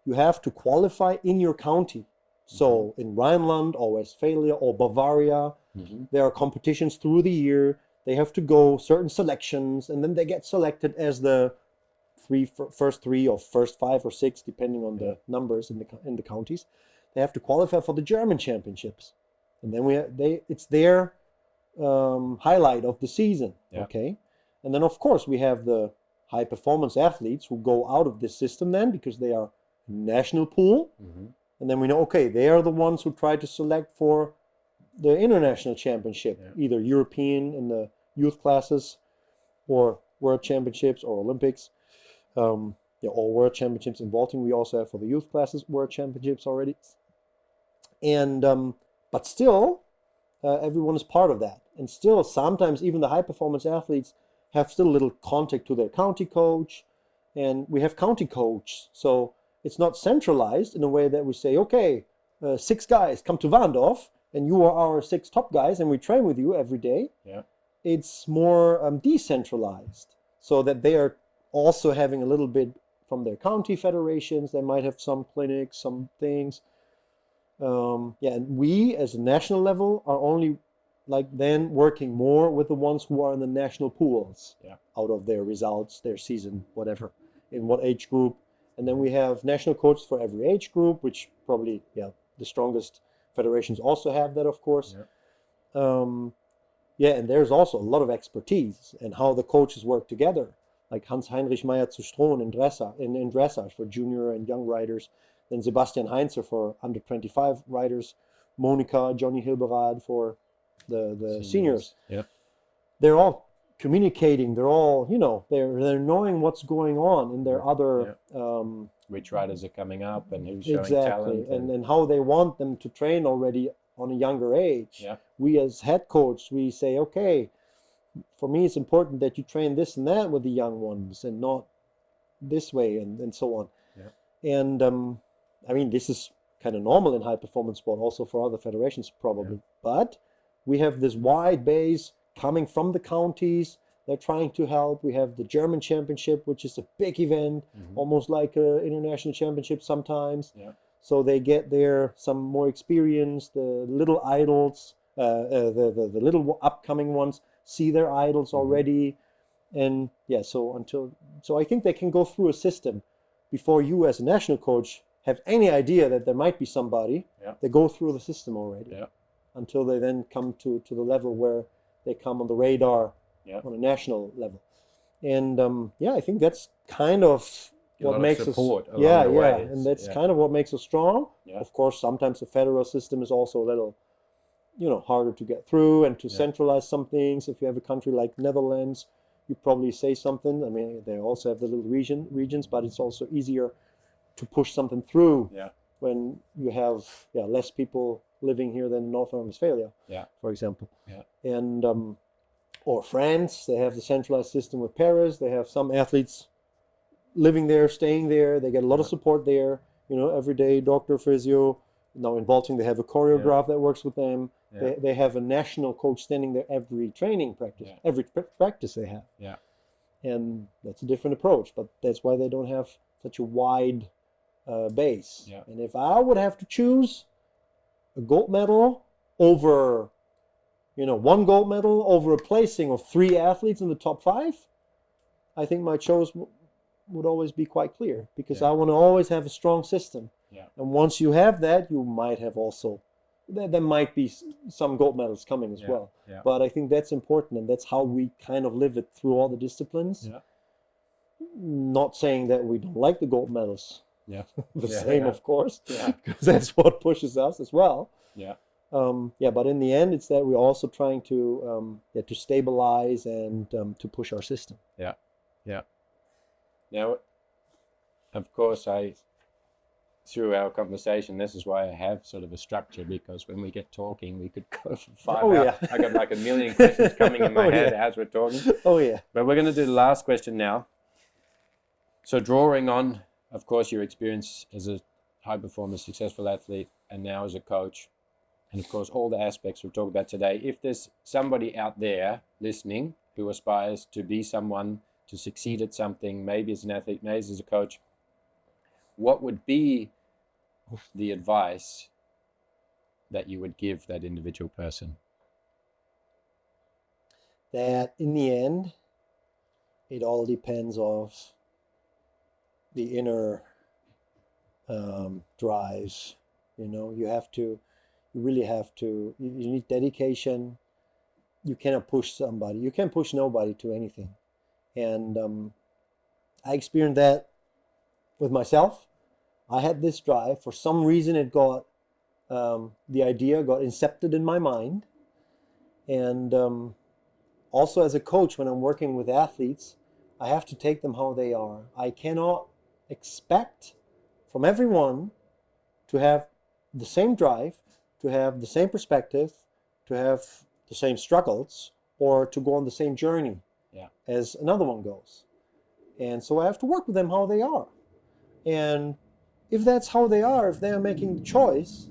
you have to qualify in your county. So, in Rhineland or Westphalia or Bavaria, there are competitions through the year. They have to go certain selections, and then they get selected as the first three or first 5 or 6, depending on the numbers in the counties. They have to qualify for the German championships, and then it's their highlight of the season. Okay, and then of course we have the high performance athletes who go out of this system then because they are national pool, and then we know they are the ones who try to select for the international championship, either European in the youth classes, or World Championships or Olympics. Or World Championships in vaulting. We also have for the youth classes World Championships already. And but still, everyone is part of that. And still, sometimes even the high performance athletes have still a little contact to their county coach, and we have county coach. So it's not centralized in a way that we say, 6 guys come to Warndorf, and you are our 6 top guys, and we train with you every day. It's more decentralized, so that they are also having a little bit from their county federations. They might have some clinics, some things. And we as a national level are only then working more with the ones who are in the national pools out of their results, their season, whatever, in what age group. And then we have national coaches for every age group, which probably, the strongest federations also have that, of course. And there's also a lot of expertise and how the coaches work together, like Hans-Heinrich Meyer zu Strohn in dressage for junior and young riders, then Sebastian Heinzer for under 25 riders, Monika, Johnny Hilberad for the seniors. They're all communicating. They're all, they're knowing what's going on in their other. Which riders are coming up and who's showing Exactly, talent. and how they want them to train already on a younger age. Yeah. We as head coach, we say, okay, for me it's important that you train this and that with the young ones and not this way and so on. Yeah. And I mean, this is kind of normal in high performance sport, also for other federations probably. Yeah. But we have this wide base coming from the counties. They're trying to help. We have the German Championship, which is a big event, almost like an international championship sometimes. Yeah. So they get there some more experience. The little idols, the little upcoming ones, see their idols already. And so I think they can go through a system before you as a national coach have any idea that there might be somebody. Yeah. They go through the system already. Yeah. Until they then come to the level where they come on the radar. Yeah. On a national level. And I think that's kind of what makes us and that's kind of what makes us strong. Yeah. Of course, sometimes the federal system is also a little harder to get through and to centralize some things. If you have a country like Netherlands, you probably say something. I mean, they also have the little regions, but it's also easier to push something through when you have less people living here than North Rhine-Westphalia, for example. Yeah. And or France, they have the centralized system with Paris. They have some athletes living there, staying there. They get a lot of support there. Every day, doctor, physio. Now in vaulting, they have a choreograph that works with them. Yeah. They have a national coach standing there every training practice, every practice they have. Yeah. And that's a different approach, but that's why they don't have such a wide base. Yeah. And if I would have to choose a gold medal over one gold medal over a placing of 3 athletes in the top 5, I think my choice would always be quite clear, because I want to always have a strong system. Yeah. And once you have that, you might have also, there might be some gold medals coming as well. Yeah. But I think that's important, and that's how we kind of live it through all the disciplines. Yeah. Not saying that we don't like the gold medals. Yeah. Same, of course, Yeah. because that's what pushes us as well. Yeah. But in the end, it's that we're also trying to stabilize and to push our system. Yeah, yeah. Now, of course, through our conversation, this is why I have sort of a structure, because when we get talking, we could go for 5 hours. Yeah. I got like a million questions coming in my head as we're talking. Oh, yeah. But we're going to do the last question now. So drawing on, of course, your experience as a high-performer, successful athlete, and now as a coach, and of course, all the aspects we've talked about today. If there's somebody out there listening who aspires to be someone, to succeed at something, maybe as an athlete, maybe as a coach, what would be the advice that you would give that individual person? That in the end, it all depends on the inner drives. You really have to, you need dedication. You cannot push somebody. You can't push nobody to anything. And I experienced that with myself. I had this drive. For some reason, it got, the idea got incepted in my mind. And also as a coach, when I'm working with athletes, I have to take them how they are. I cannot expect from everyone to have the same drive, to have the same perspective, to have the same struggles, or to go on the same journey as another one goes. And so I have to work with them how they are. And if that's how they are, if they are making the choice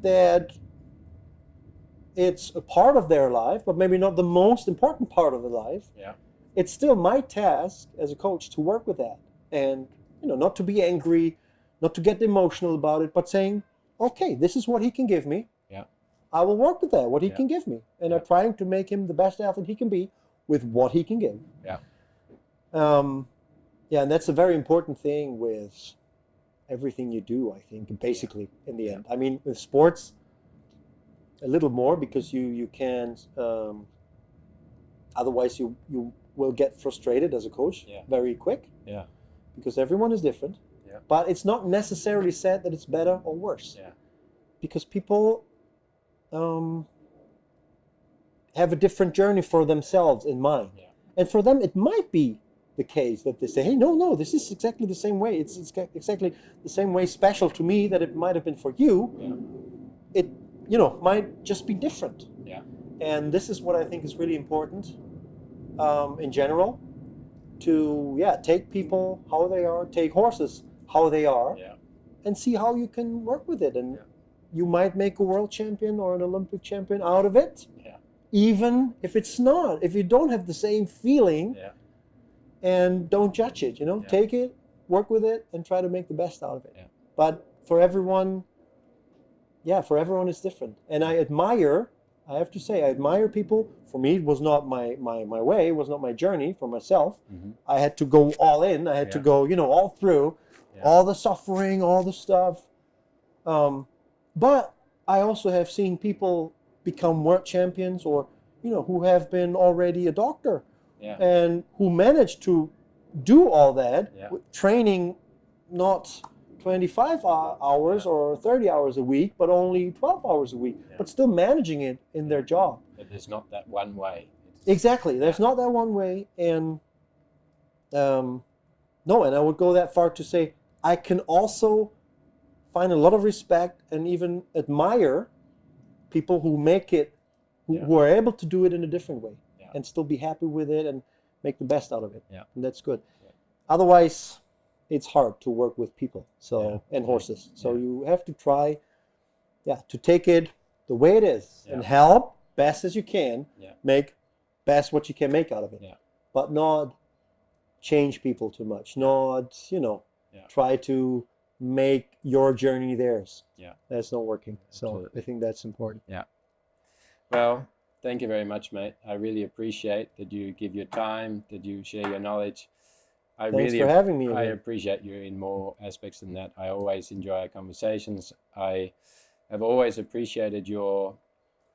that it's a part of their life, but maybe not the most important part of their life, it's still my task as a coach to work with that. And not to be angry, not to get emotional about it, but saying, okay, this is what he can give me. Yeah. I will work with that, what he can give me. And I'm trying to make him the best athlete he can be with what he can give. Yeah. And that's a very important thing with everything you do, I think, basically, in the end. I mean, with sports, a little more, because you can, otherwise you will get frustrated as a coach very quick. Yeah. Because everyone is different. Yeah. But it's not necessarily said that it's better or worse. Yeah. Because people have a different journey for themselves in mind. Yeah. And for them, it might be the case that they say, hey, no, this is exactly the same way. It's exactly the same way special to me that it might have been for you. Yeah. It, might just be different. Yeah. And this is what I think is really important in general, to take people how they are, take horses how they are, and see how you can work with it. And you might make a world champion or an Olympic champion out of it, even if it's not, if you don't have the same feeling, and don't judge it, take it, work with it, and try to make the best out of it. But for everyone it's different. And I have to say, I admire people. For me, it was not my way, it was not my journey for myself. Mm-hmm. I had to go all in, I had to go, all through, all the suffering, all the stuff. But I also have seen people become world champions, or, who have been already a doctor, and who managed to do all that, training not 25 hours or 30 hours a week, but only 12 hours a week, but still managing it in their job. But there's not that one way. Exactly. There's not that one way. And and I would go that far to say, I can also find a lot of respect and even admire people who make it, who are able to do it in a different way and still be happy with it and make the best out of it. And that's good. Otherwise, it's hard to work with people and horses. So you have to try to take it the way it is and help best as you can, make best what you can make out of it. But not change people too much, not, try to make your journey theirs. That's not working. So I think that's important. Well, thank you very much, mate. I really appreciate that you give your time, that you share your knowledge. Thanks for having me. I appreciate you in more aspects than that. I always enjoy our conversations. I have always appreciated your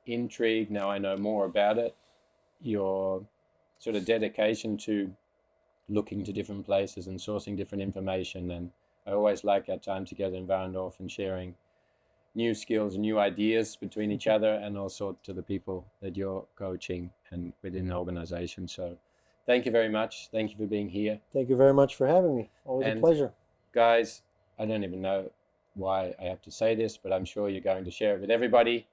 intrigue. Now I know more about it. Your sort of dedication to looking to different places and sourcing different information. And I always like our time together in Warendorf and sharing new skills and new ideas between each other, and also to the people that you're coaching and within the organization. So thank you very much. Thank you for being here. Thank you very much for having me. Always a pleasure. Guys, I don't even know why I have to say this, but I'm sure you're going to share it with everybody.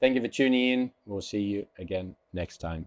Thank you for tuning in. We'll see you again next time.